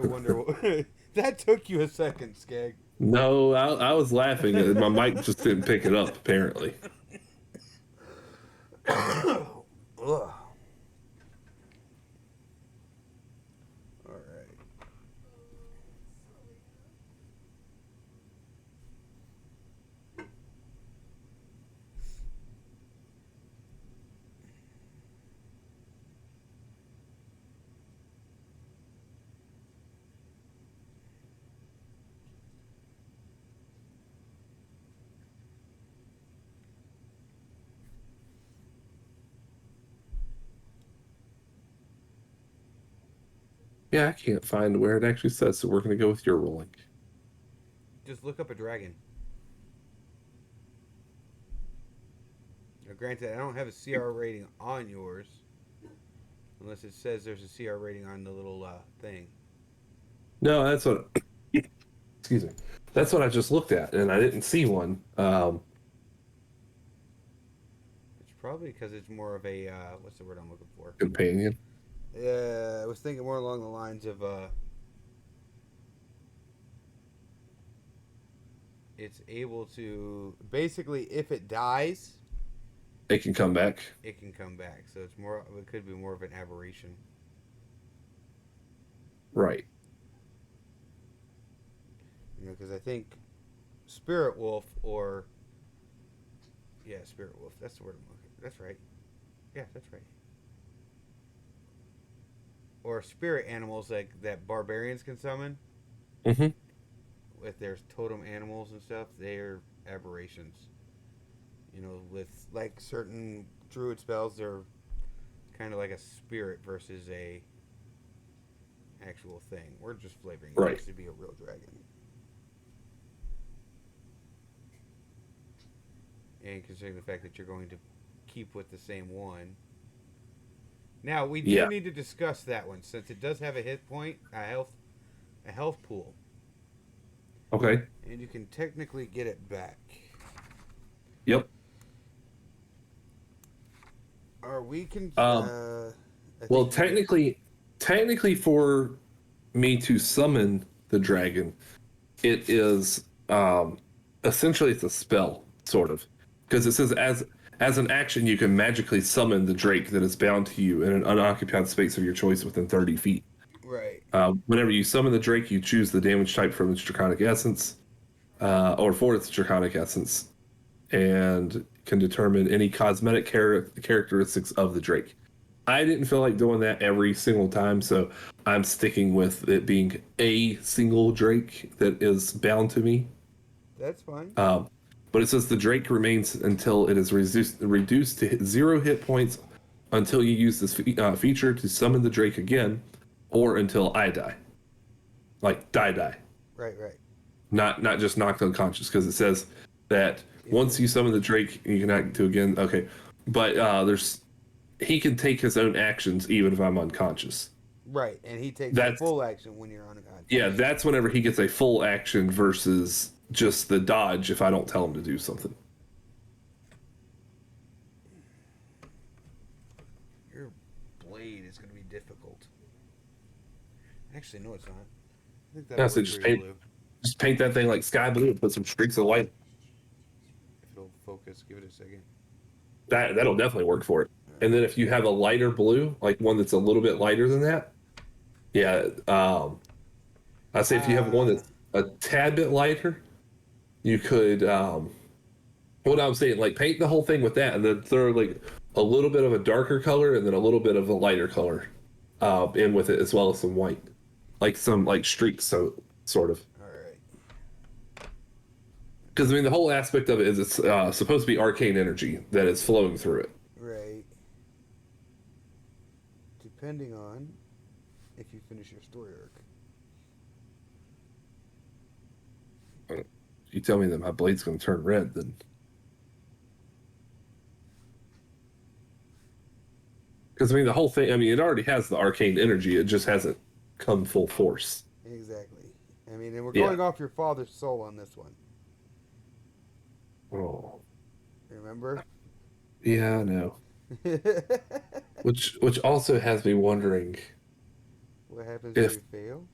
Speaker 1: wonder what... That took you a second, Skag.
Speaker 2: No, I was laughing and my mic just didn't pick it up, apparently.
Speaker 1: Ugh.
Speaker 2: Yeah, I can't find where it actually says, so we're going to go with your rolling.
Speaker 1: Just look up a dragon. Now, granted, I don't have a CR rating on yours. Unless it says there's a CR rating on the little thing.
Speaker 2: No, that's what... Excuse me. That's what I just looked at, and I didn't see one.
Speaker 1: It's probably because it's more of a... what's the word I'm looking for?
Speaker 2: Companion.
Speaker 1: Yeah, I was thinking more along the lines of... it's able to... Basically, if it dies...
Speaker 2: It can come back.
Speaker 1: It can come back. So it's more... It could be more of an aberration.
Speaker 2: Right.
Speaker 1: Because I think Spirit Wolf or... Yeah, Spirit Wolf. That's the word I'm looking for. That's right. Yeah, that's right. Or spirit animals like that barbarians can summon.
Speaker 2: Mm-hmm.
Speaker 1: With their totem animals and stuff, they're aberrations. With like certain druid spells, they're kind of like a spirit versus a actual thing. We're just flavoring it
Speaker 2: Right.
Speaker 1: to be a real dragon. And considering the fact that you're going to keep with the same one. Now we do
Speaker 2: Yeah.
Speaker 1: need to discuss that one since it does have a hit point, a health pool,
Speaker 2: Okay.
Speaker 1: and you can technically get it back.
Speaker 2: Yep.
Speaker 1: Are we
Speaker 2: Well, technically, for me to summon the dragon, it is essentially it's a spell, sort of, because it says as an action you can magically summon the drake that is bound to you in an unoccupied space of your choice within 30 feet.
Speaker 1: right.
Speaker 2: Whenever you summon the drake, you choose the damage type from its draconic essence, or for its draconic essence, and can determine any cosmetic characteristics of the drake. I didn't feel like doing that every single time, so I'm sticking with it being a single drake that is bound to me.
Speaker 1: That's fine.
Speaker 2: But it says the drake remains until it is reduced to 0 hit points until you use this feature to summon the drake again, or until I die. Like, die.
Speaker 1: Right.
Speaker 2: Not just knocked unconscious, because it says that once you summon the drake, you can act to again. Okay, but he can take his own actions even if I'm unconscious.
Speaker 1: Right, and he takes
Speaker 2: That's-
Speaker 1: full action when you're unconscious.
Speaker 2: Yeah, that's whenever he gets a full action versus just the dodge if I don't tell him to do something.
Speaker 1: Your blade is going to be difficult. Actually, no, it's not. I think
Speaker 2: Yeah,
Speaker 1: that'll
Speaker 2: so
Speaker 1: work
Speaker 2: just
Speaker 1: for you,
Speaker 2: paint-
Speaker 1: Blue.
Speaker 2: Just paint that thing like sky blue and put some streaks of white.
Speaker 1: If it'll focus, give it a second.
Speaker 2: That'll definitely work for it. And then if you have a lighter blue, like one that's a little bit lighter than that, yeah, I say if you have one that's a tad bit lighter, you could, what I'm saying, like paint the whole thing with that, and then throw like a little bit of a darker color and then a little bit of a lighter color in with it, as well as some white, like some like streaks, so sort of.
Speaker 1: All right.
Speaker 2: Because I mean, the whole aspect of it is it's supposed to be arcane energy that is flowing through it.
Speaker 1: Right. Depending on if you finish your story arc.
Speaker 2: If you tell me that my blade's going to turn red, then because I mean the whole thing. I mean, it already has the arcane energy. It just hasn't come full force.
Speaker 1: Exactly. I mean, and we're
Speaker 2: Yeah.
Speaker 1: going off your father's soul on this one.
Speaker 2: Oh,
Speaker 1: Remember?
Speaker 2: yeah, I know. Which also has me wondering.
Speaker 1: What happens
Speaker 2: If-
Speaker 1: if you fail?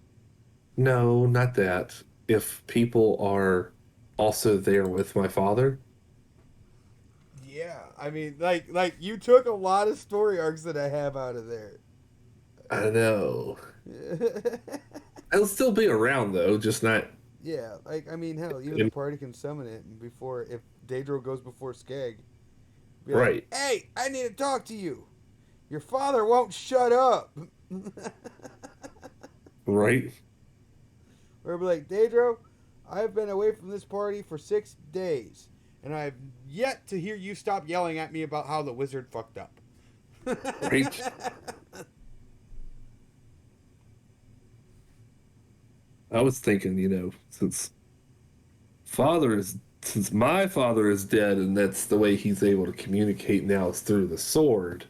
Speaker 2: No, not that. If people are also there with my father,
Speaker 1: Yeah, I mean, like you took a lot of story arcs that I have out of there.
Speaker 2: I don't know. I'll still be around though, just not.
Speaker 1: Yeah, like I mean, hell, even the party can summon it before if Daedro goes before Skeg. Be like,
Speaker 2: Right.
Speaker 1: Hey, I need to talk to you. Your father won't shut up.
Speaker 2: Right.
Speaker 1: Or be like, Daedro, I've been away from this party for 6 days, and I've yet to hear you stop yelling at me about how the wizard fucked up.
Speaker 2: Right. I was thinking, since my father is dead, and that's the way he's able to communicate now is through the sword.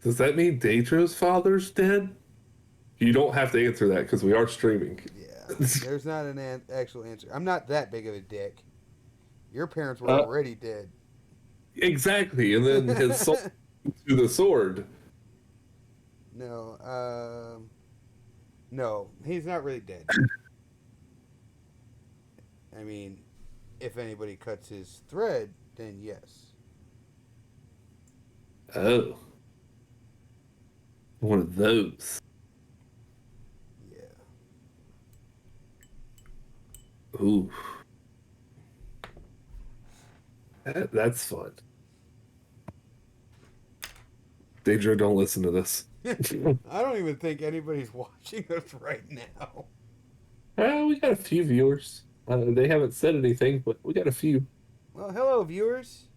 Speaker 2: Does that mean Daedro's father's dead? You don't have to answer that because we are streaming.
Speaker 1: Yeah, there's not an actual answer. I'm not that big of a dick. Your parents were
Speaker 2: Uh,
Speaker 1: already dead.
Speaker 2: Exactly, and then his soul to the sword.
Speaker 1: No, he's not really dead. I mean, if anybody cuts his thread, then yes.
Speaker 2: Oh. One of those.
Speaker 1: Yeah.
Speaker 2: Ooh. That's fun. Daedro, don't listen to this.
Speaker 1: I don't even think anybody's watching us right now.
Speaker 2: We got a few viewers. They haven't said anything, but we got a few.
Speaker 1: Well, hello, viewers.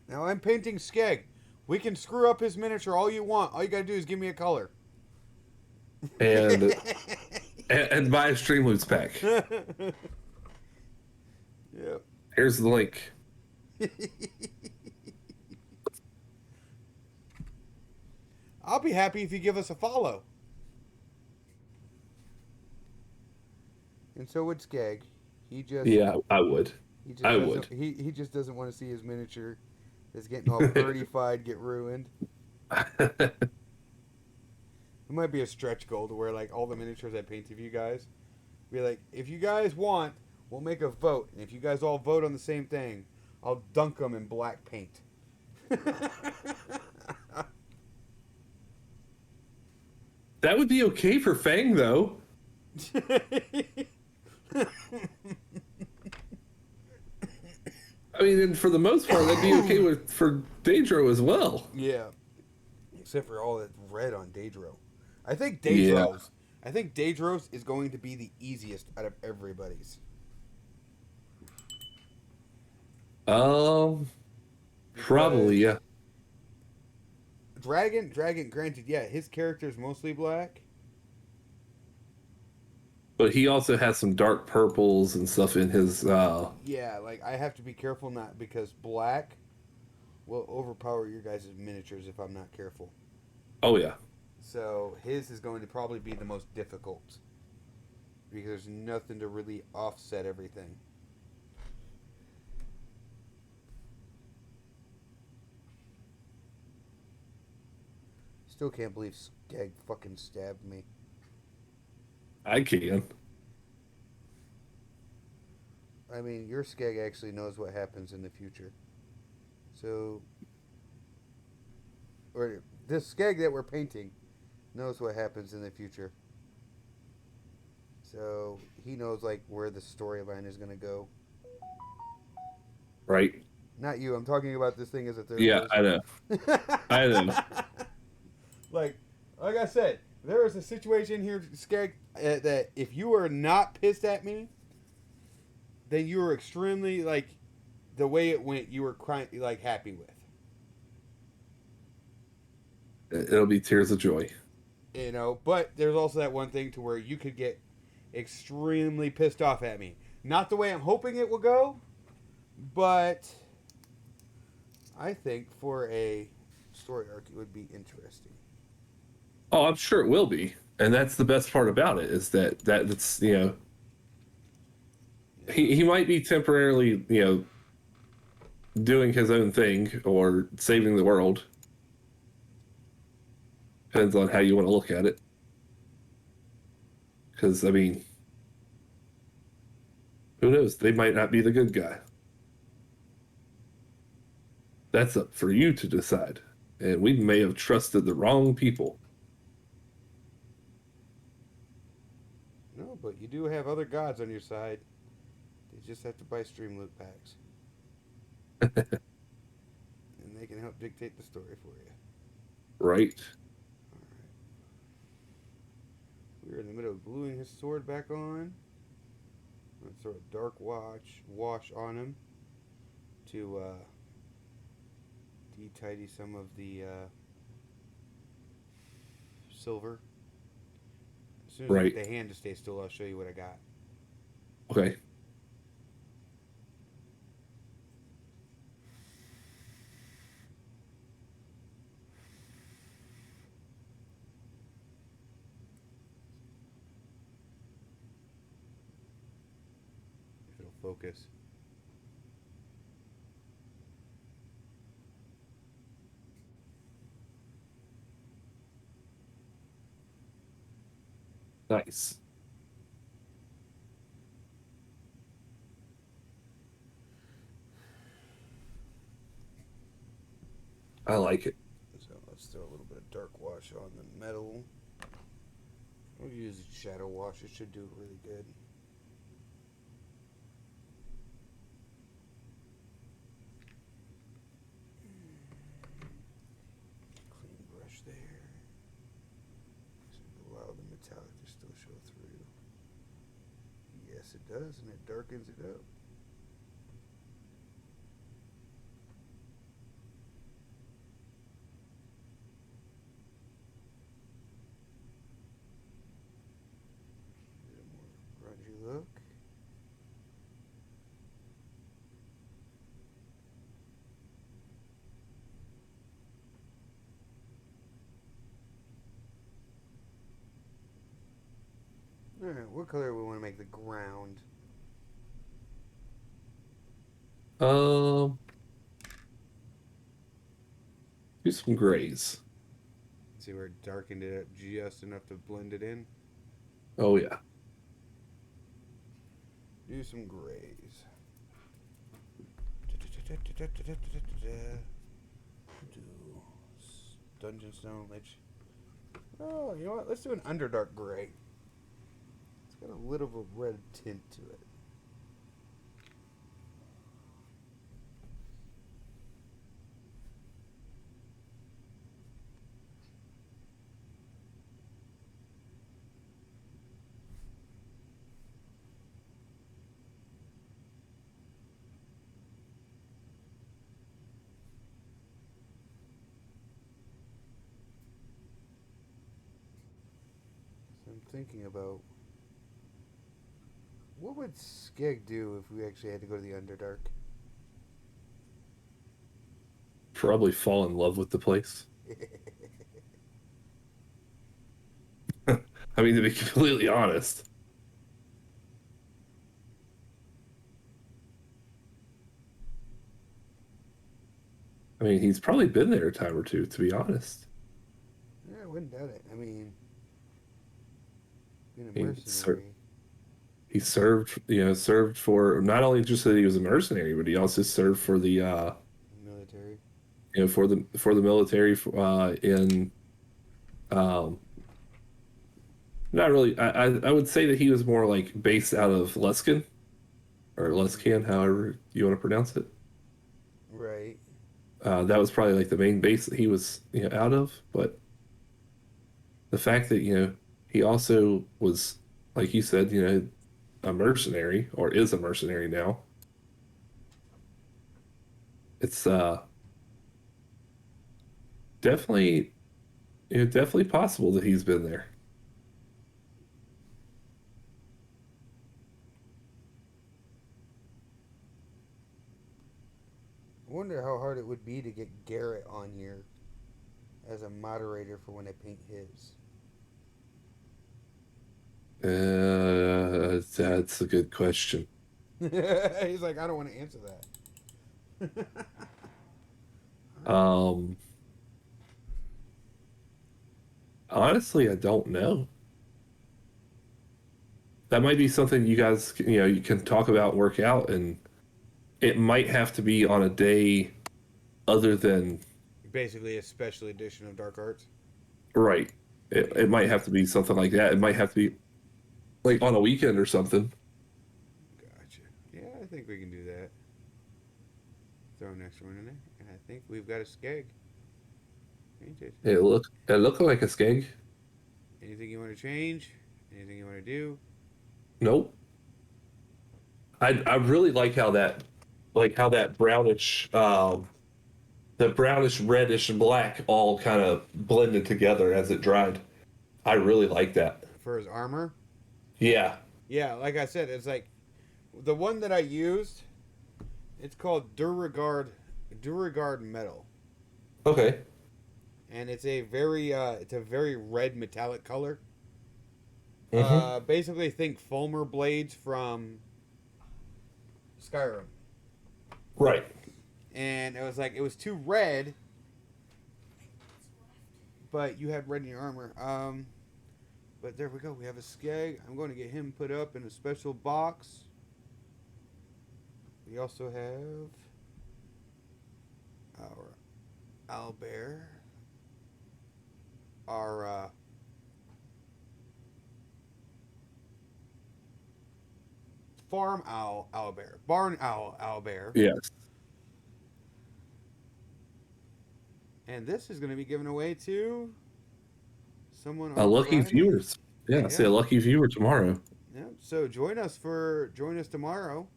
Speaker 1: Now I'm painting Skeg. We can screw up his miniature all you want. All you gotta do is give me a color.
Speaker 2: and and buy a Streamloots pack.
Speaker 1: Yep.
Speaker 2: Here's the link.
Speaker 1: I'll be happy if you give us a follow. And so would Skag. He just
Speaker 2: I would.
Speaker 1: he just
Speaker 2: I
Speaker 1: doesn't
Speaker 2: would.
Speaker 1: he just doesn't want to see his miniature that's getting all birdified get ruined. It might be a stretch goal to where like all the miniatures I paint of you guys be like, if you guys want, we'll make a vote, and if you guys all vote on the same thing, I'll dunk them in black paint.
Speaker 2: That would be okay for Fang, though. I mean, and for the most part, that'd be okay for Daedro as well.
Speaker 1: Yeah. Except for all that red on Daedro. I think Daedro's is going to be the easiest out of everybody's.
Speaker 2: Probably, yeah.
Speaker 1: Dragon, granted, yeah, his character is mostly black.
Speaker 2: But he also has some dark purples and stuff in his.
Speaker 1: Yeah, like I have to be careful not because black will overpower your guys' miniatures if I'm not careful.
Speaker 2: Oh yeah.
Speaker 1: So his is going to probably be the most difficult because there's nothing to really offset everything. Still can't believe Skag fucking stabbed me.
Speaker 2: I can.
Speaker 1: I mean, your Skag actually knows what happens in the future. So, or this Skag that we're painting knows what happens in the future. So, he knows, like, where the storyline is going to go.
Speaker 2: Right.
Speaker 1: Not you. I'm talking about this thing as a third
Speaker 2: Yeah,
Speaker 1: person.
Speaker 2: I know.
Speaker 1: Like I said, there is a situation here, Skag, that if you are not pissed at me, then you were extremely, like, the way it went, you were crying, like, happy with.
Speaker 2: It'll be tears of joy.
Speaker 1: You know, but there's also that one thing to where you could get extremely pissed off at me. Not the way I'm hoping it will go, but I think for a story arc it would be interesting.
Speaker 2: Oh, I'm sure it will be, and that's the best part about it is that's he might be temporarily doing his own thing or saving the world. Depends on how you want to look at it. Because I mean, who knows? They might not be the good guy. That's up for you to decide, and we may have trusted the wrong people.
Speaker 1: No, but you do have other gods on your side. They just have to buy Streamloot packs. And they can help dictate the story for you.
Speaker 2: Right.
Speaker 1: Alright. We're in the middle of gluing his sword back on. Let's throw a dark wash on him to de-tidy some of the silver. As soon as I get the hand to stay still, I'll show you what I got.
Speaker 2: Okay.
Speaker 1: If it'll focus.
Speaker 2: Nice. I like it.
Speaker 1: So let's throw a little bit of dark wash on the metal. We'll use shadow wash. It should do it really good. Clean brush there. Allow the metallic to still show through. Yes, it does, and it darkens it up. what color do we want to make the ground?
Speaker 2: Do some grays.
Speaker 1: See where it darkened it up just enough to blend it in.
Speaker 2: Oh yeah.
Speaker 1: Do some grays. Do Dungeon Stone Lich. Oh, you know what? Let's do an Underdark gray. It's got a little of a red tint to it. I'm thinking about what would Skeg do if we actually had to go to the Underdark?
Speaker 2: Probably fall in love with the place. I mean, to be completely honest. I mean, he's probably been there a time or two, to be honest.
Speaker 1: Yeah, I wouldn't doubt it. I mean, being a
Speaker 2: He
Speaker 1: mercenary.
Speaker 2: He served for not only just that he was a mercenary, but he also served for the
Speaker 1: Military.
Speaker 2: for the military in not really. I would say that he was more like based out of Luskin or Luscan, however you want to pronounce it.
Speaker 1: Right.
Speaker 2: That was probably like the main base that he was out of. But the fact that he also was, like you said, a mercenary or is a mercenary now. It's definitely definitely possible that he's been there.
Speaker 1: I wonder how hard it would be to get Garrett on here as a moderator for when I paint his.
Speaker 2: That's a good question.
Speaker 1: He's like, I don't want to answer that.
Speaker 2: Honestly, I don't know. That might be something you guys, you can talk about, work out, and it might have to be on a day other than
Speaker 1: Basically, a special edition of Dark Arts.
Speaker 2: right. It might have to be something like that. It might have to be like on a weekend or something.
Speaker 1: Gotcha. Yeah, I think we can do that. Throw an extra one in there, and I think we've got a skeg. Painted.
Speaker 2: It looked like a skeg.
Speaker 1: Anything you want to change? Anything you want to do?
Speaker 2: Nope. I really like how that brownish the brownish reddish and black all kind of blended together as it dried. I really like that.
Speaker 1: For his armor?
Speaker 2: Yeah.
Speaker 1: Yeah, like I said, it's like the one that I used. It's called Duragard Metal,
Speaker 2: Okay.
Speaker 1: and it's a very red metallic color.
Speaker 2: Mm-hmm.
Speaker 1: Basically, think Fulmer blades from Skyrim,
Speaker 2: Right.
Speaker 1: and it was too red, but you had red in your armor. But there we go. We have a skeg. I'm going to get him put up in a special box. We also have our owlbear, our farm owlbear, barn owlbear,
Speaker 2: Yes.
Speaker 1: and this is going to be given away to someone
Speaker 2: A
Speaker 1: on
Speaker 2: lucky
Speaker 1: Friday.
Speaker 2: viewers. Yeah, say a
Speaker 1: Yeah.
Speaker 2: lucky viewer tomorrow.
Speaker 1: Yeah. So join us tomorrow.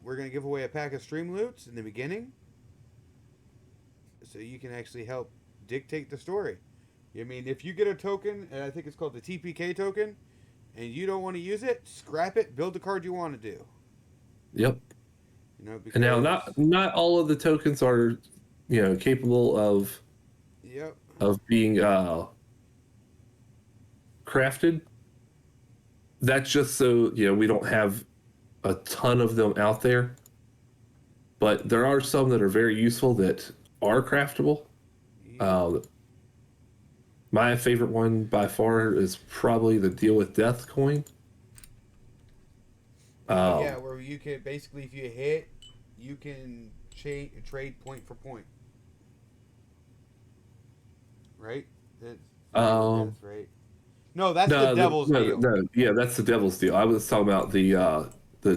Speaker 1: We're going to give away a pack of stream loots in the beginning, so you can actually help dictate the story. I mean, if you get a token, and I think it's called the TPK token, and you don't want to use it, scrap it, build the card you want to do.
Speaker 2: Yep.
Speaker 1: Because,
Speaker 2: And now not all of the tokens are, capable of
Speaker 1: yep.
Speaker 2: being crafted. That's just so we don't have a ton of them out there, but there are some that are very useful that are craftable.
Speaker 1: Yeah.
Speaker 2: My favorite one by far is probably the Deal with Death coin.
Speaker 1: Yeah, where you can basically, if you hit, you can trade point for point. Right? That's
Speaker 2: Um,
Speaker 1: right? No, that's the
Speaker 2: no,
Speaker 1: devil's deal.
Speaker 2: yeah, that's the Devil's Deal. I was talking about the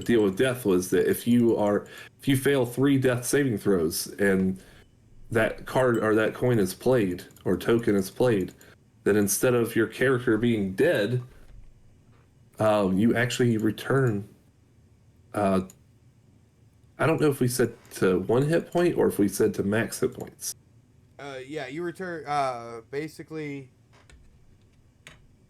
Speaker 2: Deal with Death was that if you fail 3 death saving throws and that card or that coin is played or token is played, then instead of your character being dead, you actually return. Uh, I don't know if we said to 1 hit point or if we said to max hit points.
Speaker 1: Yeah, you return. Basically.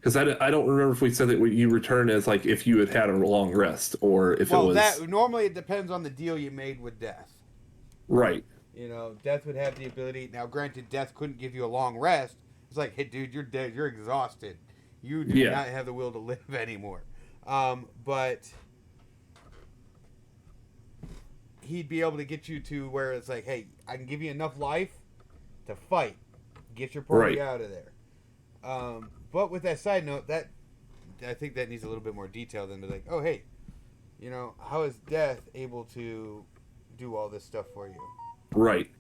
Speaker 2: Because I don't remember if we said that you return as like if you had a long rest or if it was.
Speaker 1: That normally it depends on the deal you made with death.
Speaker 2: Right.
Speaker 1: Death would have the ability. Now, granted, death couldn't give you a long rest. It's like, hey, dude, you're dead. You're exhausted. You do not have the will to live anymore. But he'd be able to get you to where it's like, hey, I can give you enough life to fight, get your party out of there. But with that side note, that I think that needs a little bit more detail than to like, oh, hey, how is death able to do all this stuff for you?
Speaker 2: Right.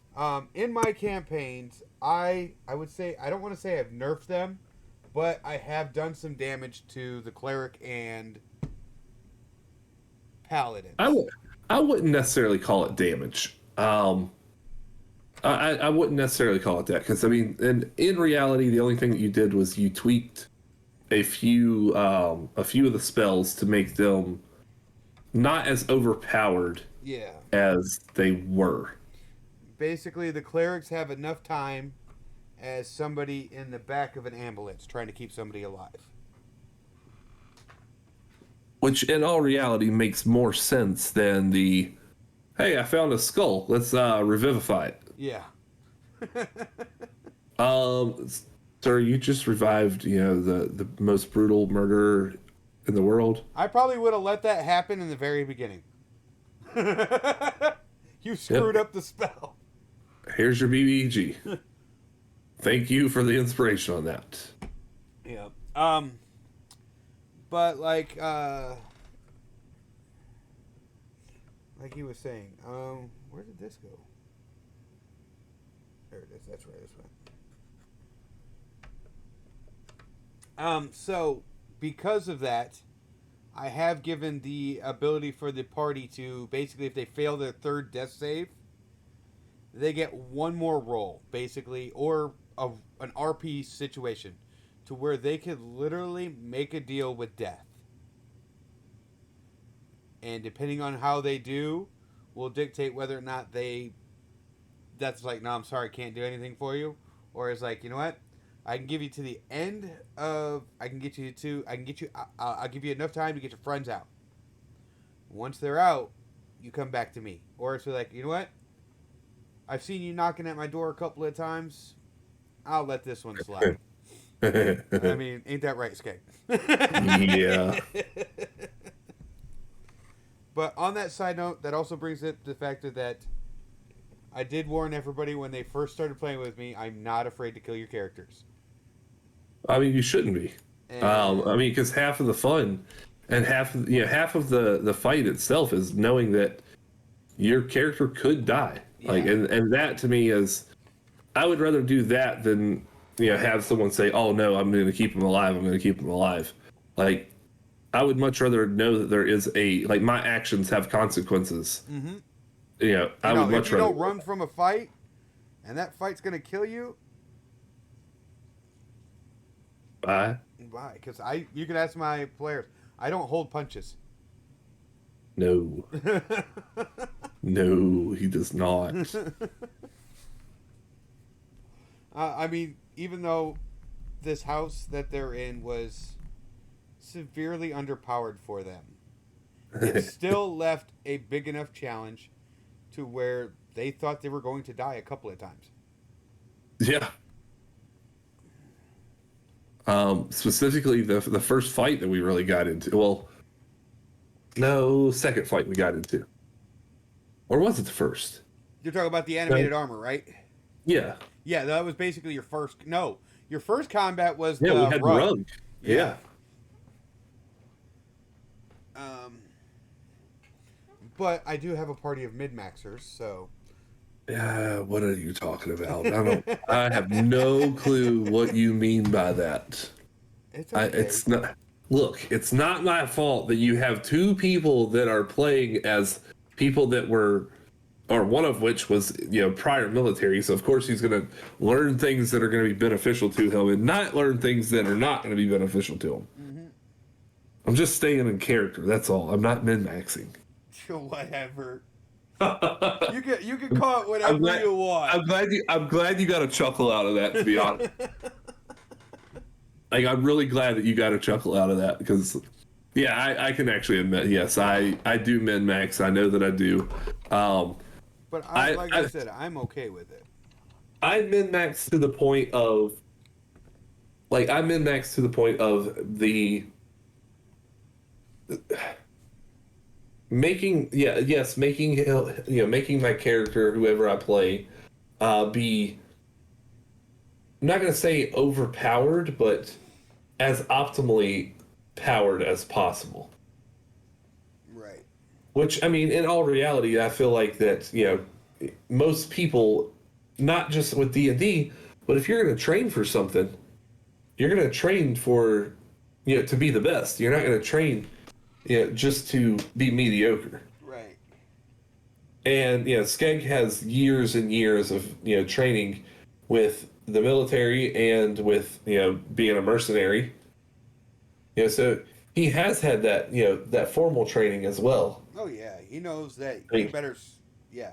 Speaker 1: In my campaigns, I would say, I don't want to say I've nerfed them, but I have done some damage to the cleric and paladins.
Speaker 2: I wouldn't necessarily call it damage. I wouldn't necessarily call it that because I mean, in reality, the only thing that you did was you tweaked a few of the spells to make them not as overpowered as they were.
Speaker 1: Basically, the clerics have enough time as somebody in the back of an ambulance trying to keep somebody alive.
Speaker 2: Which, in all reality, makes more sense than the, hey, I found a skull. Let's revivify it.
Speaker 1: Yeah.
Speaker 2: Sir, you just revived, the most brutal murderer in the world.
Speaker 1: I probably would have let that happen in the very beginning. You screwed up the spell.
Speaker 2: Here's your BBG. Thank you for the inspiration on that.
Speaker 1: Yeah. But like he was saying, where did this go? There it is. That's right. This one. So because of that, I have given the ability for the party to basically, if they fail their 3rd death save, they get one more roll, basically, or an RP situation, to where they could literally make a deal with death. And depending on how they do, will dictate whether or not that's like, no, I'm sorry, can't do anything for you. Or it's like, you know what? I can give you to the end of, I'll give you enough time to get your friends out. Once they're out, you come back to me. Or it's like, you know what? I've seen you knocking at my door a couple of times. I'll let this one slide. I mean, ain't that right, Skate?
Speaker 2: Yeah.
Speaker 1: But on that side note, that also brings up the factor that I did warn everybody when they first started playing with me, I'm not afraid to kill your characters.
Speaker 2: I mean, you shouldn't be. I mean, because half of the fun and half of the fight itself is knowing that your character could die. Yeah. Like, and that to me is, I would rather do that than have someone say, "Oh no, I'm going to keep him alive. I'm going to keep him alive." Like, I would much rather know that there is my actions have consequences.
Speaker 1: Mm-hmm.
Speaker 2: I would much
Speaker 1: if you
Speaker 2: rather.
Speaker 1: don't run from a fight, and that fight's going to kill you.
Speaker 2: Bye.
Speaker 1: Because you can ask my players. I don't hold punches.
Speaker 2: No. No, he does not.
Speaker 1: I mean, even though this house that they're in was severely underpowered for them, it still left a big enough challenge to where they thought they were going to die a couple of times.
Speaker 2: Yeah. Specifically, the first fight that we really got into. Well, no, second fight we got into. Or was it the first?
Speaker 1: You're talking about the animated armor, right?
Speaker 2: Yeah.
Speaker 1: Yeah, that was basically your first. No, your first combat was
Speaker 2: Yeah,
Speaker 1: the
Speaker 2: we had
Speaker 1: rug.
Speaker 2: Rug. Yeah.
Speaker 1: But I do have a party of mid-maxers, so.
Speaker 2: Yeah, what are you talking about? I have no clue what you mean by that.
Speaker 1: It's okay.
Speaker 2: It's not. Look, it's not my fault that you have two people that are playing as people that were, or one of which was, prior military. So of course he's going to learn things that are going to be beneficial to him, and not learn things that are not going to be beneficial to him. Mm-hmm. I'm just staying in character. That's all. I'm not min-maxing.
Speaker 1: Whatever. You can call it whatever you want.
Speaker 2: I'm glad you got a chuckle out of that, to be honest. Like, I'm really glad that you got a chuckle out of that, because I can actually admit, yes, I do min-max. I know that I do.
Speaker 1: But I said, I'm okay with it.
Speaker 2: I min-max to the point of the making my character, whoever I play, be, I'm not going to say overpowered, but as optimally powered as possible.
Speaker 1: Right.
Speaker 2: Which, I mean, in all reality, I feel like that, most people, not just with D&D, but if you're going to train for something, you're going to train for, to be the best. You're not going to train, just to be mediocre.
Speaker 1: Right.
Speaker 2: And, Skeg has years and years of, training with the military and with, being a mercenary. So he has had that, that formal training as well.
Speaker 1: Oh, yeah. He knows that you better, yeah.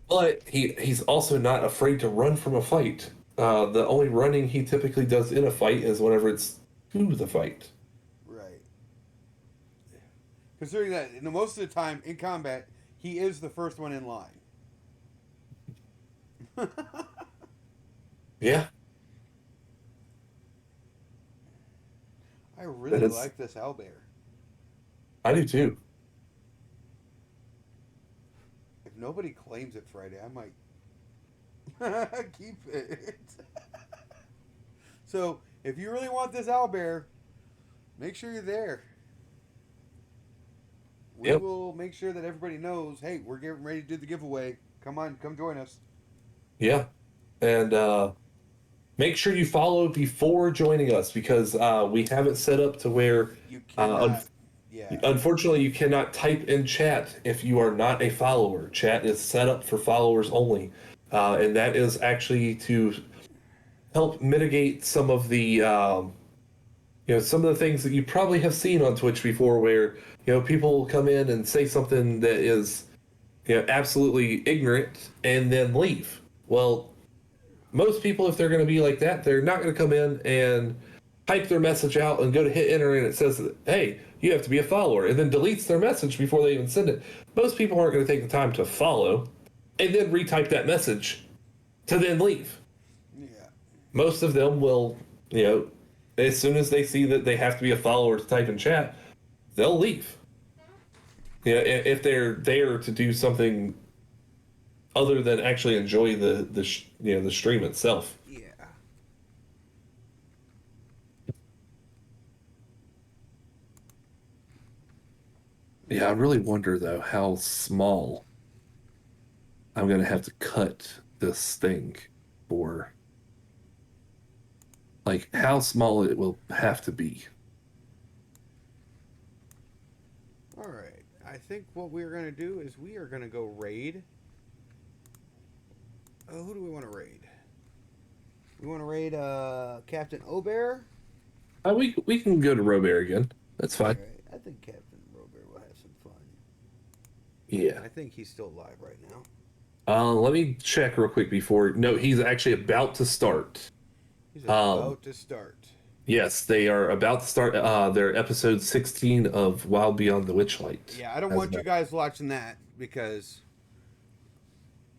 Speaker 2: But he's also not afraid to run from a fight. The only running he typically does in a fight is whenever it's to the fight.
Speaker 1: Right. Considering that most of the time in combat, he is the first one in line.
Speaker 2: Yeah.
Speaker 1: I really like this owlbear.
Speaker 2: I do too.
Speaker 1: If nobody claims it Friday, I might keep it. So, if you really want this owlbear, make sure you're there. We will make sure that everybody knows, hey, we're getting ready to do the giveaway. Come on, come join us.
Speaker 2: Yeah. And make sure you follow before joining us, because we have it set up to where
Speaker 1: you cannot,
Speaker 2: unfortunately you cannot type in chat if you are not a follower. Chat is set up for followers only, and that is actually to help mitigate some of the some of the things that you probably have seen on Twitch before, where people come in and say something that is absolutely ignorant and then leave. Well, most people, if they're going to be like that, they're not going to come in and type their message out and go to hit enter, and it says, hey, you have to be a follower, and then deletes their message before they even send it. Most people aren't going to take the time to follow and then retype that message to then leave.
Speaker 1: Yeah.
Speaker 2: Most of them will, as soon as they see that they have to be a follower to type in chat, they'll leave. If they're there to do something other than actually enjoy the stream itself.
Speaker 1: Yeah.
Speaker 2: Yeah, I really wonder though how small I'm gonna have to cut this thing for. Like, how small it will have to be.
Speaker 1: All right. I think what we're going to do is we are going to go raid. Oh, who do we want to raid? We want to raid Captain Obear?
Speaker 2: We can go to Robert again. That's fine.
Speaker 1: All right. I think Captain Robert will have some fun.
Speaker 2: Yeah.
Speaker 1: I think he's still alive right now.
Speaker 2: Let me check real quick before. No, he's actually about to start.
Speaker 1: He's about to start.
Speaker 2: Yes, they are about to start their episode 16 of Wild Beyond the Witchlight.
Speaker 1: Yeah, I don't want you guys watching that because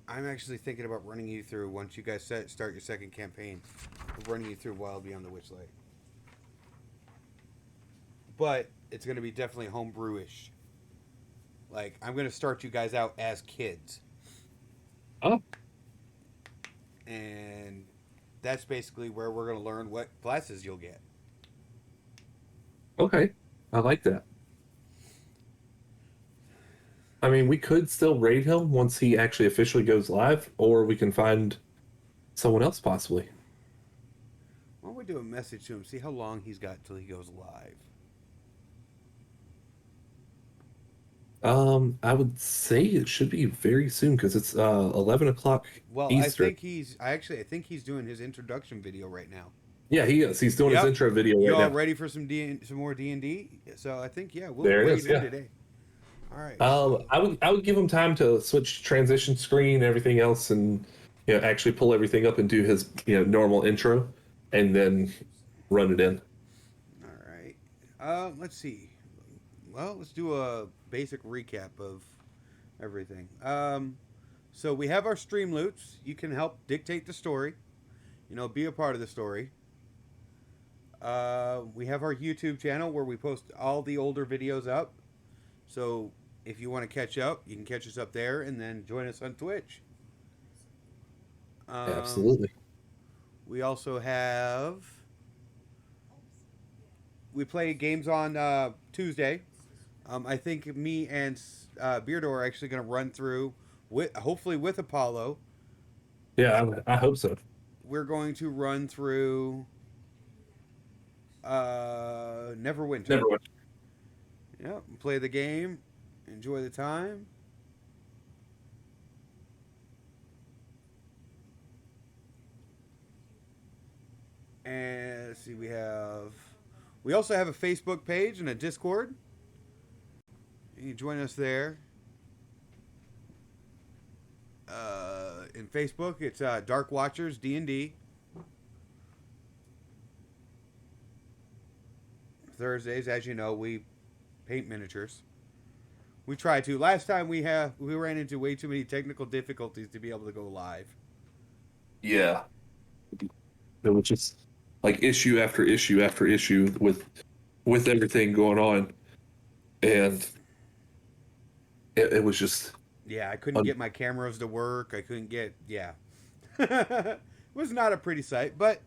Speaker 1: I'm actually thinking about running you through once you guys start your second campaign, running you through Wild Beyond the Witchlight. But it's going to be definitely homebrewish. Like, I'm going to start you guys out as kids.
Speaker 2: Oh,
Speaker 1: And that's basically where we're going to learn what classes you'll get.
Speaker 2: okay. I like that. I mean, we could still raid him once he actually officially goes live, or we can find someone else possibly.
Speaker 1: Why don't we do a message to him, see how long he's got till he goes live?
Speaker 2: I would say it should be very soon because it's 11 o'clock
Speaker 1: Well,
Speaker 2: Eastern.
Speaker 1: I think he's doing his introduction video right now.
Speaker 2: Yeah, he is. He's doing his
Speaker 1: Yep.
Speaker 2: intro video
Speaker 1: You
Speaker 2: right
Speaker 1: all
Speaker 2: now.
Speaker 1: ready for some more D&D? So I think we'll
Speaker 2: There it
Speaker 1: raid
Speaker 2: is,
Speaker 1: him
Speaker 2: yeah.
Speaker 1: today. All right.
Speaker 2: I would give him time to switch transition screen and everything else, and actually pull everything up and do his normal intro, and then run it in.
Speaker 1: All right. Let's see. Well, let's do a basic recap of everything. So we have our stream loops. You can help dictate the story. Be a part of the story. We have our YouTube channel where we post all the older videos up. So if you want to catch up, you can catch us up there and then join us on Twitch.
Speaker 2: Absolutely.
Speaker 1: We also have... We play games on Tuesday. I think me and Beardo are actually going to run through, hopefully with Apollo.
Speaker 2: Yeah, I hope so.
Speaker 1: We're going to run through Neverwinter.
Speaker 2: Neverwinter.
Speaker 1: Yep, play the game, enjoy the time. And let's see, we also have a Facebook page and a Discord. You can join us there. In Facebook, it's Dark Watchers D&D. Thursdays, as you know, we paint miniatures. We try to. Last time we ran into way too many technical difficulties to be able to go live.
Speaker 2: Yeah. It was just like issue after issue after issue with everything going on, and it was just...
Speaker 1: Yeah, I couldn't get my cameras to work. I couldn't get... Yeah. It was not a pretty sight, but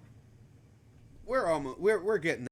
Speaker 1: we're getting